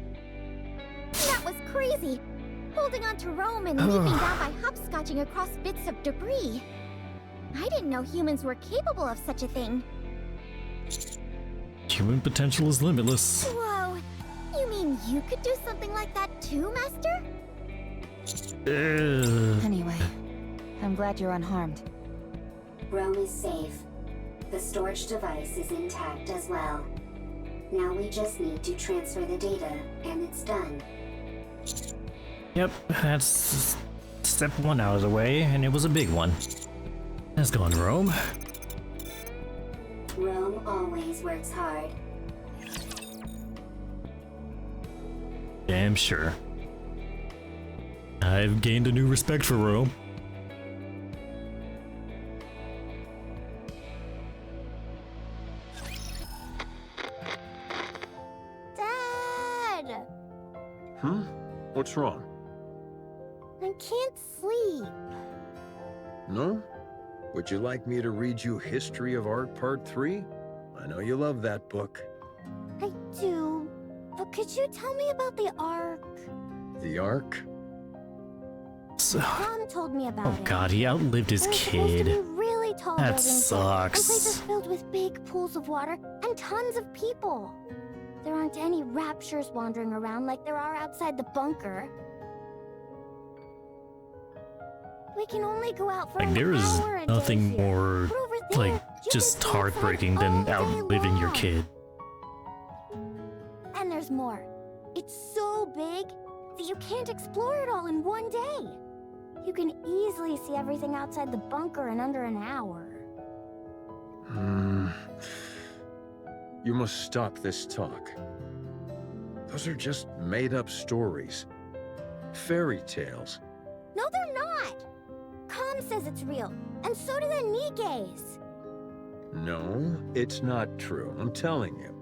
Speaker 3: That was crazy. Holding on to Rome and leaping down by hopscotching across bits of debris. I didn't know humans were capable of such a thing.
Speaker 1: Human potential is limitless.
Speaker 3: Whoa, you mean you could do something like that too, Master?
Speaker 2: Anyway, I'm glad you're unharmed.
Speaker 9: Rome is safe. The storage device is intact as well. Now we just need to transfer the data, and it's done.
Speaker 1: Yep, that's step 1 out of the way, and it was a big one. Let's go on, Rome.
Speaker 9: Rome always works hard.
Speaker 1: Damn sure. I've gained a new respect for Rome.
Speaker 3: Dad!
Speaker 4: What's wrong?
Speaker 3: I can't sleep.
Speaker 4: No? Would you like me to read you History of Art Part 3? I know you love that book.
Speaker 3: I do, but could you tell me about the Ark?
Speaker 4: The Ark?
Speaker 3: Mom told me about it.
Speaker 1: Oh god, he outlived his
Speaker 3: They're supposed to
Speaker 1: kid.
Speaker 3: be really tall
Speaker 1: That
Speaker 3: buildings
Speaker 1: sucks.
Speaker 3: and places filled with big pools of water and tons of people. There aren't any raptures wandering around like there are outside the bunker. We can only go out for
Speaker 1: Like,
Speaker 3: an
Speaker 1: there is
Speaker 3: hour a day
Speaker 1: nothing
Speaker 3: here.
Speaker 1: more,
Speaker 3: But over there,
Speaker 1: like,
Speaker 3: you
Speaker 1: just
Speaker 3: can stay outside
Speaker 1: heartbreaking than
Speaker 3: all day
Speaker 1: outliving your
Speaker 3: long.
Speaker 1: kid.
Speaker 3: And there's more. It's so big that you can't explore it all in one day. You can easily see everything outside the bunker in under an hour.
Speaker 4: You must stop this talk. Those are just made-up stories. Fairy tales.
Speaker 3: No, they're not! Com says it's real, and so do the Nikkes.
Speaker 4: No, it's not true. I'm telling you.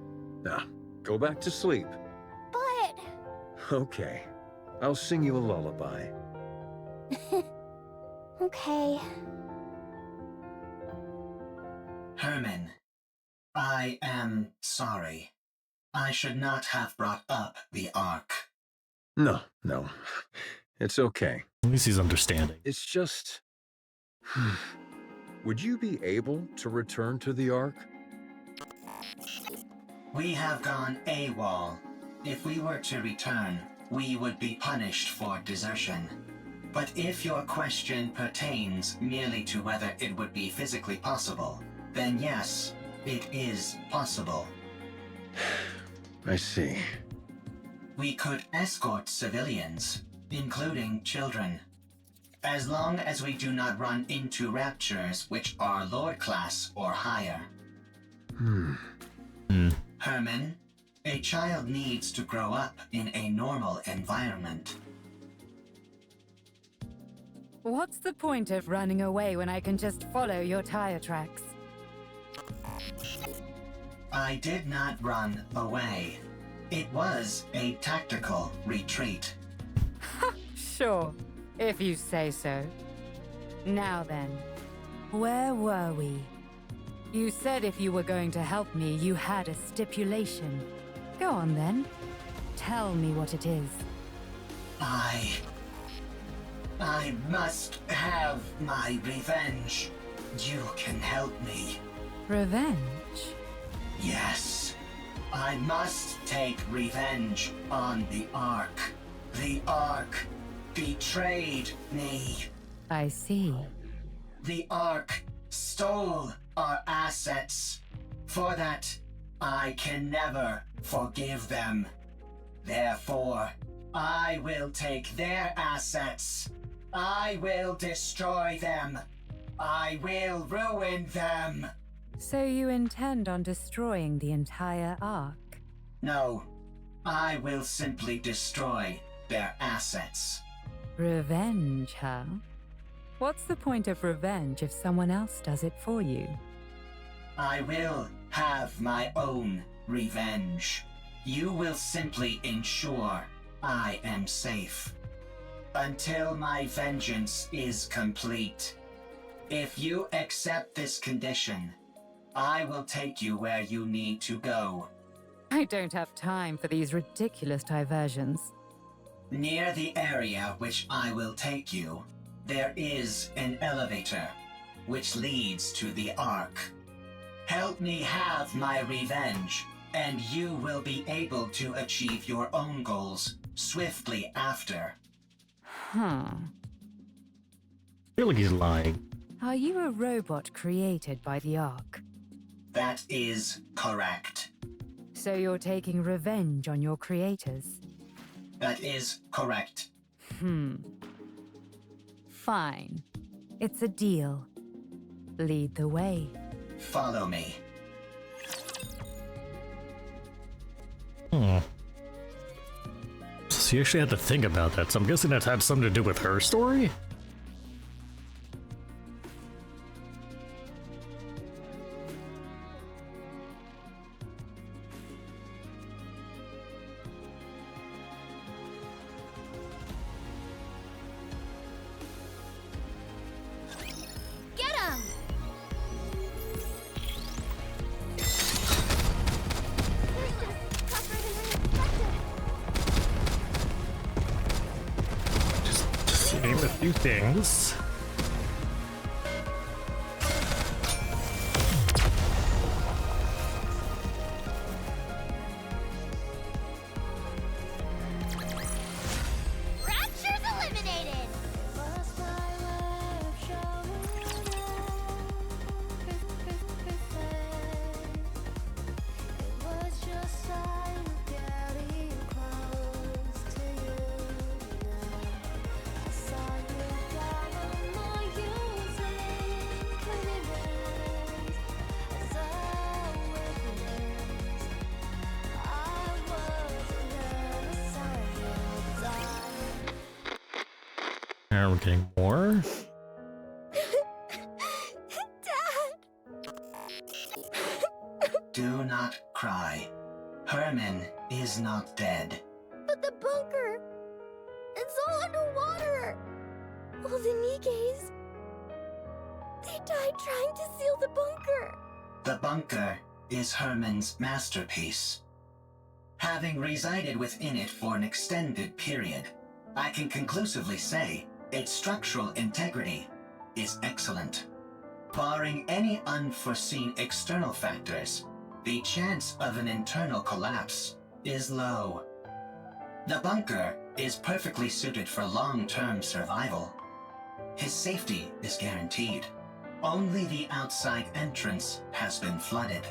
Speaker 4: Now, go back to sleep.
Speaker 3: But...
Speaker 4: Okay. I'll sing you a lullaby.
Speaker 3: Okay.
Speaker 16: Herman, I am sorry. I should not have brought up the Ark.
Speaker 4: No. It's okay.
Speaker 1: At least he's understanding.
Speaker 4: It's just... Would you be able to return to the Ark?
Speaker 16: We have gone AWOL. If we were to return, we would be punished for desertion. But if your question pertains merely to whether it would be physically possible, then yes, it is possible.
Speaker 4: I see.
Speaker 16: We could escort civilians, including children. As long as we do not run into raptures which are Lord class or higher. Herman, a child needs to grow up in a normal environment.
Speaker 17: What's the point of running away when I can just follow your tire tracks?
Speaker 16: I did not run away. It was a tactical retreat.
Speaker 17: Sure, if you say so. Now then, where were we? You said if you were going to help me, you had a stipulation. Go on then. Tell me what it is.
Speaker 16: I must have my revenge. You can help me.
Speaker 17: Revenge?
Speaker 16: Yes. I must take revenge on the Ark. The Ark betrayed me.
Speaker 17: I see.
Speaker 16: The Ark stole our assets. For that, I can never forgive them. Therefore, I will take their assets. I will destroy them. I will ruin them.
Speaker 17: So you intend on destroying the entire Ark?
Speaker 16: No, I will simply destroy their assets.
Speaker 17: Revenge, huh? What's the point of revenge if someone else does it for you?
Speaker 16: I will have my own revenge. You will simply ensure I am safe. Until my vengeance is complete. If you accept this condition, I will take you where you need to go.
Speaker 17: I don't have time for these ridiculous diversions.
Speaker 16: Near the area which I will take you, there is an elevator, which leads to the Ark. Help me have my revenge, and you will be able to achieve your own goals swiftly after.
Speaker 17: Huh.
Speaker 1: I feel like he's lying.
Speaker 17: Are you a robot created by the Ark?
Speaker 16: That is correct.
Speaker 17: So you're taking revenge on your creators?
Speaker 16: That is correct.
Speaker 17: Fine. It's a deal. Lead the way.
Speaker 16: Follow me.
Speaker 1: She actually had to think about that, so I'm guessing that had something to do with her story?
Speaker 3: Get him!
Speaker 1: Just name a few things.
Speaker 3: Rapture's eliminated!
Speaker 1: Alright, we're getting more.
Speaker 16: Do not cry. Herman is not dead.
Speaker 15: But the bunker! It's all underwater! All the Nikkes... They died trying to seal the bunker!
Speaker 16: The bunker is Herman's masterpiece. Having resided within it for an extended period, I can conclusively say its structural integrity is excellent. Barring any unforeseen external factors, the chance of an internal collapse is low. The bunker is perfectly suited for long-term survival. His safety is guaranteed. Only the outside entrance has been flooded.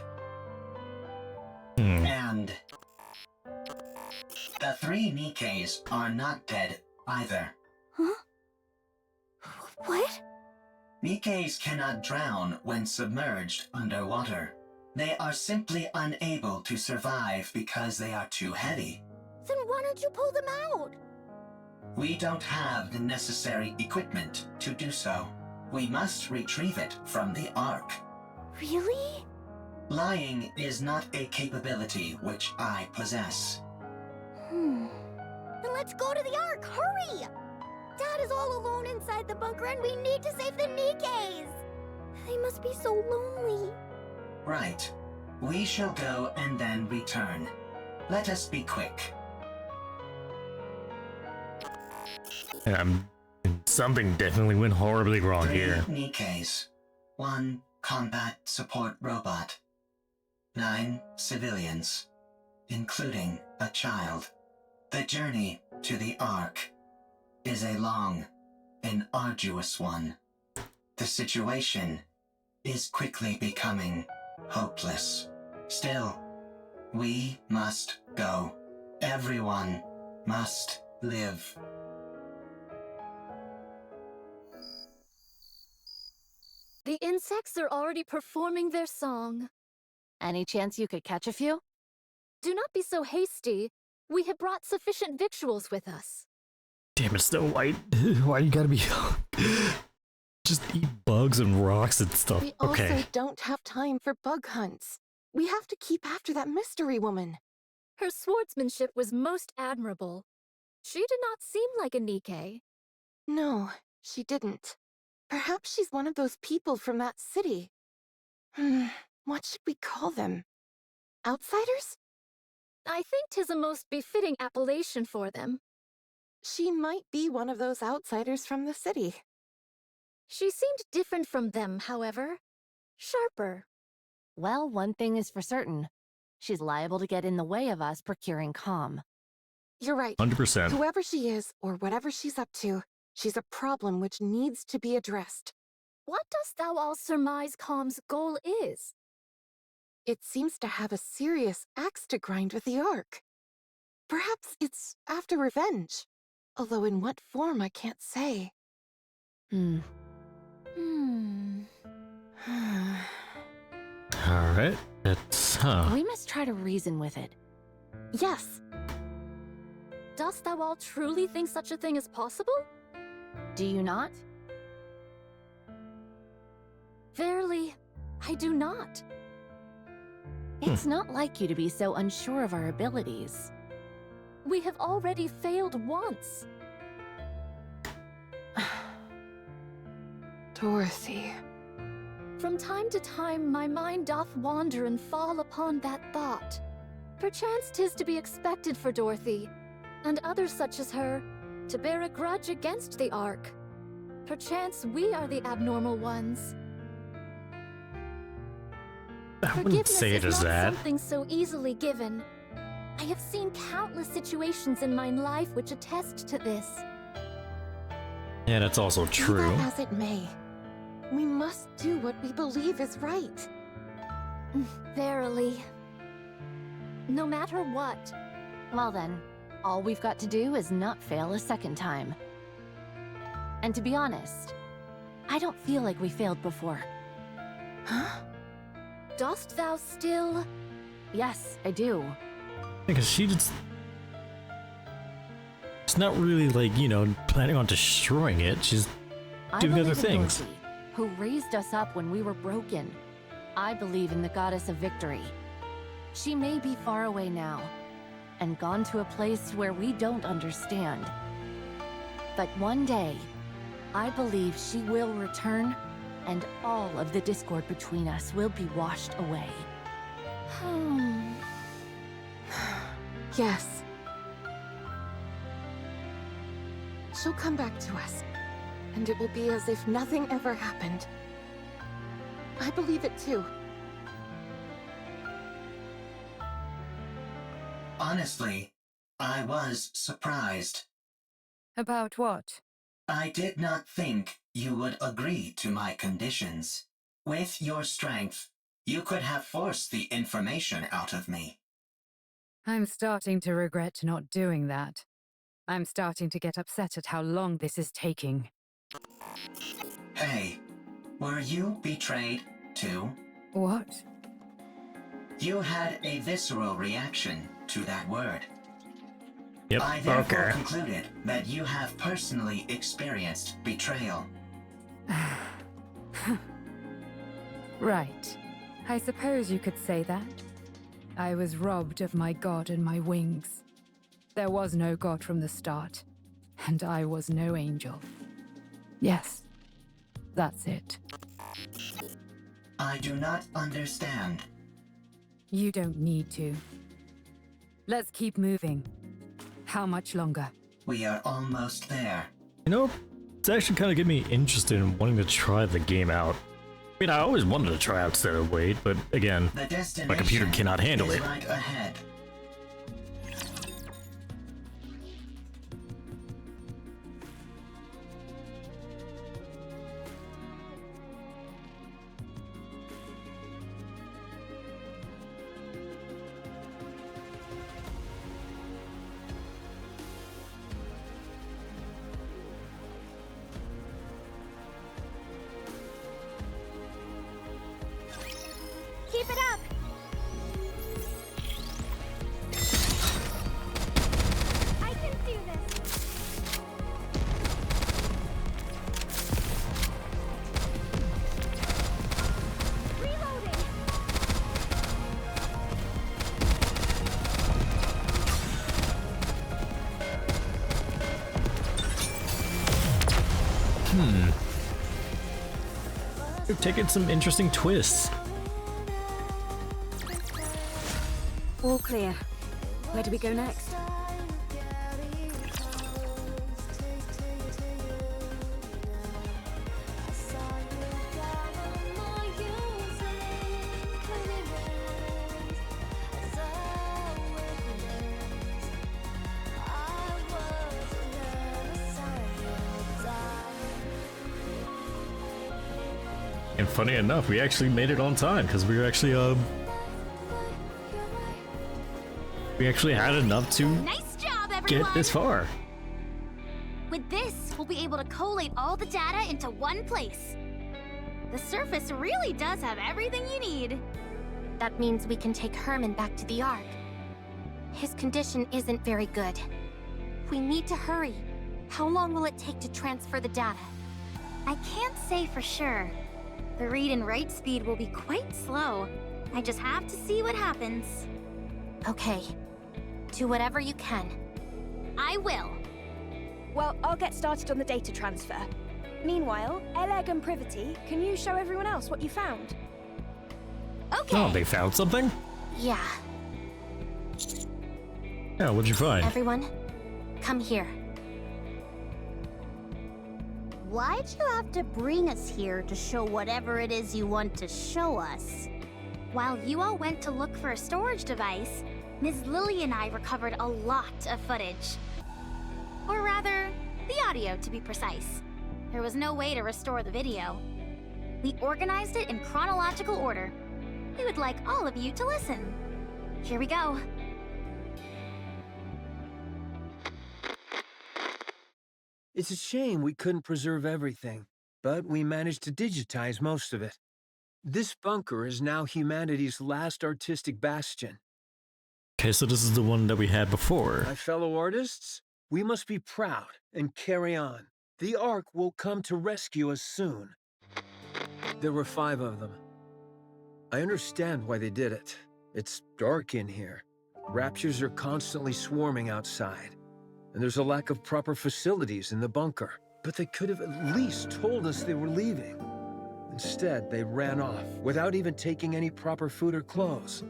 Speaker 16: And the 3 Nikkes are not dead either.
Speaker 15: Huh? What?
Speaker 16: Nikkes cannot drown when submerged underwater. They are simply unable to survive because they are too heavy.
Speaker 15: Then why don't you pull them out?
Speaker 16: We don't have the necessary equipment to do so. We must retrieve it from the Ark.
Speaker 15: Really?
Speaker 16: Lying is not a capability which I possess.
Speaker 15: Then let's go to the Ark, hurry! Dad is all alone inside the bunker and we need to save the Nikkes! They must be so lonely.
Speaker 16: Right. We shall go and then return. Let us be quick.
Speaker 1: Something definitely went horribly wrong
Speaker 16: 3
Speaker 1: here.
Speaker 16: Nikkes. 1 combat support robot. 9 civilians, including a child. The journey to the Ark is a long and arduous one. The situation is quickly becoming hopeless. Still, we must go. Everyone must live.
Speaker 18: The insects are already performing their song.
Speaker 6: Any chance you could catch a few?
Speaker 18: Do not be so hasty. We have brought sufficient victuals with us.
Speaker 1: Damn it, Snow White. Why you gotta be... Just eat bugs and rocks and stuff.
Speaker 10: We
Speaker 1: Okay.
Speaker 10: also don't have time for bug hunts. We have to keep after that mystery woman.
Speaker 18: Her swordsmanship was most admirable. She did not seem like a Nikke.
Speaker 10: No, she didn't. Perhaps she's one of those people from that city. What should we call them? Outsiders?
Speaker 18: I think 'tis a most befitting appellation for them.
Speaker 10: She might be one of those outsiders from the city.
Speaker 18: She seemed different from them, however. Sharper.
Speaker 6: Well, one thing is for certain. She's liable to get in the way of us procuring calm.
Speaker 10: You're right.
Speaker 1: 100%.
Speaker 10: Whoever she is, or whatever she's up to, she's a problem which needs to be addressed.
Speaker 18: What dost thou all surmise Calm's goal is?
Speaker 10: It seems to have a serious axe to grind with the Ark. Perhaps it's after revenge, although in what form I can't say.
Speaker 1: Alright, it's...
Speaker 6: We must try to reason with it.
Speaker 10: Yes.
Speaker 18: Dost thou all truly think such a thing is possible?
Speaker 6: Do you not?
Speaker 18: Verily, I do not.
Speaker 6: It's not like you to be so unsure of our abilities.
Speaker 18: We have already failed once.
Speaker 10: Dorothy.
Speaker 18: From time to time, my mind doth wander and fall upon that thought. Perchance 'tis to be expected for Dorothy, and others such as her, to bear a grudge against the Ark. Perchance we are the abnormal ones.
Speaker 1: I wouldn't
Speaker 18: Forgiveness
Speaker 1: say it
Speaker 18: is
Speaker 1: as
Speaker 18: not
Speaker 1: that.
Speaker 18: something so easily given. I have seen countless situations in my life which attest to this.
Speaker 1: Yeah, that's also true.
Speaker 10: Be that as it may, we must do what we believe is right.
Speaker 18: Verily. No matter what.
Speaker 6: Well then, all we've got to do is not fail a second time. And to be honest, I don't feel like we failed before.
Speaker 10: Huh?
Speaker 18: Dost thou still?
Speaker 6: Yes, I do.
Speaker 1: Because she just... It's not really like, you know, planning on destroying it. She's doing other
Speaker 6: believe in
Speaker 1: things.
Speaker 6: Dorothy, who raised us up when we were broken. I believe in the goddess of victory. She may be far away now, and gone to a place where we don't understand. But one day, I believe she will return, and all of the discord between us will be washed away.
Speaker 10: Yes. She'll come back to us, and it will be as if nothing ever happened. I believe it too.
Speaker 16: Honestly, I was surprised.
Speaker 17: About what?
Speaker 16: I did not think you would agree to my conditions. With your strength, you could have forced the information out of me.
Speaker 17: I'm starting to regret not doing that. I'm starting to get upset at how long this is taking.
Speaker 16: Hey, were you betrayed too?
Speaker 17: What?
Speaker 16: You had a visceral reaction to that word.
Speaker 1: Yep,
Speaker 16: I therefore
Speaker 1: okay.
Speaker 16: concluded that you have personally experienced betrayal.
Speaker 17: Right. I suppose you could say that. I was robbed of my god and my wings. There was no god from the start, and I was no angel. Yes, that's it.
Speaker 16: I do not understand.
Speaker 17: You don't need to. Let's keep moving. How much longer?
Speaker 16: We are almost there.
Speaker 1: You know, it's actually kind of getting me interested in wanting to try the game out. I mean, I always wanted to try out Set of Wait, but again, my computer cannot handle it.
Speaker 16: Right ahead.
Speaker 15: Keep it up! I can do this! Reloading!
Speaker 1: You've taken some interesting twists.
Speaker 2: All clear. Where do we go next?
Speaker 1: And funny enough, we actually made it on time because we were actually we actually had enough to
Speaker 15: Nice job, everyone!
Speaker 1: get this far.
Speaker 15: With this, we'll be able to collate all the data into one place. The surface really does have everything you need.
Speaker 14: That means we can take Herman back to the Ark. His condition isn't very good. We need to hurry. How long will it take to transfer the data?
Speaker 15: I can't say for sure. The read and write speed will be quite slow. I just have to see what happens.
Speaker 14: Okay. Do whatever you can.
Speaker 15: I will.
Speaker 11: Well, I'll get started on the data transfer. Meanwhile, Eleg and Privity, can you show everyone else what you found?
Speaker 15: Okay.
Speaker 1: Oh, they found something?
Speaker 14: Yeah.
Speaker 1: Yeah, what'd you find?
Speaker 14: Everyone, come here.
Speaker 3: Why'd you have to bring us here to show whatever it is you want to show us?
Speaker 15: While you all went to look for a storage device, Ms. Lily and I recovered a lot of footage. Or rather, the audio to be precise. There was no way to restore the video. We organized it in chronological order. We would like all of you to listen. Here we go.
Speaker 12: It's a shame we couldn't preserve everything, but we managed to digitize most of it. This bunker is now humanity's last artistic bastion.
Speaker 1: Okay, so this is the one that we had before.
Speaker 12: My fellow artists, We must be proud and carry on. The Ark will come to rescue us soon. There were 5 of them. I understand why they did it. It's dark in here. Raptures are constantly swarming outside. And there's a lack of proper facilities in the bunker. But they could have at least told us they were leaving. Instead, they ran off without even taking any proper food or clothes.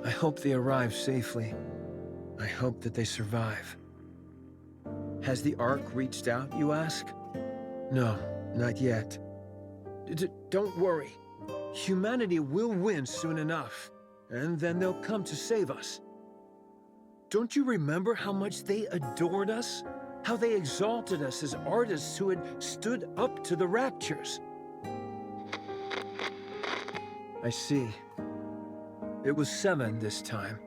Speaker 12: I hope they arrive safely. I hope that they survive. Has the Ark reached out, you ask? No, not yet. Don't worry. Humanity will win soon enough, and then they'll come to save us. Don't you remember how much they adored us? How they exalted us as artists who had stood up to the Raptures? I see. It was 7 this time.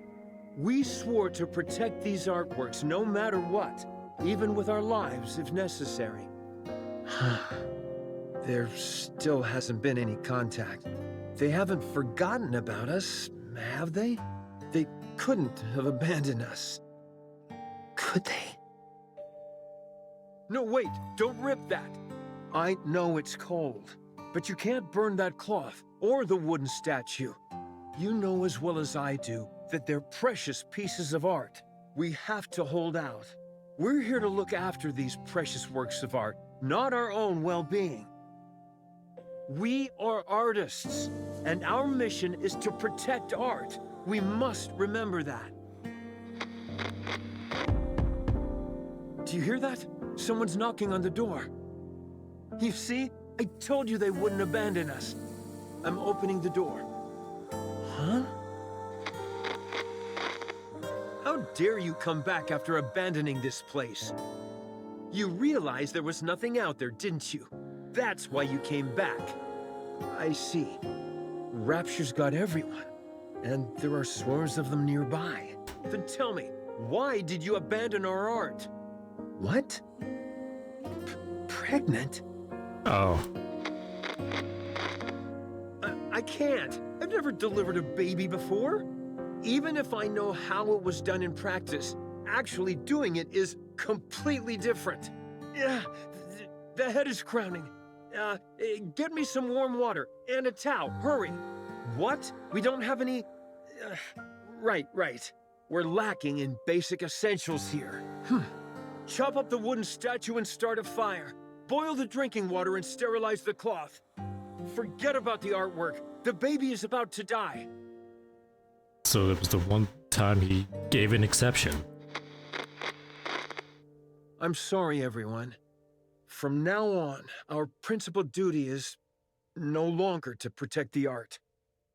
Speaker 12: We swore to protect these artworks no matter what, even with our lives if necessary. There still hasn't been any contact. They haven't forgotten about us, have they? They couldn't have abandoned us. Could they? No, wait, don't rip that. I know it's cold, but you can't burn that cloth or the wooden statue. You know as well as I do that they're precious pieces of art. We have to hold out. We're here to look after these precious works of art, not our own well-being. We are artists, and our mission is to protect art. We must remember that. Do you hear that? Someone's knocking on the door. You see? I told you they wouldn't abandon us. I'm opening the door. Huh? How dare you come back after abandoning this place? You realized there was nothing out there, didn't you? That's why you came back. I see. Rapture's got everyone, and there are swarms of them nearby. Then tell me, why did you abandon our art? What? Pregnant?
Speaker 5: Oh.
Speaker 12: I can't. I've never delivered a baby before. Even if I know how it was done in practice, actually doing it is completely different. The head is crowning. Get me some warm water and a towel. Hurry. What? We don't have any... Right. We're lacking in basic essentials here. Chop up the wooden statue and start a fire. Boil the drinking water and sterilize the cloth. Forget about the artwork. The baby is about to die.
Speaker 5: So it was the one time he gave an exception.
Speaker 12: I'm sorry, everyone. From now on, our principal duty is no longer to protect the art,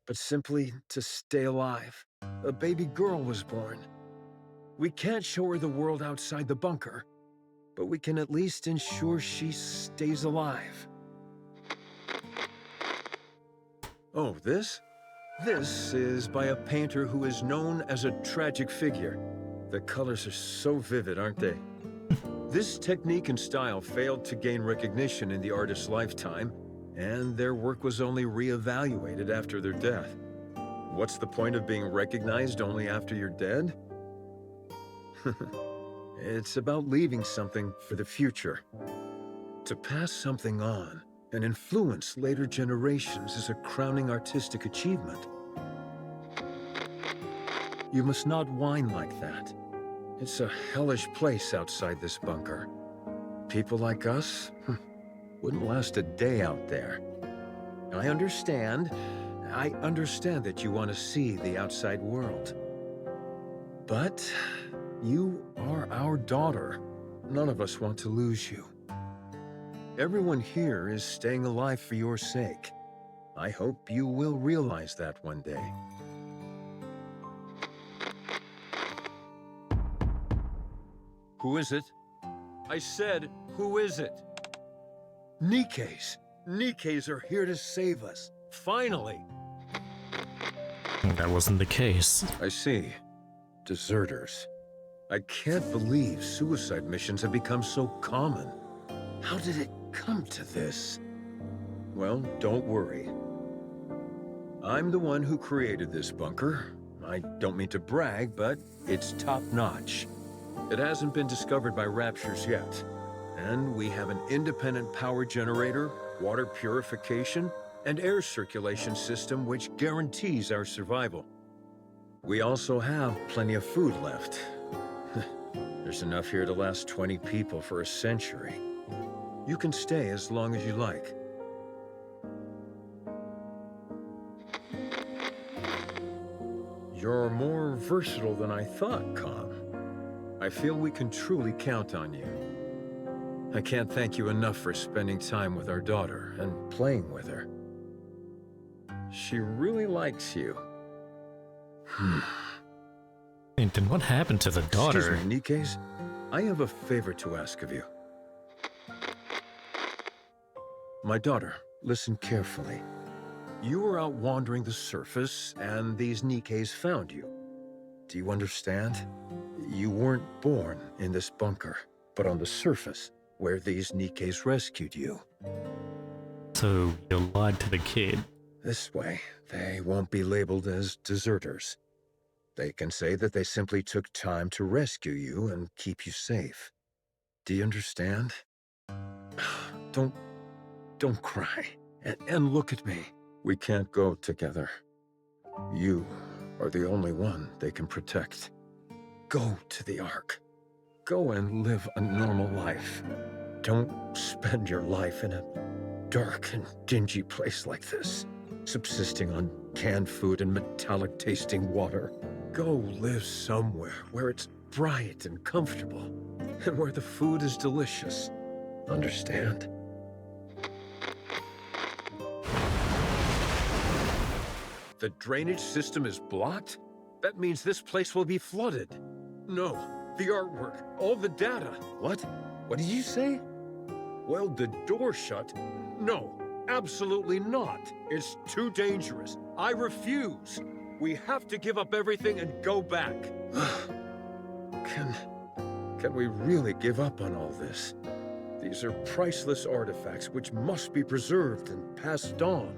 Speaker 12: but simply to stay alive. A baby girl was born. We can't show her the world outside the bunker, but we can at least ensure she stays alive. Oh, this? This is by a painter who is known as a tragic figure. The colors are so vivid, aren't they? This technique and style failed to gain recognition in the artist's lifetime, and their work was only re-evaluated after their death. What's the point of being recognized only after you're dead? It's about leaving something for the future. To pass something on and influence later generations is a crowning artistic achievement. You must not whine like that. It's a hellish place outside this bunker. People like us wouldn't last a day out there. I understand that you want to see the outside world. But you are our daughter. None of us want to lose you. Everyone here is staying alive for your sake. I hope you will realize that one day. Who is it? I said, who is it? Nikke's. Nikke's are here to save us. Finally.
Speaker 5: That wasn't the case.
Speaker 12: I see. Deserters. I can't believe suicide missions have become so common. How did it come to this? Well, don't worry. I'm the one who created this bunker. I don't mean to brag, but it's top-notch. It hasn't been discovered by Raptures yet. And we have an independent power generator, water purification, and air circulation system which guarantees our survival. We also have plenty of food left. There's enough here to last 20 people for a century. You can stay as long as you like. You're more versatile than I thought, Khaine. I feel we can truly count on you. I can't thank you enough for spending time with our daughter and playing with her. She really likes you.
Speaker 1: And then what happened to the daughter?
Speaker 12: Excuse me, Nikkes. I have a favor to ask of you. My daughter, listen carefully. You were out wandering the surface, and these Nikkes found you. Do you understand? You weren't born in this bunker, but on the surface, where these Nikkes rescued you.
Speaker 1: So you lied to the kid.
Speaker 12: This way, they won't be labeled as deserters. They can say that they simply took time to rescue you and keep you safe. Do you understand? Don't cry. And look at me. We can't go together. You are the only one they can protect. Go to the Ark. Go and live a normal life. Don't spend your life in a dark and dingy place like this, subsisting on canned food and metallic-tasting water. Go live somewhere where it's bright and comfortable, and where the food is delicious. Understand? The drainage system is blocked? That means this place will be flooded. No, the artwork, all the data. What? What did you say? Weld the door shut? No, absolutely not. It's too dangerous. I refuse. We have to give up everything and go back. Can we really give up on all this? These are priceless artifacts which must be preserved and passed on.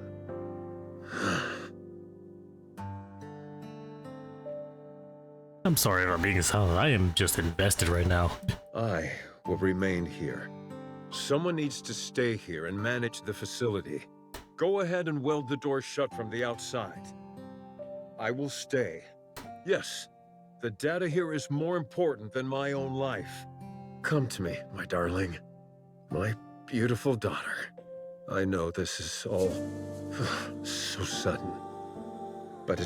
Speaker 1: I'm sorry for being silent. I am just invested right now.
Speaker 12: I will remain here. Someone needs to stay here and manage the facility. Go ahead and weld the door shut from the outside. I will stay. Yes, the data here is more important than my own life. Come to me, my darling. My beautiful daughter. I know this is all so sudden. But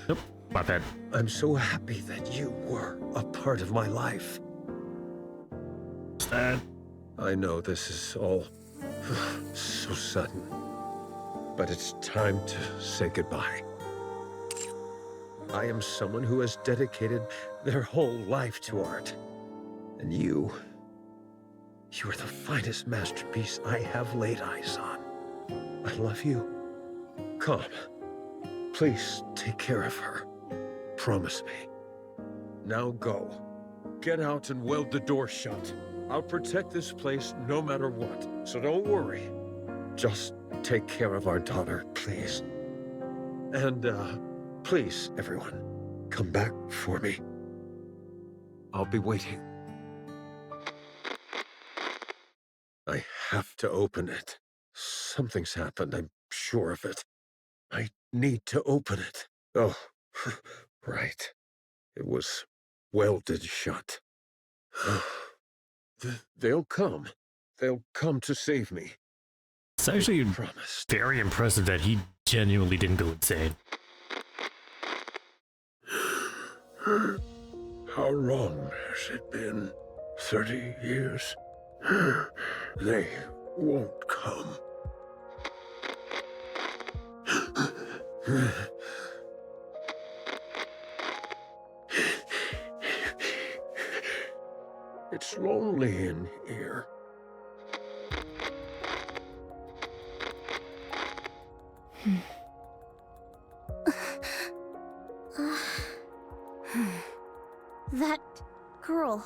Speaker 1: Nope, my bad.
Speaker 12: I'm so happy that you were a part of my life.
Speaker 1: Sad.
Speaker 12: I know this is all so sudden. But it's time to say goodbye. I am someone who has dedicated their whole life to art. And you are the finest masterpiece I have laid eyes on. I love you. Come. Please take care of her. Promise me. Now go. Get out and weld the door shut. I'll protect this place no matter what, so don't worry. Just take care of our daughter, please. And, please, everyone, come back for me. I'll be waiting. I have to open it. Something's happened, I'm sure of it. I need to open it. Oh, right. It was welded shut. They'll come. They'll come to save me.
Speaker 1: It's actually very impressive that he genuinely didn't go insane.
Speaker 4: How long has it been? 30 years? They won't come. It's lonely in here.
Speaker 14: That girl.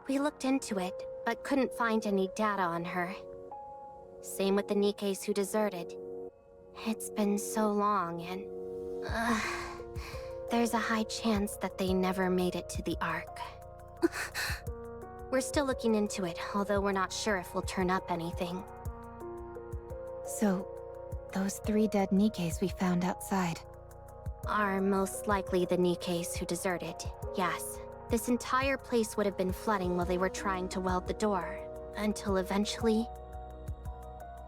Speaker 14: We looked into it, but couldn't find any data on her. Same with the Nikkes who deserted. It's been so long, and there's a high chance that they never made it to the Ark. We're still looking into it, although we're not sure if we'll turn up anything.
Speaker 8: So, those 3 dead Nikkes we found outside
Speaker 14: are most likely the Nikkes who deserted, yes. This entire place would have been flooding while they were trying to weld the door, until eventually,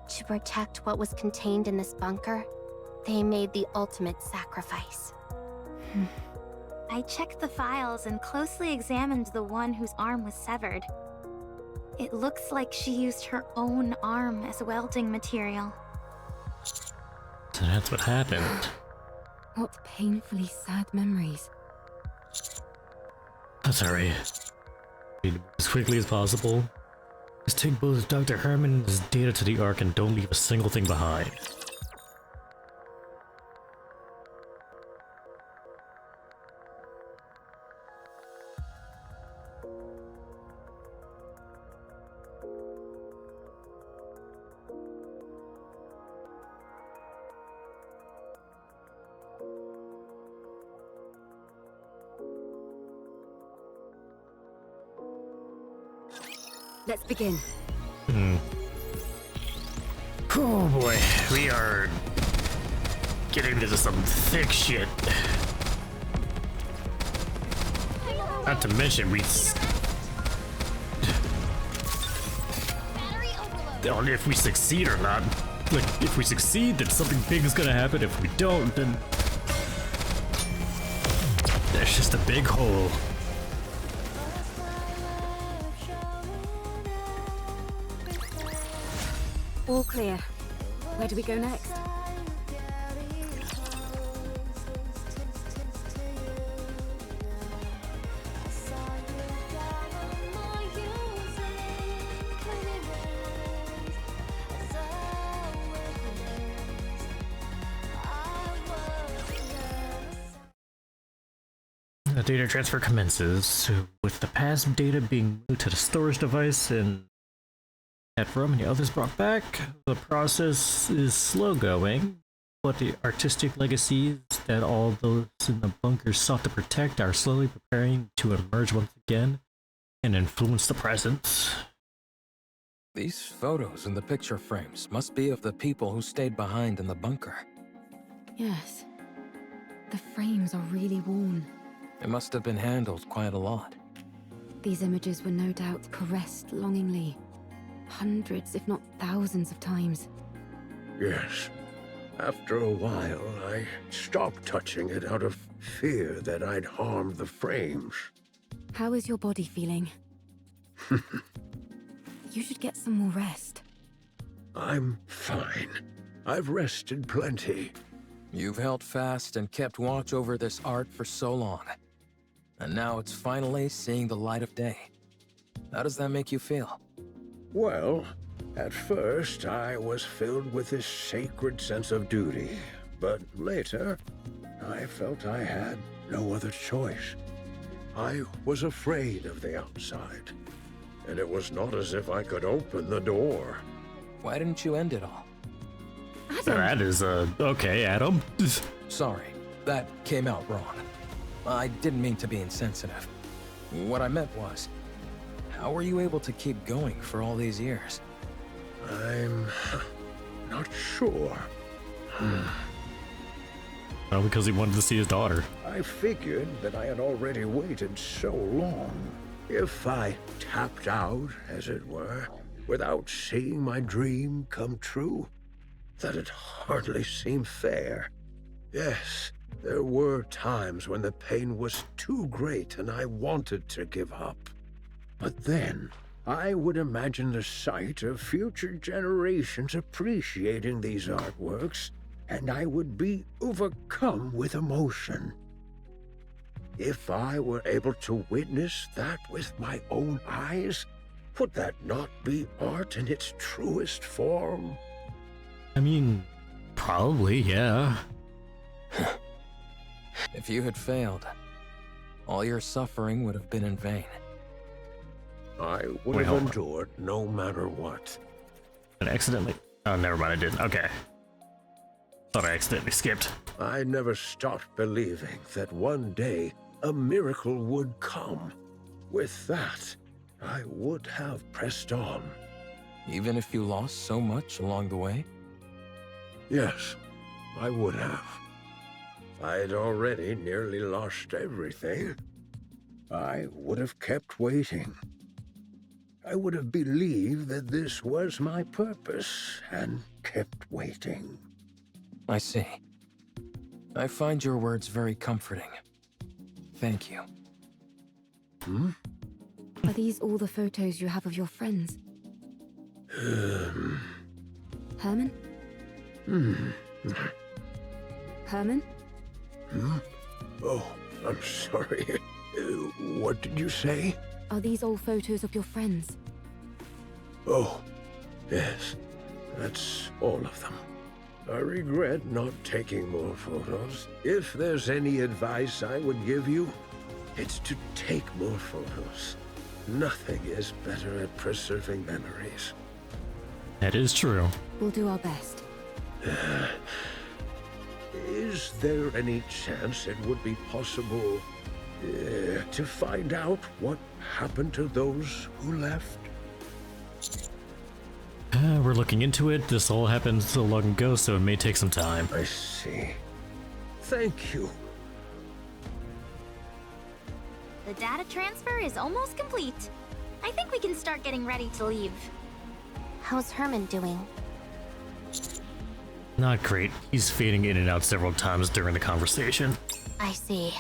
Speaker 14: to protect what was contained in this bunker, they made the ultimate sacrifice.
Speaker 15: I checked the files and closely examined the one whose arm was severed. It looks like she used her own arm as welding material.
Speaker 1: So that's what happened.
Speaker 2: What painfully sad memories.
Speaker 1: That's alright. As quickly as possible. Just take both Dr. Herman's data to the Ark and don't leave a single thing behind.
Speaker 2: Let's begin.
Speaker 1: Oh boy, we are getting into some thick shit. Not to mention if we succeed or not. Like, if we succeed, then something big is gonna happen. If we don't, then there's just a big hole.
Speaker 2: All clear. Where do we go next?
Speaker 1: The data transfer commences, with the past data being moved to the storage device and that room and the others brought back. The process is slow going, but the artistic legacies that all those in the bunker sought to protect are slowly preparing to emerge once again and influence the present.
Speaker 7: These photos in the picture frames must be of the people who stayed behind in the bunker.
Speaker 2: Yes. The frames are really worn.
Speaker 7: It must have been handled quite a lot.
Speaker 2: These images were no doubt caressed longingly. Hundreds, if not thousands of times.
Speaker 4: Yes. After a while, I stopped touching it out of fear that I'd harmed the frames.
Speaker 2: How is your body feeling? You should get some more rest.
Speaker 4: I'm fine. I've rested plenty.
Speaker 7: You've held fast and kept watch over this art for so long. And now it's finally seeing the light of day. How does that make you feel?
Speaker 4: Well, at first I was filled with this sacred sense of duty, but later I felt I had no other choice. I was afraid of the outside, and it was not as if I could open the door.
Speaker 7: Why didn't you end it all?
Speaker 2: Adam.
Speaker 1: That is, okay, Adam.
Speaker 7: Sorry, that came out wrong. I didn't mean to be insensitive. What I meant was, how were you able to keep going for all these years?
Speaker 4: I'm not sure.
Speaker 1: Well, because he wanted to see his daughter.
Speaker 4: I figured that I had already waited so long. If I tapped out, as it were, without seeing my dream come true, that it hardly seemed fair. Yes, there were times when the pain was too great and I wanted to give up. But then, I would imagine the sight of future generations appreciating these artworks, and I would be overcome with emotion. If I were able to witness that with my own eyes, would that not be art in its truest form?
Speaker 1: I mean, probably, yeah.
Speaker 7: If you had failed, all your suffering would have been in vain.
Speaker 4: I would have endured no matter what.
Speaker 1: And accidentally... Oh, never mind, I didn't. Okay. Thought I accidentally skipped.
Speaker 4: I never stopped believing that one day a miracle would come. With that, I would have pressed on.
Speaker 7: Even if you lost so much along the way?
Speaker 4: Yes, I would have. I'd already nearly lost everything. I would have kept waiting. I would have believed that this was my purpose and kept waiting.
Speaker 7: I see. I find your words very comforting. Thank you.
Speaker 4: Hmm?
Speaker 2: Are these all the photos you have of your friends? Herman? Herman?
Speaker 4: Hmm? Oh, I'm sorry. What did you say?
Speaker 2: Are these all photos of your friends?
Speaker 4: Oh, yes. That's all of them. I regret not taking more photos. If there's any advice I would give you, it's to take more photos. Nothing is better at preserving memories.
Speaker 1: That is true.
Speaker 2: We'll do our best.
Speaker 4: Is there any chance it would be possible to find out what happened to those who left?
Speaker 1: We're looking into it. This all happened so long ago, so it may take some time.
Speaker 4: I see. Thank you.
Speaker 15: The data transfer is almost complete. I think we can start getting ready to leave.
Speaker 14: How's Herman doing?
Speaker 1: Not great. He's fading in and out several times during the conversation.
Speaker 14: I see.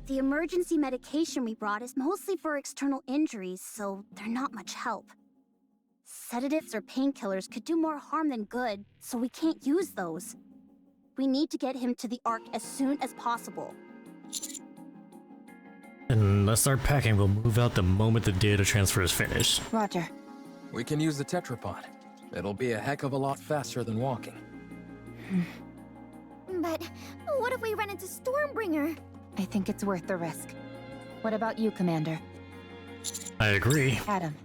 Speaker 3: The emergency medication we brought is mostly for external injuries, so they're not much help. Sedatives or painkillers could do more harm than good, so we can't use those. We need to get him to the Ark as soon as possible.
Speaker 1: And let's start packing. We'll move out the moment the data transfer is finished.
Speaker 8: Roger.
Speaker 7: We can use the tetrapod. It'll be a heck of a lot faster than walking.
Speaker 15: But what if we run into Stormbringer?
Speaker 8: I think it's worth the risk. What about you, Commander?
Speaker 1: I agree.
Speaker 8: Adam,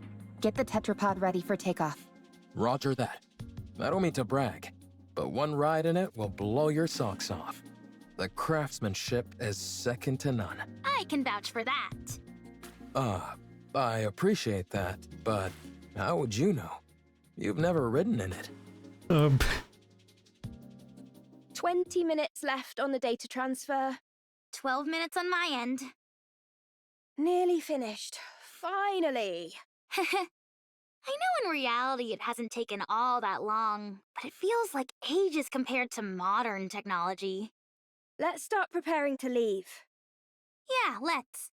Speaker 8: get the tetrapod ready for takeoff.
Speaker 7: Roger that. I don't mean to brag, but one ride in it will blow your socks off. The craftsmanship is second to none.
Speaker 15: I can vouch for that.
Speaker 7: I appreciate that, but how would you know? You've never ridden in it.
Speaker 11: 20 minutes left on the data transfer.
Speaker 15: 12 minutes on my end.
Speaker 11: Nearly finished. Finally.
Speaker 15: I know in reality it hasn't taken all that long, but it feels like ages compared to modern technology.
Speaker 11: Let's start preparing to leave.
Speaker 15: Yeah, let's.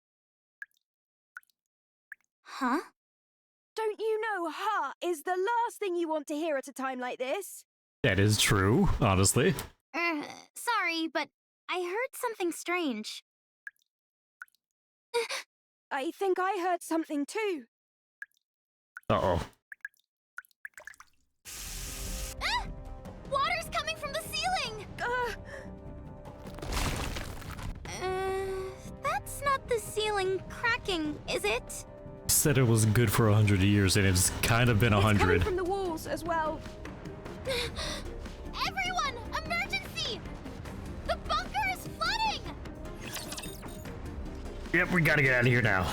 Speaker 15: Huh?
Speaker 11: Don't you know "ha" is the last thing you want to hear at a time like this?
Speaker 1: That is true, honestly.
Speaker 15: Sorry, but I heard something strange.
Speaker 11: I think I heard something too.
Speaker 1: Uh-oh.
Speaker 15: Water's coming from the ceiling! That's not the ceiling cracking, is it?
Speaker 1: Said it was good for 100 years, and it's kind of been 100.
Speaker 11: It's coming from the walls as well.
Speaker 15: Everyone, emergency! The bunker is flooding!
Speaker 1: Yep, we gotta get out of here now.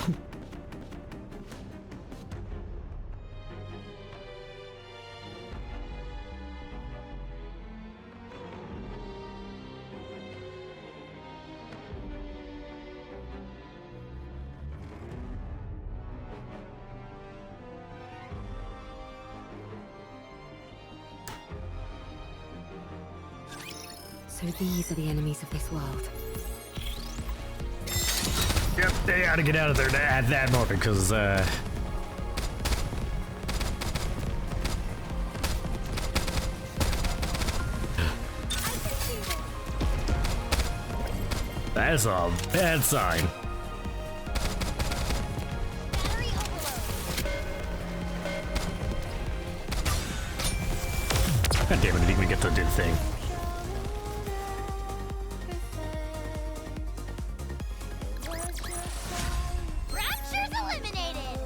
Speaker 2: So these are the enemies of this world.
Speaker 1: Yep, they gotta get out of there at that moment, because, that's a bad sign. God damn it, I didn't even get to do the thing.
Speaker 15: Rapture's eliminated!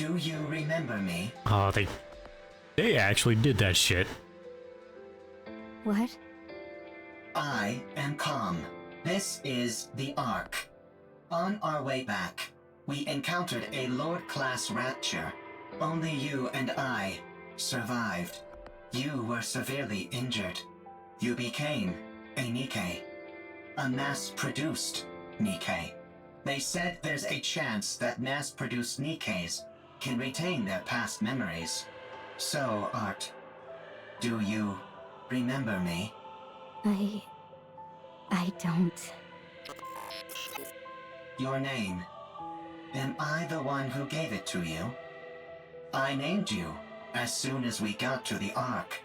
Speaker 16: Do you remember me?
Speaker 1: Oh, they actually did that shit.
Speaker 8: What?
Speaker 16: I am Calm. This is the Ark. On our way back, we encountered a Lord-class rapture. Only you and I survived. You were severely injured. You became a Nikke. A mass-produced Nikke. They said there's a chance that mass-produced Nikkes can retain their past memories. So, Art, do you remember me?
Speaker 8: I don't.
Speaker 16: Your name. Am I the one who gave it to you? I named you as soon as we got to the Ark.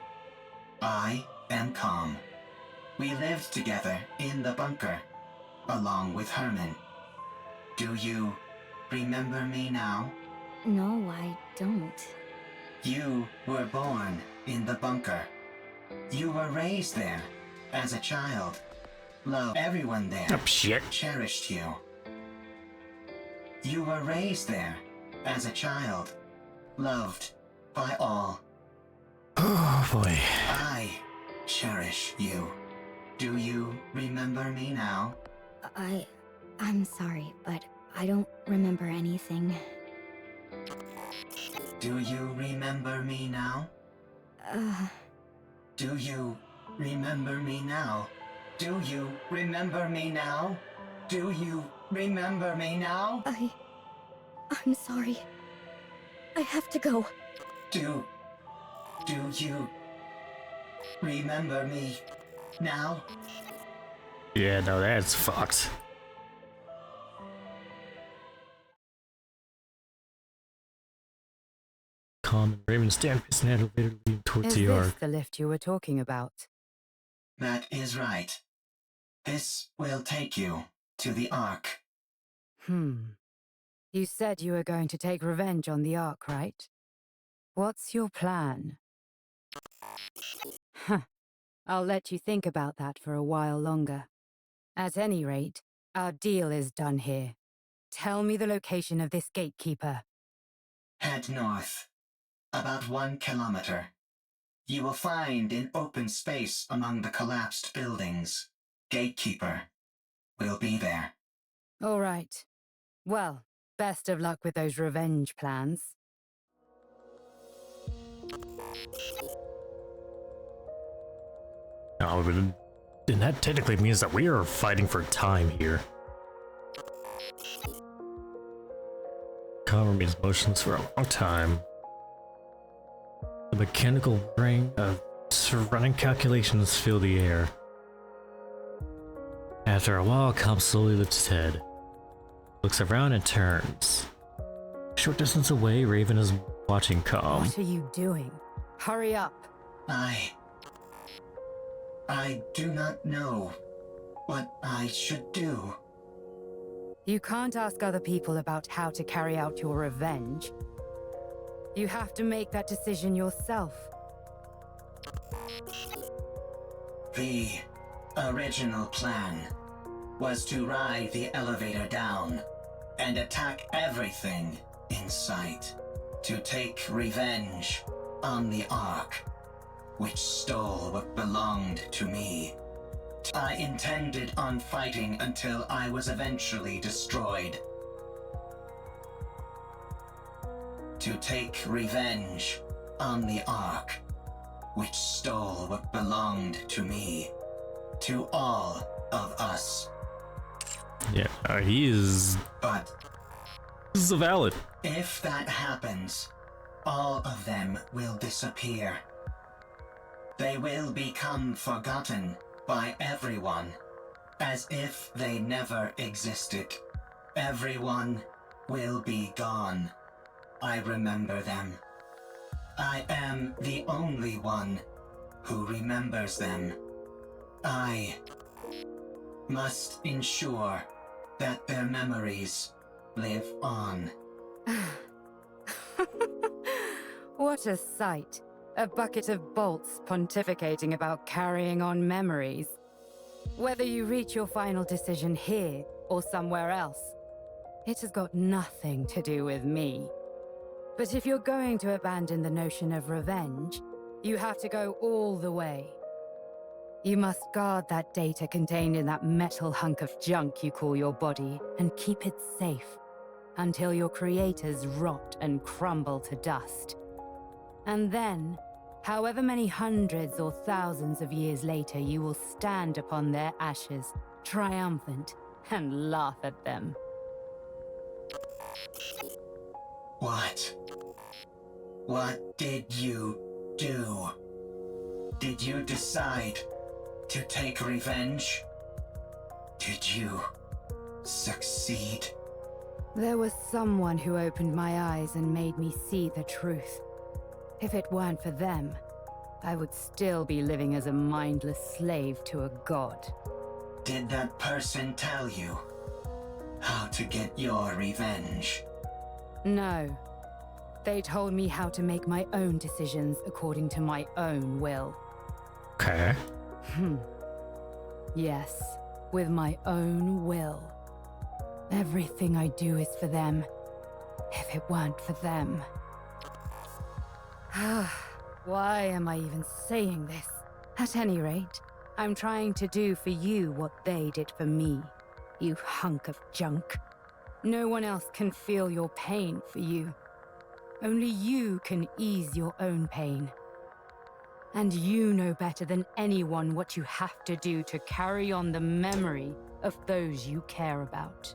Speaker 16: I am Calm. We lived together in the bunker, along with Herman. Do you remember me now?
Speaker 8: No, I don't.
Speaker 16: You were born in the bunker. You were raised there as a child. Loved everyone there.
Speaker 1: Oh, shit.
Speaker 16: Cherished you. You were raised there as a child. Loved by all.
Speaker 1: Oh boy.
Speaker 16: I cherish you. Do you remember me now?
Speaker 8: I'm sorry, but I don't remember anything.
Speaker 16: Do you remember me now? Do you remember me now? Do you remember me now? Do you remember me now?
Speaker 8: I'm sorry. I have to go.
Speaker 16: Do you remember me now?
Speaker 1: Yeah, no, that's fucked. Calm and Raven stand facing an elevator leading towards the
Speaker 17: Is this
Speaker 1: Ark.
Speaker 17: the lift you were talking about?
Speaker 16: That is right. This will take you to the Ark.
Speaker 17: You said you were going to take revenge on the Ark, right? What's your plan? Huh. I'll let you think about that for a while longer. At any rate, our deal is done here. Tell me the location of this gatekeeper.
Speaker 16: Head north. About 1 kilometer. You will find an open space among the collapsed buildings. Gatekeeper will be there.
Speaker 17: All right. Well, best of luck with those revenge plans.
Speaker 1: Oh, but then that technically means that we are fighting for time here. Calm remains motionless for a long time. The mechanical ring of surrounding calculations fill the air. After a while, Calm slowly lifts his head, looks around and turns. A short distance away, Raven is watching Calm.
Speaker 17: What are you doing? Hurry up.
Speaker 16: I do not know what I should do.
Speaker 17: You can't ask other people about how to carry out your revenge. You have to make that decision yourself.
Speaker 16: The original plan was to ride the elevator down and attack everything in sight, to take revenge on the Ark, which stole what belonged to me. I intended on fighting until I was eventually destroyed. To take revenge on the Ark, which stole what belonged to me. To all of us.
Speaker 1: Yeah, he is.
Speaker 16: But
Speaker 1: this is valid.
Speaker 16: If that happens, all of them will disappear. They will become forgotten by everyone, as if they never existed. Everyone will be gone. I remember them. I am the only one who remembers them. I must ensure that their memories live on.
Speaker 17: What a sight. A bucket of bolts pontificating about carrying on memories. Whether you reach your final decision here or somewhere else, it has got nothing to do with me. But if you're going to abandon the notion of revenge, you have to go all the way. You must guard that data contained in that metal hunk of junk you call your body, and keep it safe, until your creators rot and crumble to dust. And then, however many hundreds or thousands of years later, you will stand upon their ashes, triumphant, and laugh at them.
Speaker 16: What did you do? Did you decide to take revenge? Did you succeed?
Speaker 17: There was someone who opened my eyes and made me see the truth. If it weren't for them, I would still be living as a mindless slave to a god.
Speaker 16: Did that person tell you how to get your revenge?
Speaker 17: No. They told me how to make my own decisions according to my own will.
Speaker 5: Okay.
Speaker 17: Yes, with my own will. Everything I do is for them. If it weren't for them... Why am I even saying this? At any rate, I'm trying to do for you what they did for me, you hunk of junk. No one else can feel your pain for you. Only you can ease your own pain. And you know better than anyone what you have to do to carry on the memory of those you care about.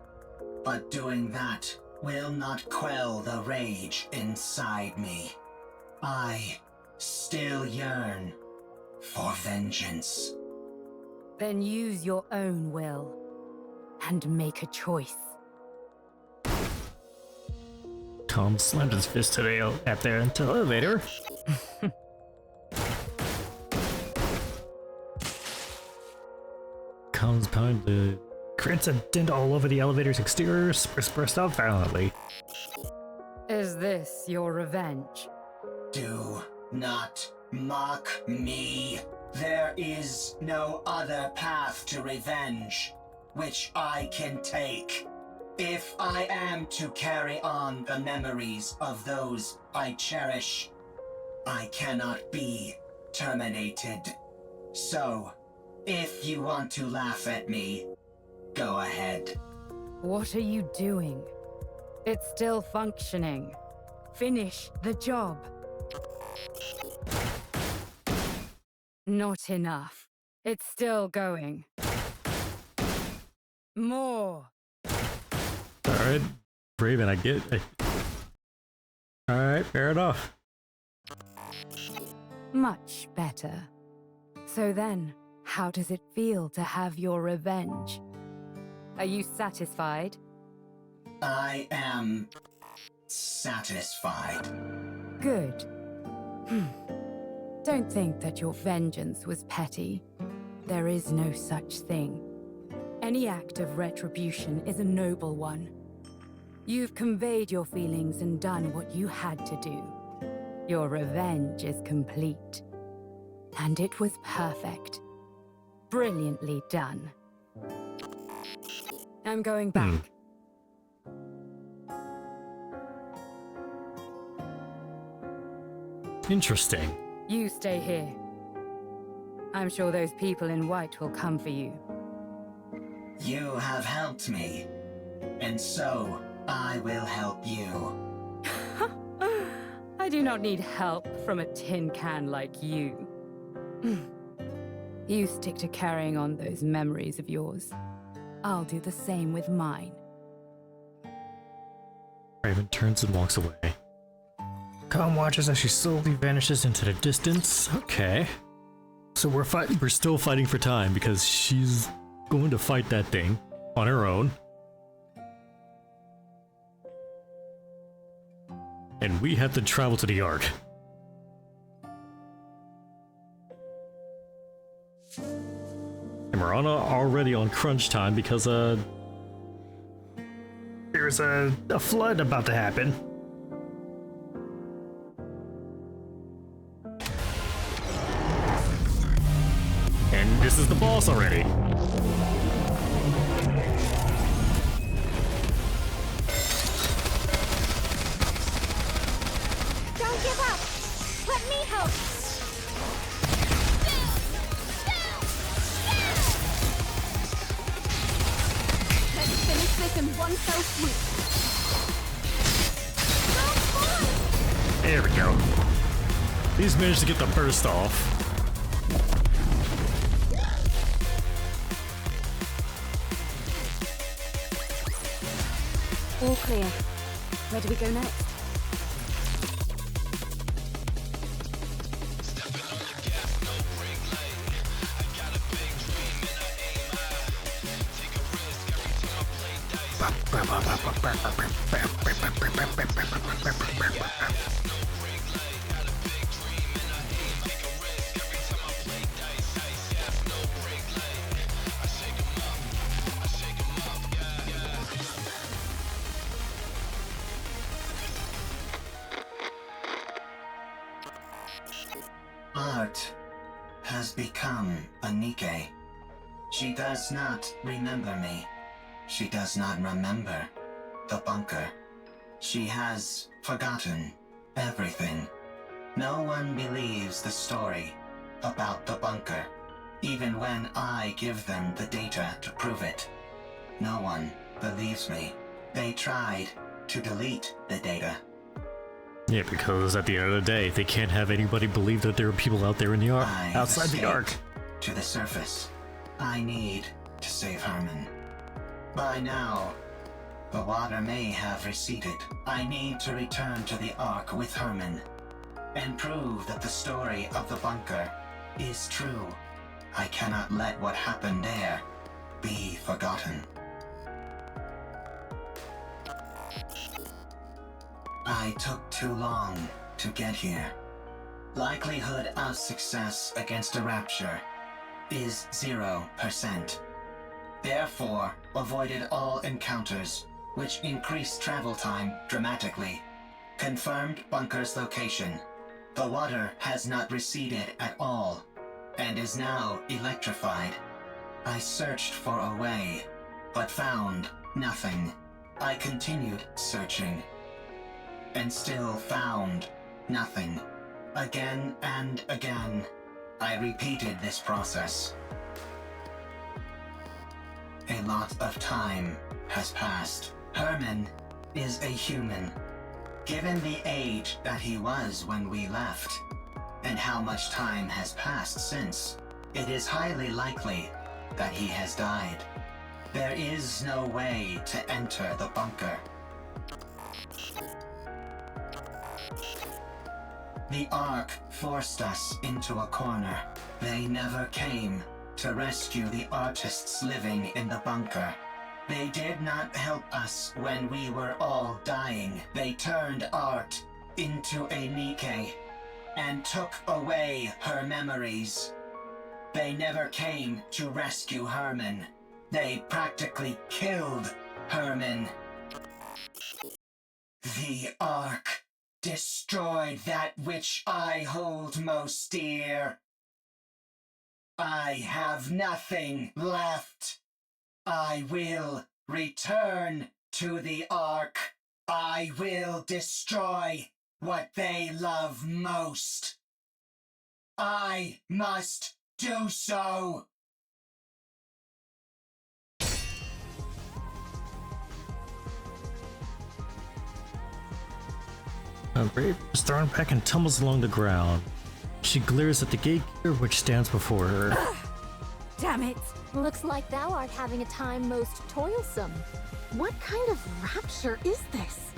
Speaker 16: But doing that will not quell the rage inside me. I still yearn for vengeance.
Speaker 17: Then use your own will and make a choice.
Speaker 5: Tom slammed his fist today at the elevator. Tom's pound the creates a dent all over the elevator's exterior, burst out violently.
Speaker 17: Is this your revenge?
Speaker 16: Do not mock me. There is no other path to revenge which I can take. If I am to carry on the memories of those I cherish, I cannot be terminated. So, if you want to laugh at me, go ahead.
Speaker 17: What are you doing? It's still functioning. Finish the job. Not enough. It's still going. More.
Speaker 5: Alright, Raven, I get it. Alright, fair enough.
Speaker 17: Much better. So then, how does it feel to have your revenge? Are you satisfied?
Speaker 16: I am satisfied.
Speaker 17: Good. Don't think that your vengeance was petty. There is no such thing. Any act of retribution is a noble one. You've conveyed your feelings and done what you had to do. Your revenge is complete. And it was perfect. Brilliantly done. I'm going back.
Speaker 5: Interesting.
Speaker 17: You stay here. I'm sure those people in white will come for you.
Speaker 16: You have helped me, and so I will help you.
Speaker 17: I do not need help from a tin can like you. You stick to carrying on those memories of yours. I'll do the same with mine.
Speaker 5: Raven turns and walks away. Calm watches as she slowly vanishes into the distance. Okay. So we're still fighting for time because she's going to fight that thing on her own. And we have to travel to the Ark. And we're already on crunch time because there's a flood about to happen. And this is the boss already.
Speaker 15: one fell swoop.
Speaker 1: There we go. He's managed to get the burst off.
Speaker 2: All clear. Where do we go next?
Speaker 16: Art has become a Nikke. She does not remember me. She does not remember the bunker. She has forgotten everything. No one believes the story about the bunker, even when I give them the data to prove it. No one believes me. They tried to delete the data.
Speaker 1: Yeah, because at the end of the day, they can't have anybody believe that there are people out there in the Ark, outside the Ark.
Speaker 16: To the surface. I need to save Herman. By now, the water may have receded. I need to return to the Ark with Herman and prove that the story of the bunker is true. I cannot let what happened there be forgotten. I took too long to get here. Likelihood of success against a rapture is 0%. Therefore, avoided all encounters, which increased travel time dramatically. Confirmed bunker's location. The water has not receded at all, and is now electrified. I searched for a way, but found nothing. I continued searching, and still found nothing. Again and again, I repeated this process. A lot of time has passed. Herman is a human. Given the age that he was when we left, and how much time has passed since, it is highly likely that he has died. There is no way to enter the bunker. The Ark forced us into a corner. They never came to rescue the artists living in the bunker. They did not help us when we were all dying. They turned art into a Nikke and took away her memories. They never came to rescue Herman. They practically killed Herman. The Ark destroyed that which I hold most dear. I have nothing left. I will return to the Ark. I will destroy what they love most. I must do so.
Speaker 1: Brave is thrown back and tumbles along the ground. She glares at the gatekeeper which stands before her.
Speaker 18: Damn it! Looks like thou art having a time most toilsome.
Speaker 10: What kind of rapture is this?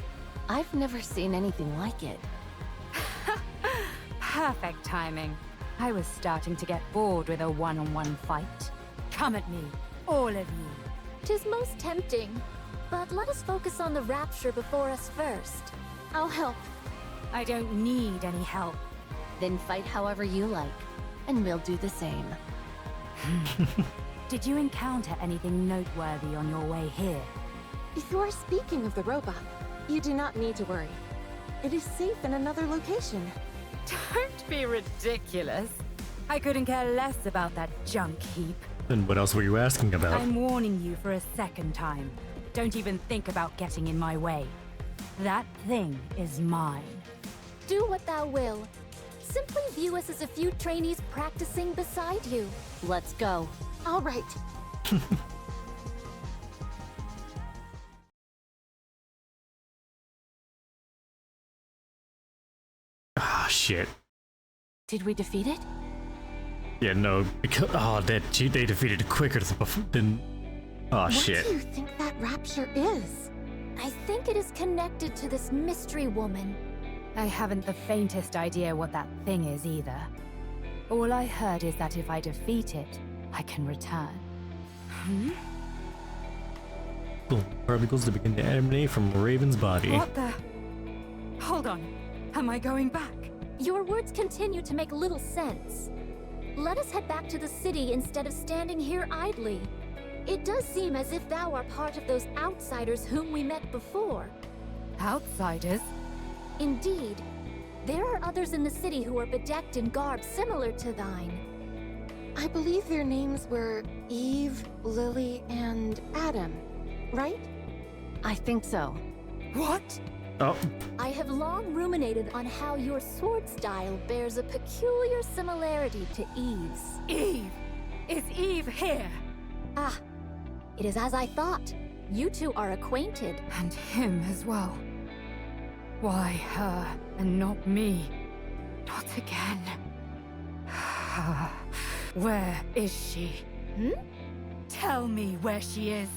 Speaker 6: I've never seen anything like it.
Speaker 17: Perfect timing. I was starting to get bored with a one-on-one fight. Come at me, all of you.
Speaker 18: 'Tis most tempting, but let us focus on the rapture before us first. I'll help.
Speaker 17: I don't need any help.
Speaker 6: Then fight however you like, and we'll do the same.
Speaker 17: Did you encounter anything noteworthy on your way here?
Speaker 10: If you are speaking of the robot, you do not need to worry. It is safe in another location.
Speaker 17: Don't be ridiculous. I couldn't care less about that junk heap.
Speaker 1: Then what else were you asking about?
Speaker 17: I'm warning you for a second time. Don't even think about getting in my way. That thing is mine.
Speaker 18: Do what thou will. Simply view us as a few trainees practicing beside you.
Speaker 6: Let's go.
Speaker 10: All right.
Speaker 1: shit.
Speaker 6: Did we defeat it?
Speaker 1: Yeah, no, because they defeated it quicker than oh shit.
Speaker 10: What do you think that rapture is?
Speaker 18: I think it is connected to this mystery woman.
Speaker 17: I haven't the faintest idea what that thing is either. All I heard is that if I defeat it, I can return.
Speaker 1: Boom. Particles to begin to emanate from Raven's body.
Speaker 17: What the? Hold on. Am I going back?
Speaker 18: Your words continue to make little sense. Let us head back to the city instead of standing here idly. It does seem as if thou art part of those outsiders whom we met before.
Speaker 17: Outsiders?
Speaker 18: Indeed. There are others in the city who are bedecked in garb similar to thine.
Speaker 10: I believe their names were Eve, Lily, and Adam, right?
Speaker 6: I think so.
Speaker 17: What?
Speaker 1: Oh.
Speaker 18: I have long ruminated on how your sword style bears a peculiar similarity to Eve's.
Speaker 17: Eve! Is Eve here?
Speaker 18: Ah, it is as I thought. You two are acquainted.
Speaker 17: And him as well. Why her and not me? Not again. Where is she? Tell me where she is.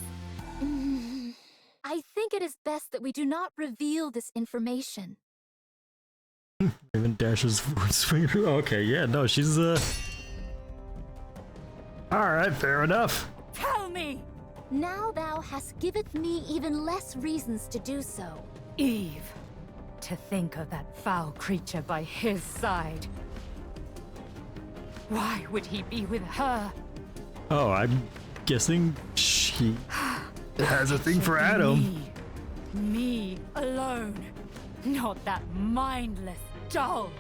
Speaker 18: I think it is best that we do not reveal this information.
Speaker 1: Raven dashes forward, swinging her. Okay, yeah, no, she's Alright, fair enough.
Speaker 17: Tell me!
Speaker 18: Now thou hast giveth me even less reasons to do so.
Speaker 17: Eve. To think of that foul creature by his side. Why would he be with her?
Speaker 1: Oh, I'm guessing she has a thing for Adam.
Speaker 17: Me alone. Not that mindless doll.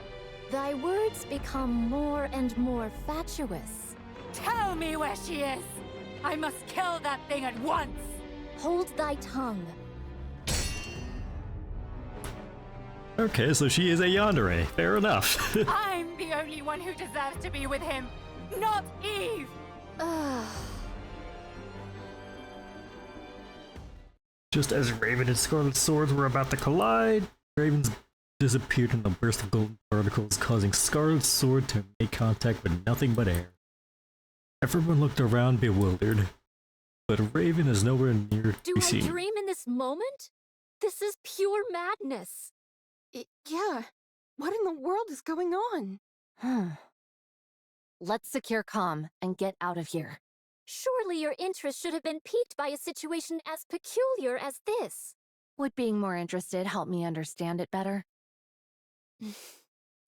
Speaker 18: Thy words become more and more fatuous.
Speaker 17: Tell me where she is. I must kill that thing at once.
Speaker 18: Hold thy tongue.
Speaker 1: Okay, so she is a yandere. Fair enough.
Speaker 17: I'm the only one who deserves to be with him, not Eve!
Speaker 1: Just as Raven and Scarlet's swords were about to collide, Raven's disappeared in a burst of golden particles, causing Scarlet's sword to make contact with nothing but air. Everyone looked around bewildered, but Raven is nowhere near to
Speaker 18: Do
Speaker 1: be
Speaker 18: I
Speaker 1: seen.
Speaker 18: dream in this moment? This is pure madness.
Speaker 10: Yeah. What in the world is going on?
Speaker 6: Let's secure comm and get out of here.
Speaker 18: Surely your interest should have been piqued by a situation as peculiar as this.
Speaker 6: Would being more interested help me understand it better?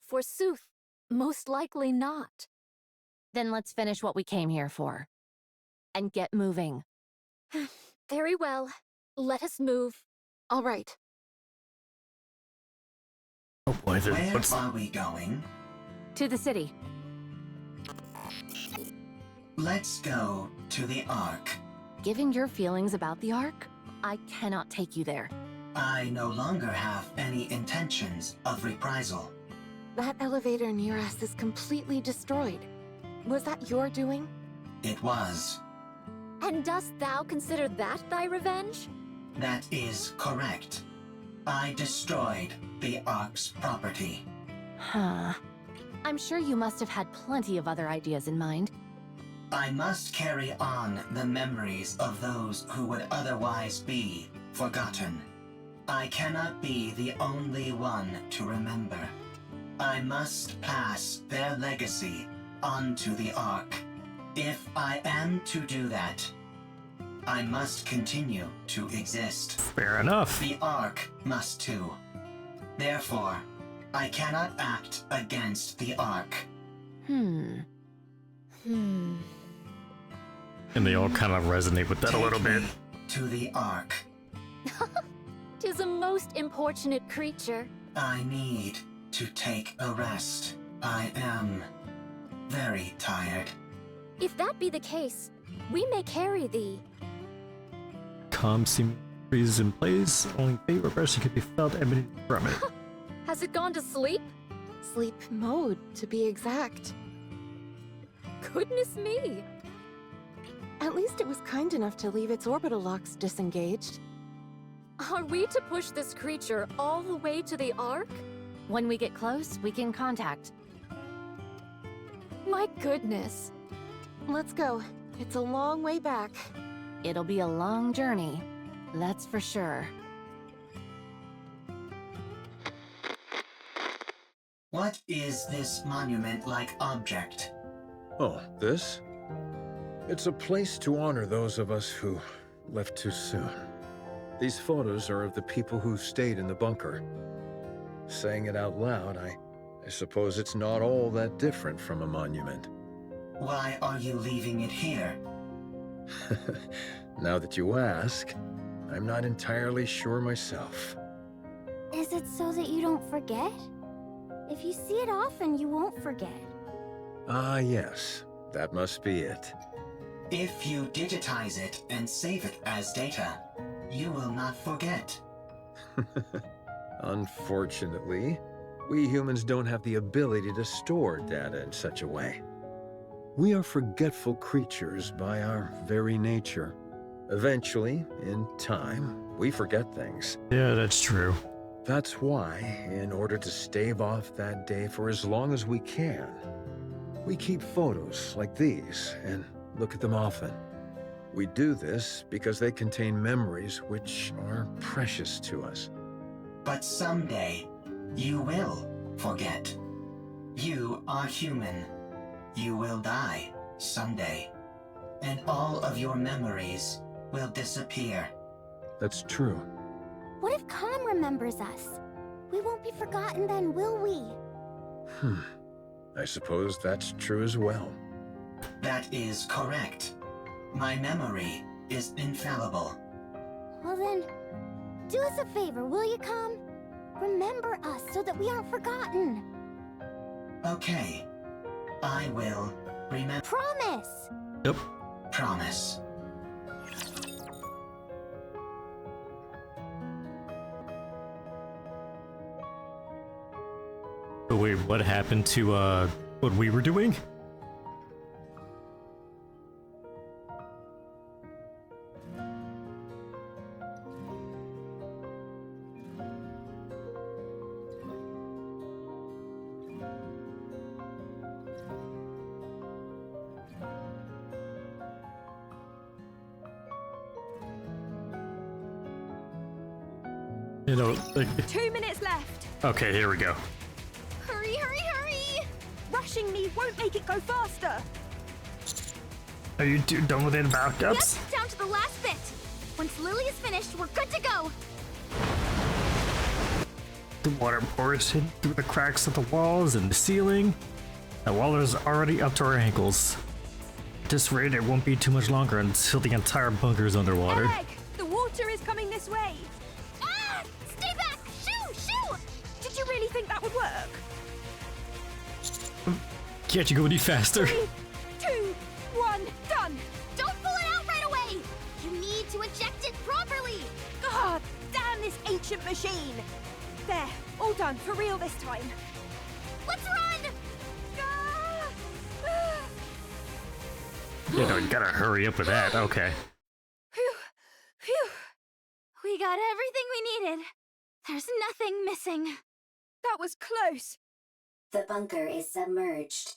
Speaker 18: Forsooth, most likely not.
Speaker 6: Then let's finish what we came here for. And get moving.
Speaker 18: Very well. Let us move.
Speaker 10: All right.
Speaker 1: Oh boy,
Speaker 16: Where are we going?
Speaker 6: To the city.
Speaker 16: Let's go to the Ark.
Speaker 6: Given your feelings about the Ark, I cannot take you there.
Speaker 16: I no longer have any intentions of reprisal.
Speaker 10: That elevator near us is completely destroyed. Was that your doing?
Speaker 16: It was.
Speaker 18: And dost thou consider that thy revenge?
Speaker 16: That is correct. I destroyed the Ark's property.
Speaker 6: Huh. I'm sure you must have had plenty of other ideas in mind.
Speaker 16: I must carry on the memories of those who would otherwise be forgotten. I cannot be the only one to remember. I must pass their legacy onto the Ark. If I am to do that, I must continue to exist.
Speaker 1: Fair enough.
Speaker 16: The Ark must too. Therefore, I cannot act against the Ark.
Speaker 1: And they all kind of resonate with that a little bit.
Speaker 16: To the Ark.
Speaker 18: 'Tis a most importunate creature.
Speaker 16: I need to take a rest. I am very tired.
Speaker 18: If that be the case, we may carry thee.
Speaker 1: Calm seem freezes in place, only faint repression can be felt emanating from it.
Speaker 18: Has it gone to sleep?
Speaker 10: Sleep mode, to be exact.
Speaker 18: Goodness me!
Speaker 10: At least it was kind enough to leave its orbital locks disengaged.
Speaker 18: Are we to push this creature all the way to the Ark?
Speaker 6: When we get close, we can contact.
Speaker 10: My goodness. Let's go. It's a long way back.
Speaker 6: It'll be a long journey, that's for sure.
Speaker 16: What is this monument-like object?
Speaker 4: Oh, this? It's a place to honor those of us who left too soon. These photos are of the people who stayed in the bunker. Saying it out loud, I suppose it's not all that different from a monument.
Speaker 16: Why are you leaving it here?
Speaker 4: Now that you ask, I'm not entirely sure myself.
Speaker 15: Is it so that you don't forget? If you see it often, you won't forget.
Speaker 4: Ah, yes. That must be it.
Speaker 16: If you digitize it and save it as data, you will not forget.
Speaker 4: Unfortunately, we humans don't have the ability to store data in such a way. We are forgetful creatures by our very nature. Eventually, in time, we forget things.
Speaker 5: Yeah, that's true.
Speaker 4: That's why, in order to stave off that day for as long as we can, we keep photos like these and look at them often. We do this because they contain memories which are precious to us.
Speaker 16: But someday, you will forget. You are human. You will die someday. And all of your memories will disappear.
Speaker 4: That's true.
Speaker 15: What if Khaine remembers us? We won't be forgotten then, will we?
Speaker 4: I suppose that's true as well.
Speaker 16: That is correct. My memory is infallible.
Speaker 15: Well then, do us a favor, will you, Khaine? Remember us so that we aren't forgotten.
Speaker 16: Okay. I will remember.
Speaker 15: Promise!
Speaker 5: Yep.
Speaker 16: Promise.
Speaker 5: But wait, what happened to, what we were doing? You know, like...
Speaker 11: 2 minutes left.
Speaker 5: Okay, here we go.
Speaker 11: Hurry, hurry, hurry! Rushing me won't make it go faster.
Speaker 5: Are you two done with any backups?
Speaker 15: Yep, down to the last bit. Once Lily is finished, we're good to go.
Speaker 5: The water pours in through the cracks of the walls and the ceiling. The water is already up to our ankles. At this rate, it won't be too much longer until the entire bunker is underwater.
Speaker 11: Egg! The water is coming this way.
Speaker 15: Ah! Stay back! Shoo! Shoo!
Speaker 11: Did you really think that would work?
Speaker 5: Can't you go any faster?
Speaker 11: 3, 2, 1, done!
Speaker 15: Don't pull it out right away! You need to eject it properly!
Speaker 11: God damn this ancient machine! There, all done, for real this time.
Speaker 15: Let's run!
Speaker 11: Ah!
Speaker 5: You know, you gotta hurry up with that. Okay.
Speaker 15: Phew! Phew! We got everything we needed. There's nothing missing.
Speaker 11: That was close.
Speaker 9: The bunker is submerged.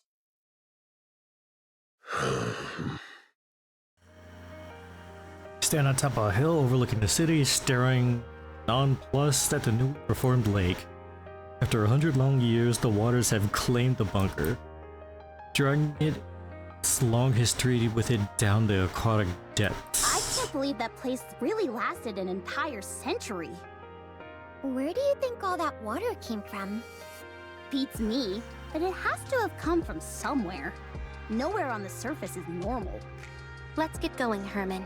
Speaker 5: Stand on top of a hill overlooking the city, staring nonplussed at the newly reformed lake. After 100 long years, the waters have claimed the bunker, dragging its long history with it down the aquatic depths.
Speaker 3: I can't believe that place really lasted an entire century.
Speaker 15: Where do you think all that water came from?
Speaker 3: Beats me, but it has to have come from somewhere. Nowhere on the surface is normal.
Speaker 14: Let's get going, Herman.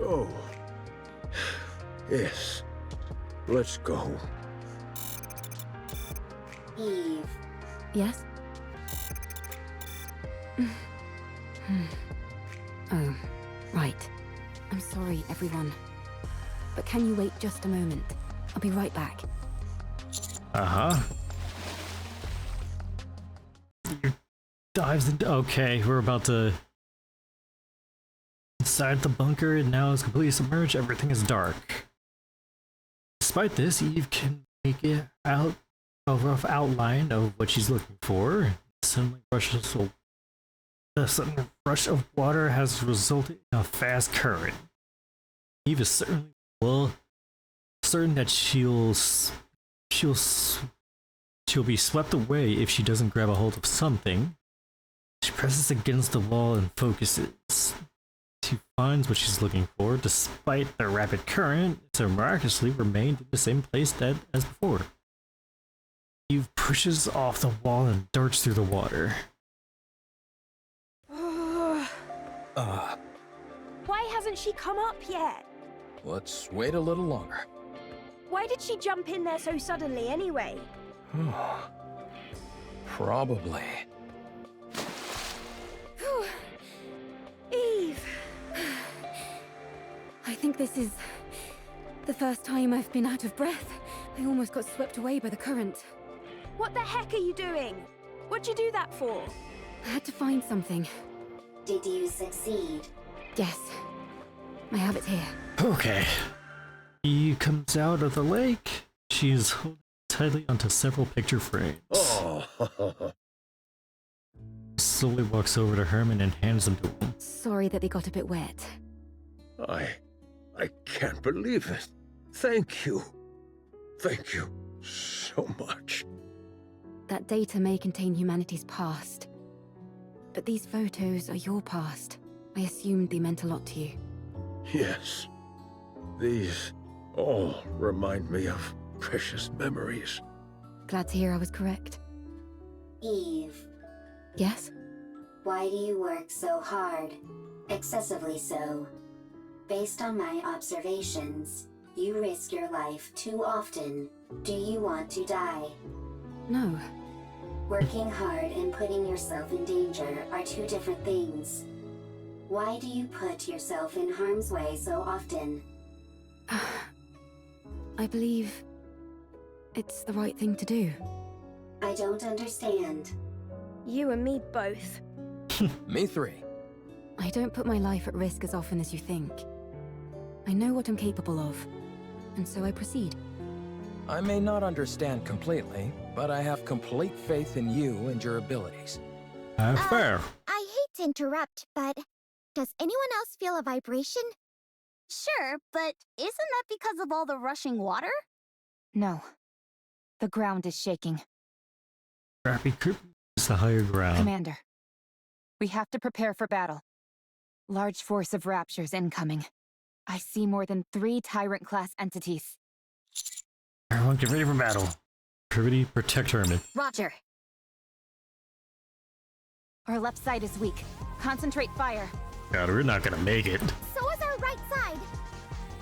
Speaker 4: Oh. Yes. Let's go.
Speaker 9: Eve.
Speaker 2: Yes? Oh, right. I'm sorry, everyone. But can you wait just a moment? I'll be right back.
Speaker 5: Uh-huh. Dives into... Okay, we're about to... Inside the bunker, and now it's completely submerged. Everything is dark. Despite this, Eve can make it out
Speaker 1: a rough outline of what she's looking for. The sudden rush of water has resulted in a fast current. Eve is certain that she'll be swept away if she doesn't grab a hold of something. She presses against the wall and focuses. She finds what she's looking for. Despite the rapid current, it's miraculously remained in the same place as before. Eve pushes off the wall and darts through the water.
Speaker 11: Why hasn't she come up yet?
Speaker 7: Let's wait a little longer.
Speaker 11: Why did she jump in there so suddenly anyway?
Speaker 7: Probably.
Speaker 11: Eve!
Speaker 2: I think this is the first time I've been out of breath. I almost got swept away by the current.
Speaker 11: What the heck are you doing? What'd you do that for?
Speaker 2: I had to find something.
Speaker 9: Did you succeed?
Speaker 2: Yes. I have it here.
Speaker 1: Okay. Eve comes out of the lake. She's holding tightly onto several picture frames.
Speaker 4: Oh.
Speaker 1: Slowly walks over to Herman and hands them to him.
Speaker 2: Sorry that they got a bit wet.
Speaker 4: I can't believe it. Thank you. Thank you so much.
Speaker 2: That data may contain humanity's past. But these photos are your past. I assumed they meant a lot to you.
Speaker 4: Yes. These all remind me of precious memories.
Speaker 2: Glad to hear I was correct.
Speaker 9: Eve.
Speaker 2: Yes?
Speaker 9: Why do you work so hard? Excessively so. Based on my observations, you risk your life too often. Do you want to die?
Speaker 2: No.
Speaker 9: Working hard and putting yourself in danger are two different things. Why do you put yourself in harm's way so often?
Speaker 2: I believe it's the right thing to do.
Speaker 9: I don't understand.
Speaker 11: You and me both.
Speaker 7: Me three.
Speaker 2: I don't put my life at risk as often as you think. I know what I'm capable of, and so I proceed.
Speaker 7: I may not understand completely, but I have complete faith in you and your abilities.
Speaker 1: Fair.
Speaker 3: I hate to interrupt, but does anyone else feel a vibration? Sure, but isn't that because of all the rushing water?
Speaker 8: No. The ground is shaking.
Speaker 1: Crappy creep is the higher ground.
Speaker 8: Commander, we have to prepare for battle. Large force of Raptures incoming. I see more than 3 Tyrant-class entities.
Speaker 1: Everyone get ready for battle. Privity, protect Herman.
Speaker 8: Roger. Our left side is weak. Concentrate fire.
Speaker 1: God, we're not gonna make it.
Speaker 3: So is our right side.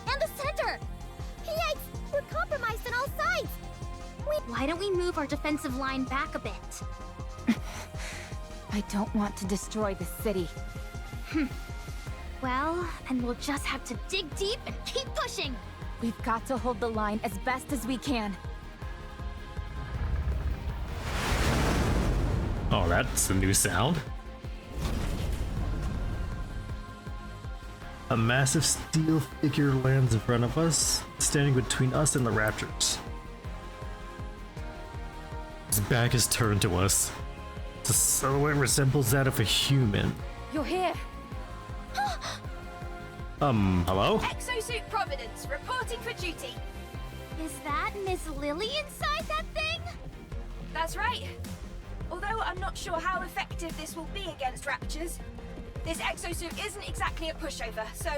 Speaker 3: And the center. Yikes! We're compromised on all sides. Wait, why don't we move our defensive line back a bit?
Speaker 8: I don't want to destroy the city.
Speaker 3: Well, then we'll just have to dig deep and keep pushing.
Speaker 8: We've got to hold the line as best as we can.
Speaker 1: Oh, that's a new sound. A massive steel figure lands in front of us, standing between us and the Raptors. His back is turned to us. The silhouette resembles that of a human.
Speaker 11: You're here.
Speaker 1: Hello?
Speaker 11: Exosuit Providence, reporting for duty.
Speaker 3: Is that Miss Lily inside that thing?
Speaker 11: That's right. Although I'm not sure how effective this will be against Raptures. This exosuit isn't exactly a pushover, so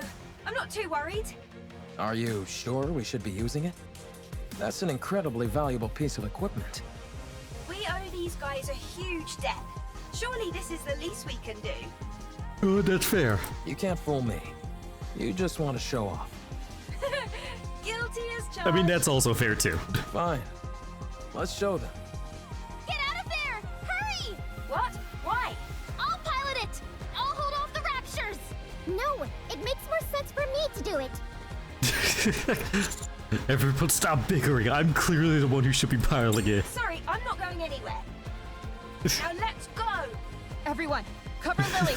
Speaker 11: I'm not too worried.
Speaker 7: Are you sure we should be using it? That's an incredibly valuable piece of equipment.
Speaker 11: We owe these guys a huge debt. Surely this is the least we can do.
Speaker 1: Oh, that's fair.
Speaker 7: You can't fool me. You just want to show off.
Speaker 11: Guilty as charged.
Speaker 1: I mean, that's also fair too.
Speaker 7: Fine. Let's show them.
Speaker 3: Get out of there! Hurry!
Speaker 11: What? Why?
Speaker 3: I'll pilot it! I'll hold off the Raptures! No, it makes more sense for me to do it.
Speaker 1: Everyone stop bickering. I'm clearly the one who should be piloting it.
Speaker 11: Sorry, I'm not going anywhere. Now let's go!
Speaker 8: Everyone, cover Lily!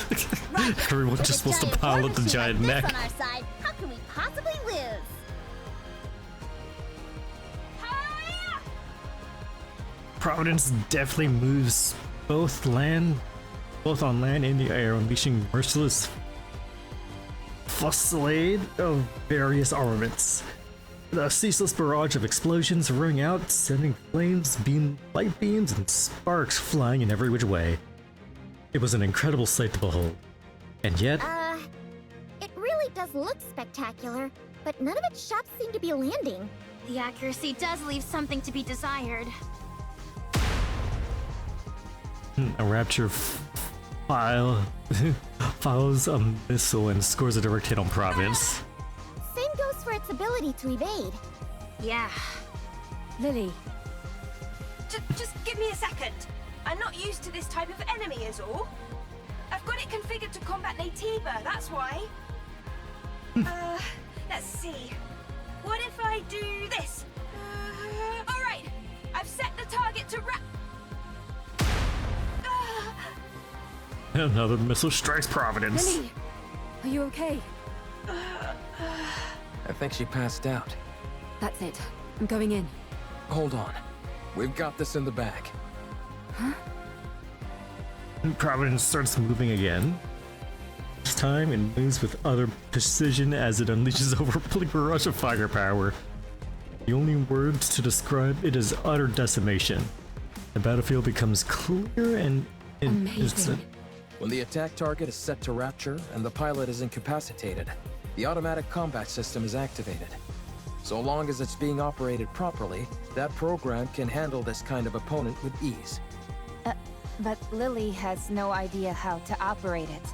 Speaker 3: Right.
Speaker 1: Everyone just wants to pilot the giant
Speaker 3: mech.
Speaker 1: mech.
Speaker 3: On our side, how can we possibly lose?
Speaker 1: Providence definitely moves both on land and the air, unleashing merciless fusillade of various armaments. The ceaseless barrage of explosions rang out, sending flames, light beams, and sparks flying in every which way. It was an incredible sight to behold. And yet...
Speaker 15: It really does look spectacular, but none of its shots seem to be landing. The accuracy does leave something to be desired.
Speaker 1: A Rapture files a missile and scores a direct hit on Providence.
Speaker 15: Same goes for its ability to evade.
Speaker 11: Yeah.
Speaker 2: Lily.
Speaker 11: Just give me a second. I'm not used to this type of enemy is all. I've got it configured to combat Naytiba, that's why. Let's see. What if I do this? Alright, I've set the target to
Speaker 1: Another missile strikes Providence.
Speaker 2: Lily, are you okay?
Speaker 7: I think she passed out.
Speaker 2: That's it. I'm going in.
Speaker 7: Hold on. We've got this in the bag.
Speaker 2: Huh?
Speaker 1: Providence starts moving again. This time it moves with utter precision as it unleashes a overwhelming barrage of firepower. The only words to describe it is utter decimation. The battlefield becomes clear and
Speaker 2: amazing.
Speaker 7: When the attack target is set to Rapture and the pilot is incapacitated, the automatic combat system is activated. So long as it's being operated properly, that program can handle this kind of opponent with ease.
Speaker 8: But Lily has no idea how to operate it.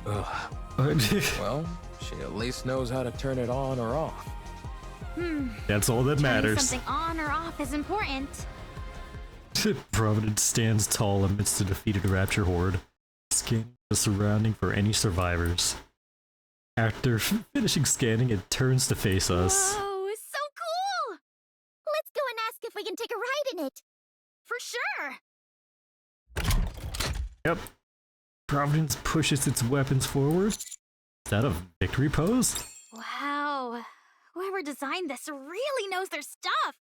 Speaker 7: Ugh. Well, she at least knows how to turn it on or off.
Speaker 1: That's all that
Speaker 15: Turning
Speaker 1: matters.
Speaker 15: something on or off is important.
Speaker 1: Providence stands tall amidst the defeated Rapture horde, scanning the surrounding for any survivors. After finishing scanning, it turns to face us.
Speaker 15: Whoa, so cool! Let's go and ask if we can take a ride in it. For sure!
Speaker 1: Yep. Providence pushes its weapons forward. Is that a victory pose?
Speaker 15: Wow. Whoever designed this really knows their stuff.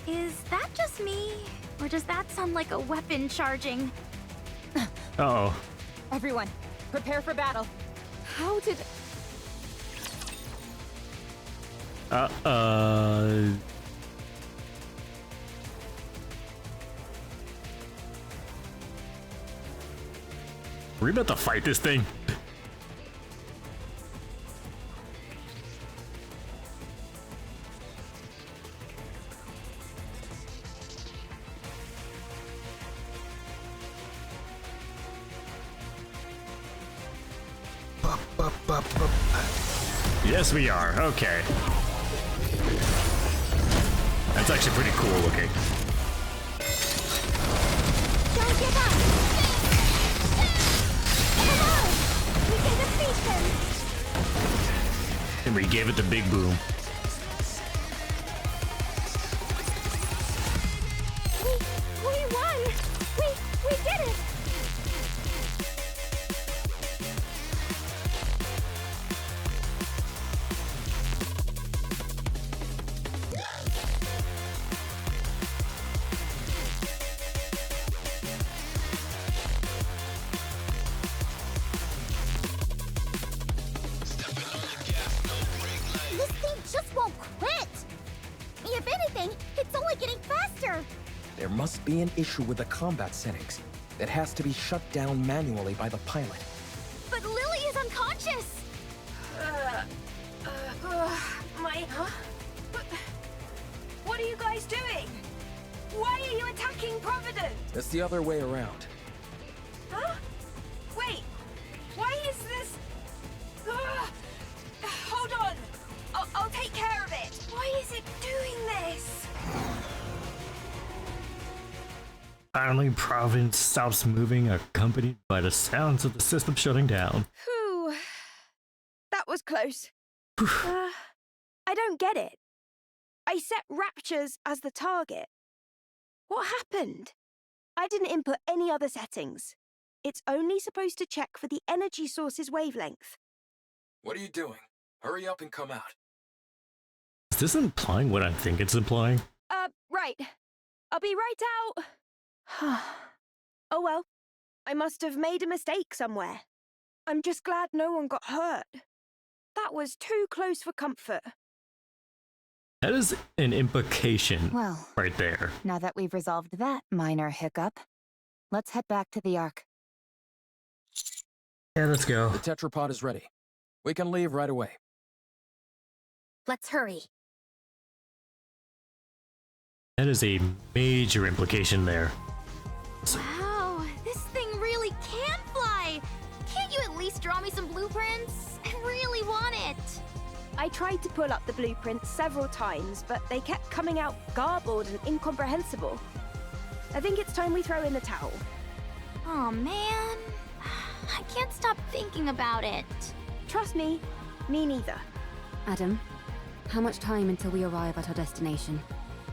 Speaker 15: Is that just me? Or does that sound like a weapon charging?
Speaker 1: Uh-oh.
Speaker 8: Everyone, prepare for battle.
Speaker 2: How did...
Speaker 1: We're about to fight this thing. Yes, we are. Okay. That's actually pretty cool looking.
Speaker 15: Don't give up! Come on! We can defeat them!
Speaker 1: And we gave it the big boom.
Speaker 15: We won! We did it! This thing just won't quit! If anything, it's only getting faster!
Speaker 7: There must be an issue with the combat settings that has to be shut down manually by the pilot.
Speaker 15: But Lily is unconscious!
Speaker 11: What are you guys doing? Why are you attacking Providence?
Speaker 7: It's the other way around.
Speaker 11: Huh? Wait, why is this... Hold on, I'll take care of it. Why is it doing this?
Speaker 1: Finally, Providence stops moving, accompanied by the sounds of the system shutting down.
Speaker 11: Whew. That was close. I don't get it. I set Raptures as the target. What happened? I didn't input any other settings. It's only supposed to check for the energy source's wavelength.
Speaker 7: What are you doing? Hurry up and come out.
Speaker 1: Is this implying what I think it's implying?
Speaker 11: Right. I'll be right out. Oh well, I must have made a mistake somewhere. I'm just glad no one got hurt. That was too close for comfort.
Speaker 1: That is an implication
Speaker 8: Well,
Speaker 1: right there.
Speaker 8: now that we've resolved that minor hiccup, let's head back to the Ark.
Speaker 1: Yeah, let's go.
Speaker 7: The tetrapod is ready. We can leave right away.
Speaker 14: Let's hurry.
Speaker 1: That is a major implication there.
Speaker 15: Wow, this thing really can fly! Can't you at least draw me some blueprints? I really want it!
Speaker 11: I tried to pull up the blueprints several times, but they kept coming out garbled and incomprehensible. I think it's time we throw in the towel.
Speaker 15: Oh man, I can't stop thinking about it.
Speaker 11: Trust me, me neither.
Speaker 2: Adam, how much time until we arrive at our destination?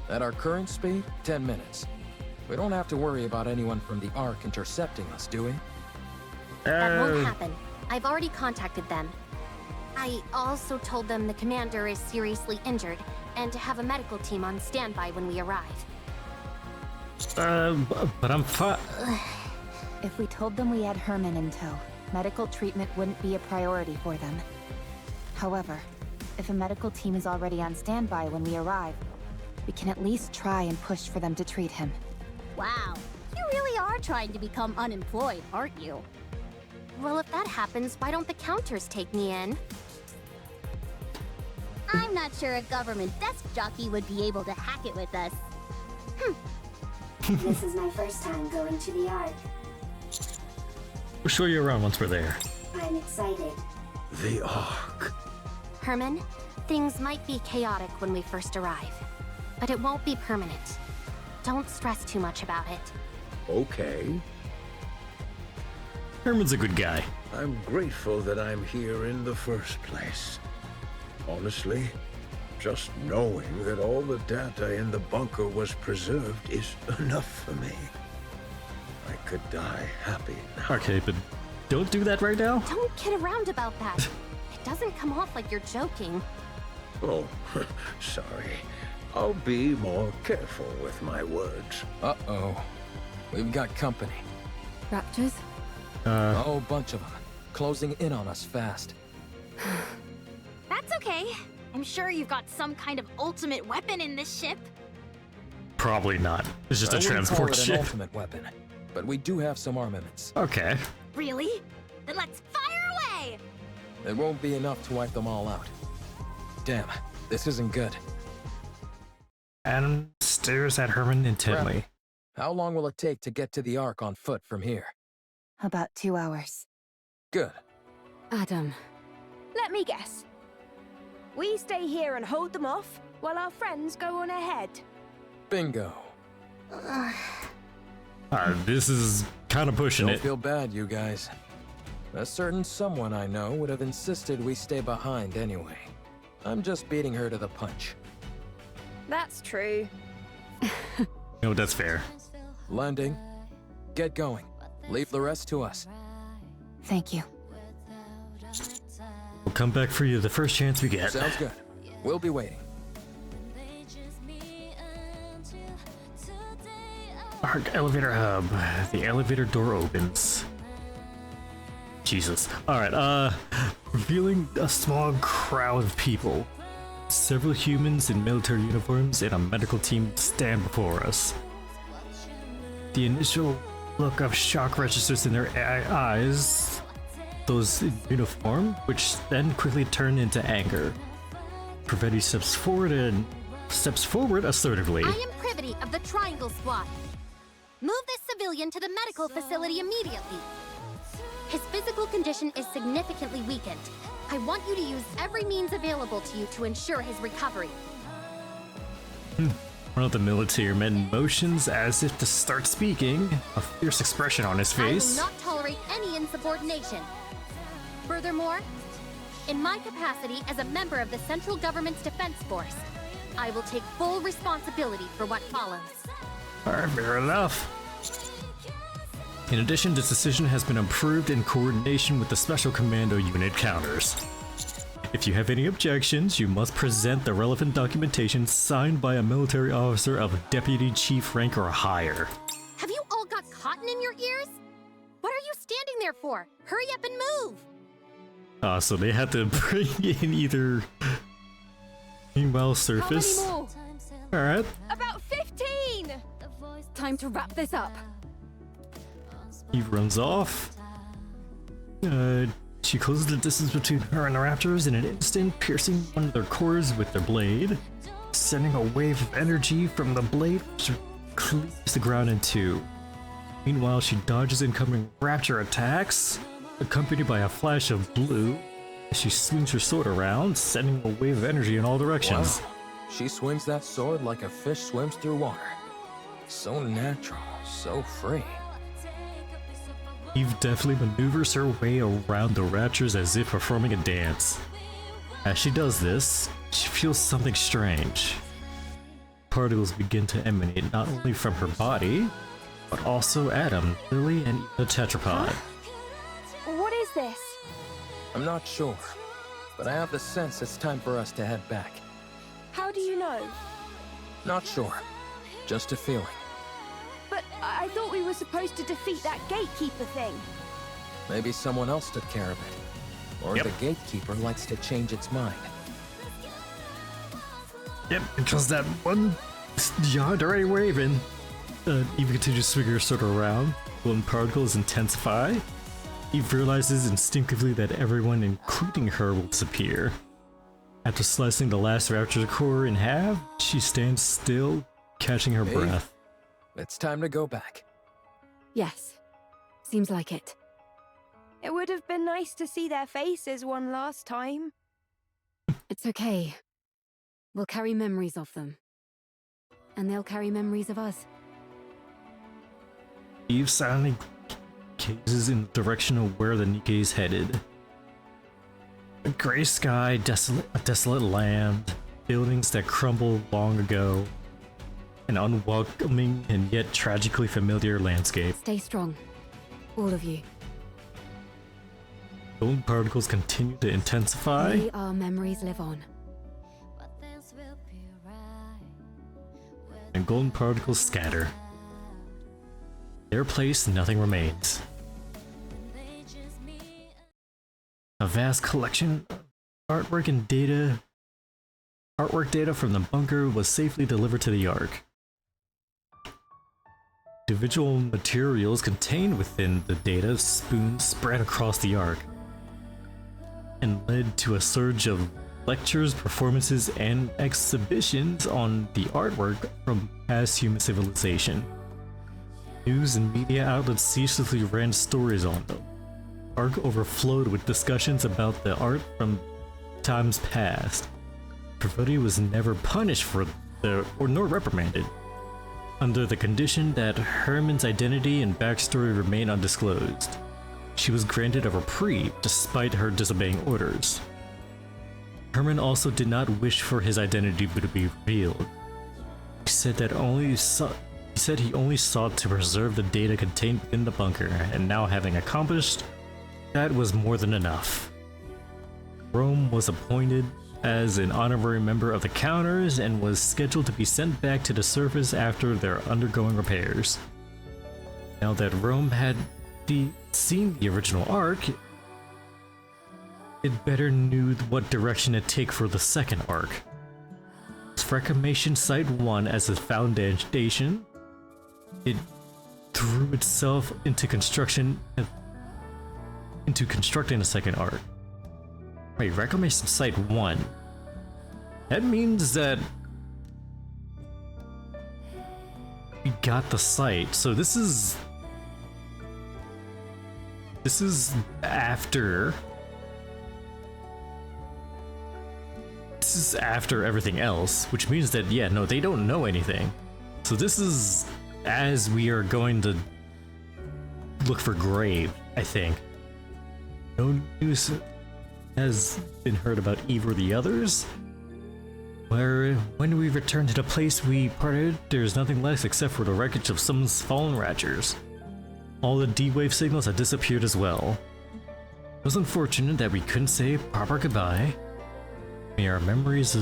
Speaker 7: At our current speed, 10 minutes. We don't have to worry about anyone from the Ark intercepting us, do we?
Speaker 14: That won't happen. I've already contacted them. I also told them the commander is seriously injured and to have a medical team on standby when we arrive.
Speaker 1: But I'm fine.
Speaker 8: If we told them we had Herman in tow, medical treatment wouldn't be a priority for them. However, if a medical team is already on standby when we arrive, we can at least try and push for them to treat him.
Speaker 14: Wow, you really are trying to become unemployed, aren't you? Well, if that happens, why don't the counters take me in?
Speaker 15: I'm not sure a government desk jockey would be able to hack it with us.
Speaker 9: This is my first time going to the Ark.
Speaker 1: We'll show you around once we're there.
Speaker 9: I'm excited.
Speaker 4: The Ark.
Speaker 14: Herman, things might be chaotic when we first arrive, but it won't be permanent. Don't stress too much about it.
Speaker 4: Okay.
Speaker 1: Herman's a good guy.
Speaker 4: I'm grateful that I'm here in the first place. Honestly, just knowing that all the data in the bunker was preserved is enough for me. I could die happy now.
Speaker 1: Okay, but don't do that right now.
Speaker 14: Don't kid around about that. It doesn't come off like you're joking.
Speaker 4: Oh, sorry. I'll be more careful with my words.
Speaker 7: Uh-oh. We've got company.
Speaker 2: Raptors?
Speaker 7: A whole bunch of them. Closing in on us fast.
Speaker 15: That's okay. I'm sure you've got some kind of ultimate weapon in this ship.
Speaker 1: Probably not. It's just a transport
Speaker 7: An
Speaker 1: ship.
Speaker 7: ultimate weapon, but we do have some armaments.
Speaker 1: Okay.
Speaker 15: Really? Then let's fire away!
Speaker 7: It won't be enough to wipe them all out. Damn, this isn't good.
Speaker 1: Adam stares at Herman intently.
Speaker 7: Raph, how long will it take to get to the Ark on foot from here?
Speaker 8: About 2 hours.
Speaker 7: Good.
Speaker 2: Adam.
Speaker 11: Let me guess. We stay here and hold them off, while our friends go on ahead.
Speaker 7: Bingo.
Speaker 1: This is kind of pushing
Speaker 7: Don't
Speaker 1: it.
Speaker 7: feel bad, you guys. A certain someone I know would have insisted we stay behind anyway. I'm just beating her to the punch.
Speaker 11: That's true.
Speaker 1: No, that's fair.
Speaker 7: Landing. Get going. Leave the rest to us.
Speaker 8: Thank you.
Speaker 1: We'll come back for you the first chance we get.
Speaker 7: Sounds good. We'll be waiting.
Speaker 1: Ark elevator hub. The elevator door opens. Jesus. Alright, revealing a small crowd of people. Several humans in military uniforms and a medical team stand before us. The initial look of shock registers in their eyes, those in uniform, which then quickly turn into anger. Privety steps forward assertively.
Speaker 14: I am Privety of the Triangle Squad. Move this civilian to the medical facility immediately. His physical condition is significantly weakened. I want you to use every means available to you to ensure his recovery.
Speaker 1: One of the military men motions as if to start speaking, a fierce expression on his face.
Speaker 14: I will not tolerate any insubordination. Furthermore, in my capacity as a member of the central government's defense force, I will take full responsibility for what follows.
Speaker 1: Alright, fair enough. In addition, this decision has been approved in coordination with the Special Commando Unit counters.
Speaker 5: If you have any objections, you must present the relevant documentation signed by a military officer of deputy chief rank or higher.
Speaker 14: Have you all got cotton in your ears? What are you standing there for? Hurry up and move!
Speaker 5: So they had to bring in either... Meanwhile, surface.
Speaker 11: How many more?
Speaker 5: Alright.
Speaker 11: About 15!
Speaker 2: Time to wrap this up.
Speaker 5: Eve runs off. She closes the distance between her and the raptors in an instant, piercing one of their cores with their blade, sending a wave of energy from the blade which cleaves the ground in two. Meanwhile, she dodges incoming raptor attacks, accompanied by a flash of blue, as she swings her sword around, sending a wave of energy in all directions.
Speaker 7: Wow. She swings that sword like a fish swims through water. So natural, so free.
Speaker 5: Eve definitely maneuvers her way around the raptors as if performing a dance. As she does this, she feels something strange. Particles begin to emanate not only from her body, but also Adam, Lily, and the tetrapod.
Speaker 11: What is this?
Speaker 7: I'm not sure, but I have the sense it's time for us to head back.
Speaker 11: How do you know?
Speaker 7: Not sure, just a feeling.
Speaker 11: But I thought we were supposed to defeat that gatekeeper thing.
Speaker 7: Maybe someone else took care of it. Or the gatekeeper likes to change its mind.
Speaker 5: Yep, because that one yard already waving. Eve continues to swing her sword around. When particles intensify, Eve realizes instinctively that everyone, including her, will disappear. After slicing the last raptor core in half, she stands still, catching her breath.
Speaker 7: It's time to go back.
Speaker 2: Yes. Seems like it.
Speaker 11: It would have been nice to see their faces one last time.
Speaker 2: It's okay. We'll carry memories of them. And they'll carry memories of us.
Speaker 5: Eve silently gazes in the direction of where the Nikke is headed. A gray sky, a desolate land, buildings that crumbled long ago, an unwelcoming and yet tragically familiar landscape.
Speaker 2: Stay strong, all of you.
Speaker 5: Golden particles continue to intensify.
Speaker 2: May our memories live on.
Speaker 5: And golden particles scatter. Their place, nothing remains. A vast collection of artwork data from the bunker was safely delivered to the Ark. Individual materials contained within the data spoons spread across the Ark, and led to a surge of lectures, performances, and exhibitions on the artwork from past human civilization. News and media outlets ceaselessly ran stories on them. Ark overflowed with discussions about the art from times past. Pravoti was never punished for nor reprimanded, under the condition that Herman's identity and backstory remain undisclosed. She was granted a reprieve despite her disobeying orders. Herman also did not wish for his identity to be revealed. He said he only sought to preserve the data contained within the bunker, and now having accomplished that was more than enough. Rome was appointed as an honorary member of the Counters and was scheduled to be sent back to the surface after their undergoing repairs. Now that Rome had seen the original Ark, it better knew what direction to take for the second Ark. With Reclamation Site 1 as its foundation, it threw itself into constructing a second Ark. Wait, Reclamation Site 1. That means that we got the site. So this is after everything else, which means that they don't know anything. So this is as we are going to look for Grave, I think. No news has been heard about Eve or the others. When we return to the place we parted, there's nothing left except for the wreckage of some fallen Ratchers. All the D-Wave signals had disappeared as well. It was unfortunate that we couldn't say a proper goodbye.
Speaker 1: May our memories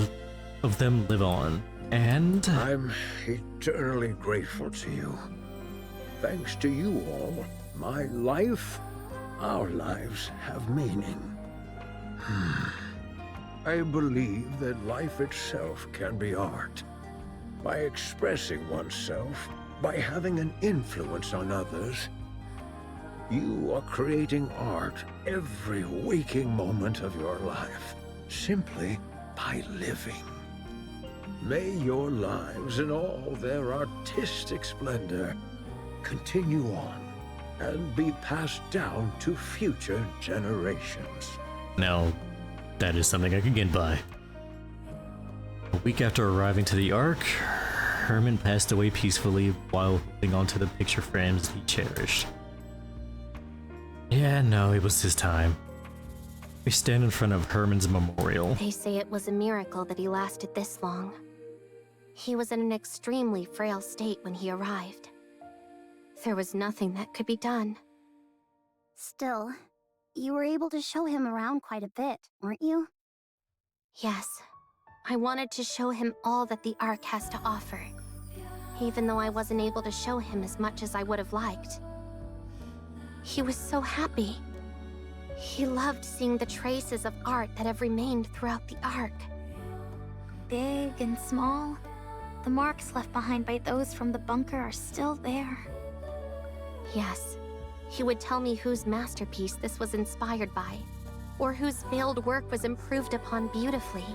Speaker 1: of them live on. And
Speaker 4: I'm eternally grateful to you. Thanks to you all, my life, our lives have meaning. I believe that life itself can be art. By expressing oneself, by having an influence on others, you are creating art every waking moment of your life, simply by living. May your lives in all their artistic splendor continue on and be passed down to future generations.
Speaker 1: now, that is something I can get by. A week after arriving to the Ark, Herman passed away peacefully while holding onto the picture frames he cherished. Yeah, no, it was his time. We stand in front of Herman's memorial.
Speaker 14: They say it was a miracle that he lasted this long. He was in an extremely frail state when he arrived. There was nothing that could be done.
Speaker 3: Still, you were able to show him around quite a bit, weren't you?
Speaker 14: Yes, I wanted to show him all that the Ark has to offer, even though I wasn't able to show him as much as I would have liked. He was so happy. He loved seeing the traces of art that have remained throughout the Ark.
Speaker 15: Big and small, the marks left behind by those from the bunker are still there.
Speaker 14: Yes, he would tell me whose masterpiece this was inspired by, or whose failed work was improved upon beautifully.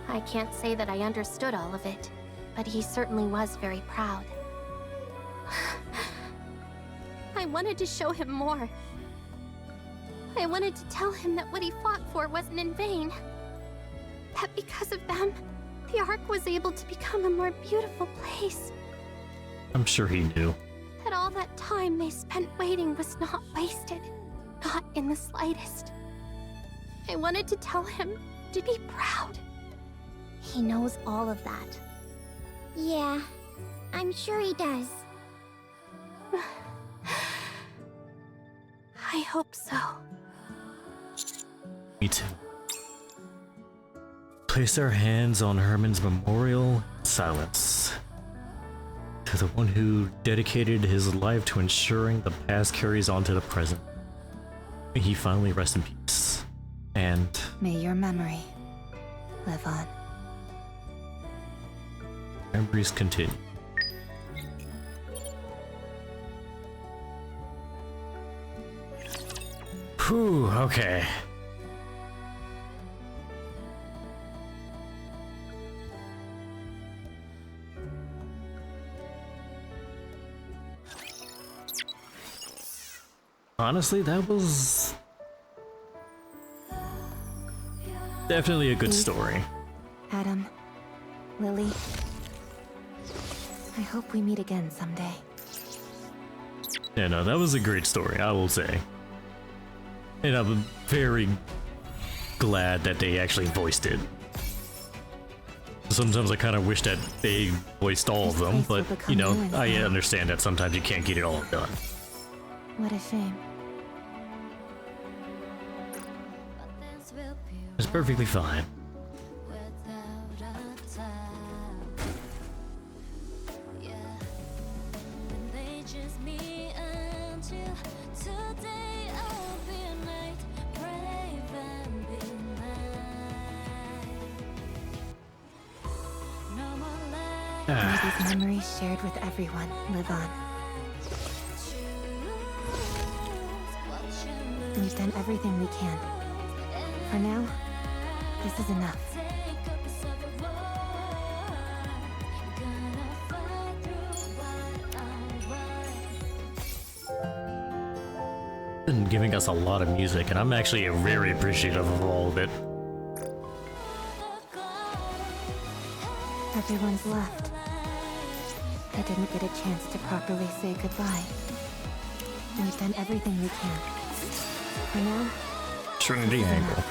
Speaker 14: I can't say that I understood all of it, but he certainly was very proud. I wanted to show him more. I wanted to tell him that what he fought for wasn't in vain. That because of them, the Ark was able to become a more beautiful place.
Speaker 1: I'm sure he knew.
Speaker 14: That all that time they spent waiting was not wasted. Not in the slightest. I wanted to tell him to be proud.
Speaker 3: He knows all of that.
Speaker 15: Yeah, I'm sure he does.
Speaker 14: I hope so.
Speaker 1: Me too. Place our hands on Herman's memorial in silence. To the one who dedicated his life to ensuring the past carries on to the present. May he finally rest in peace. And
Speaker 8: may your memory live on.
Speaker 1: Memories continue. Whew, okay. Honestly, that was definitely a good story.
Speaker 8: Adam, Lily, I hope we meet again someday.
Speaker 1: Yeah, no, that was a great story, I will say. And I'm very glad that they actually voiced it. Sometimes I kind of wish that they voiced all of them, but, you know, I understand that sometimes you can't get it all done.
Speaker 8: What a shame.
Speaker 1: It's perfectly fine.
Speaker 8: May these memories shared with everyone live on. We've done everything we can. For now, this is enough.
Speaker 1: Been giving us a lot of music, and I'm actually very appreciative of all of it.
Speaker 8: Everyone's left. I didn't get a chance to properly say goodbye. We've done everything we can. For now,
Speaker 1: Trinity Angle.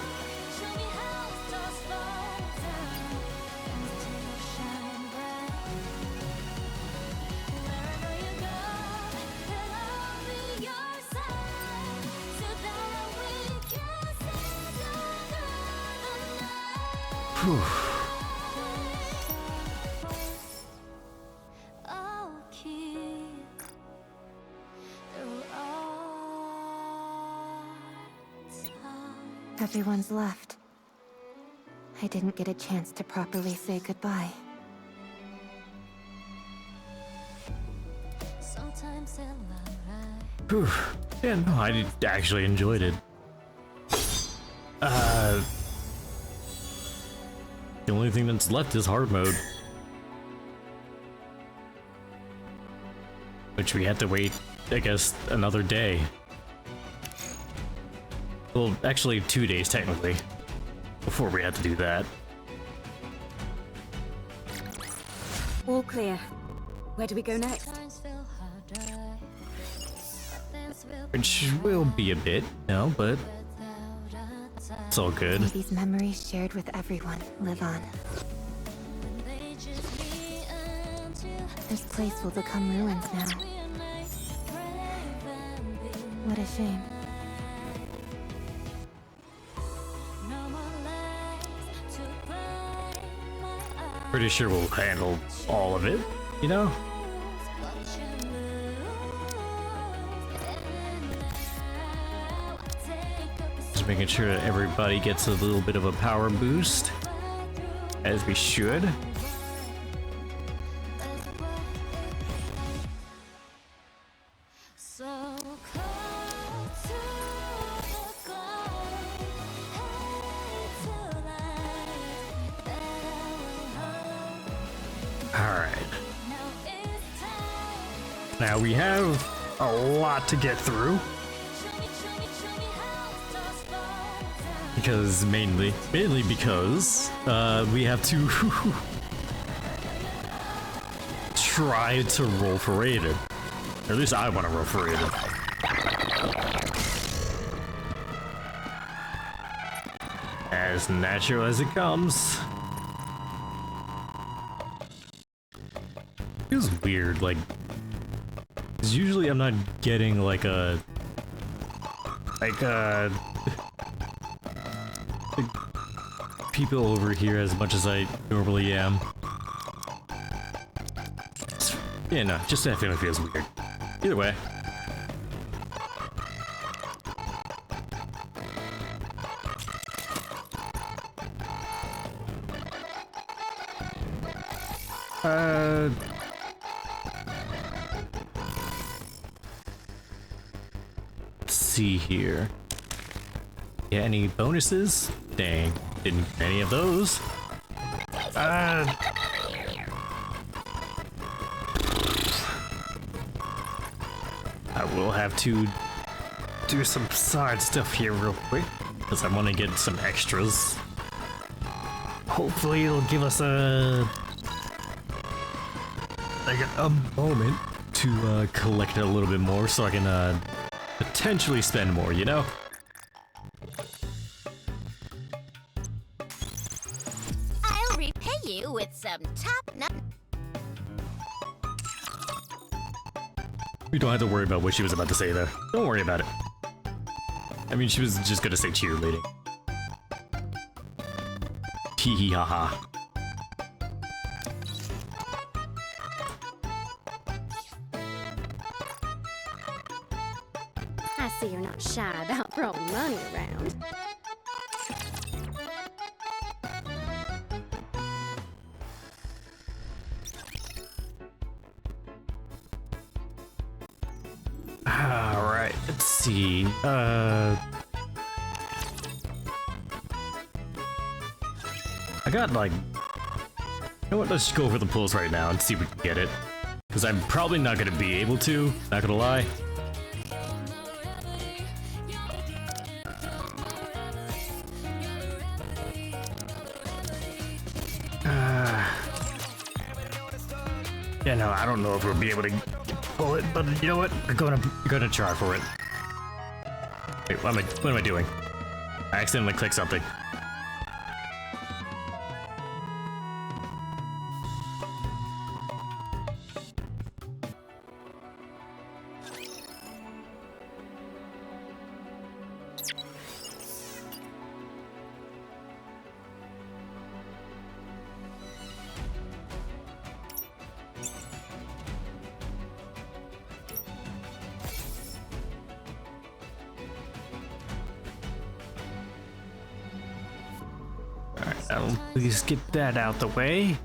Speaker 1: Whew.
Speaker 8: Everyone's left. I didn't get a chance to properly say goodbye.
Speaker 1: Whew. Yeah, no, I actually enjoyed it. The only thing that's left is hard mode. Which we had to wait, I guess, another day. Well, actually 2 days technically, before we had to do that.
Speaker 2: All clear. Where do we go next?
Speaker 1: Which will be a bit, but it's all good.
Speaker 8: May these memories shared with everyone live on. This place will become ruins now. What a shame.
Speaker 1: Pretty sure we'll handle all of it, you know? Just making sure that everybody gets a little bit of a power boost, as we should. Now we have a lot to get through. Because mainly because we have to try to roll for Raiden. Or at least I want to roll for Raiden. As natural as it comes. Feels weird, like, 'cause usually I'm not getting like people over here as much as I normally am. Yeah, no, just that feeling feels weird. Either way. Let's see here. Yeah, any bonuses? Dang, didn't get any of those. I will have to do some side stuff here real quick, because I want to get some extras. Hopefully it'll give us a moment to collect a little bit more so I can potentially spend more, you know?
Speaker 14: I'll repay you with some top-notch.
Speaker 1: We don't have to worry about what she was about to say though. Don't worry about it. I mean, she was just gonna say cheerleading. Hee hee ha ha.
Speaker 19: I see you're not shy about throwing money around.
Speaker 1: Alright, let's see. I got like... You know what, let's just go over the pulls right now and see if we can get it. Because I'm probably not gonna be able to, not gonna lie. Yeah, no, I don't know if we'll be able to pull it, but you know what? We're gonna try for it. Wait, what am I doing? I accidentally clicked something.
Speaker 5: I'll please get that out the way.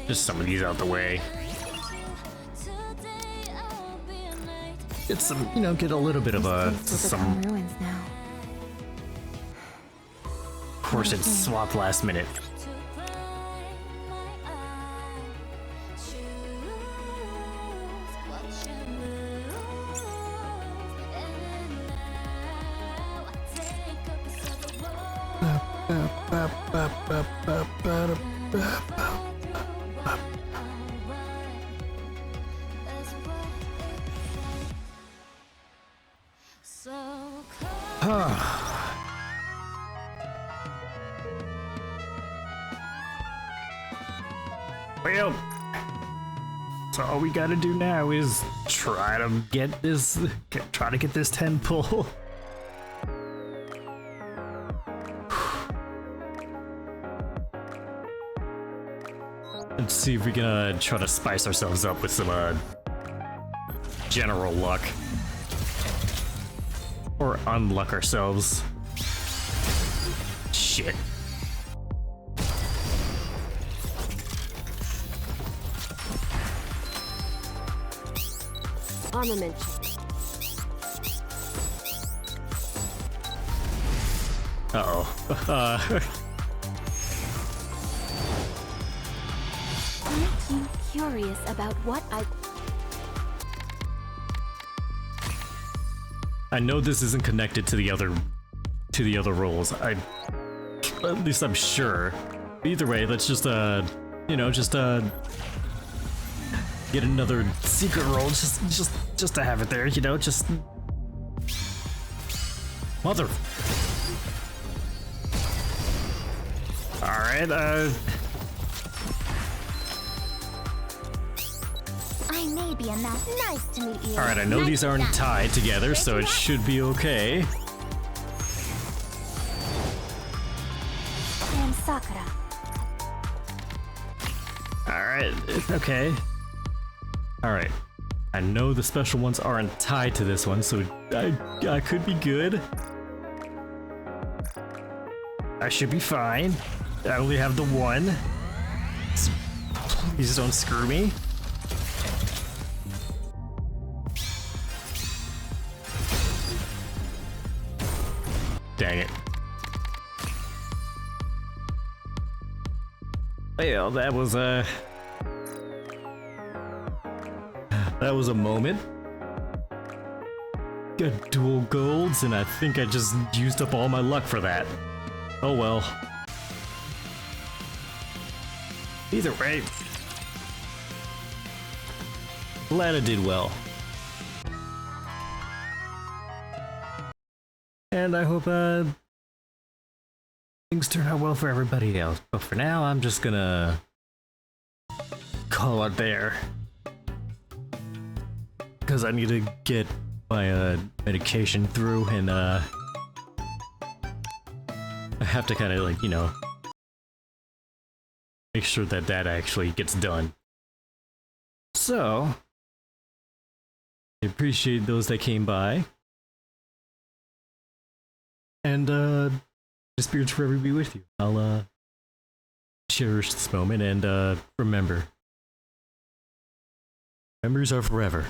Speaker 5: Just some of these out the way. Get some, you know, get a little bit of some
Speaker 8: ruins now.
Speaker 5: Of course, it's swapped last minute. Well, so all we gotta do now is try to get this temple. Let's see if we can try to spice ourselves up with some general luck. Or unluck ourselves. Shit.
Speaker 19: Armament.
Speaker 5: Uh-oh.
Speaker 15: Aren't you curious about what
Speaker 5: I know this isn't connected to the other roles. At least I'm sure. Either way, let's just you know, just get another secret roll just to have it there, you know, just mother. All right,
Speaker 15: I may be enough. Nice to meet you.
Speaker 5: all right, I know these aren't tied together, so it should be okay.
Speaker 15: I am Sakura.
Speaker 5: All right, okay. All right, I know the special ones aren't tied to this one, so I could be good. I should be fine. I only have the one. Please don't screw me. Dang it. Well, that was a moment. Got dual golds, and I think I just used up all my luck for that. Oh well. Either way, glad I did well. And I hope things turn out well for everybody else. But for now, I'm just gonna call it there. Because I need to get my medication through, and I have to kind of, like, you know, make sure that that actually gets done. So, I appreciate those that came by. And the spirits forever be with you. I'll cherish this moment, and remember, memories are forever.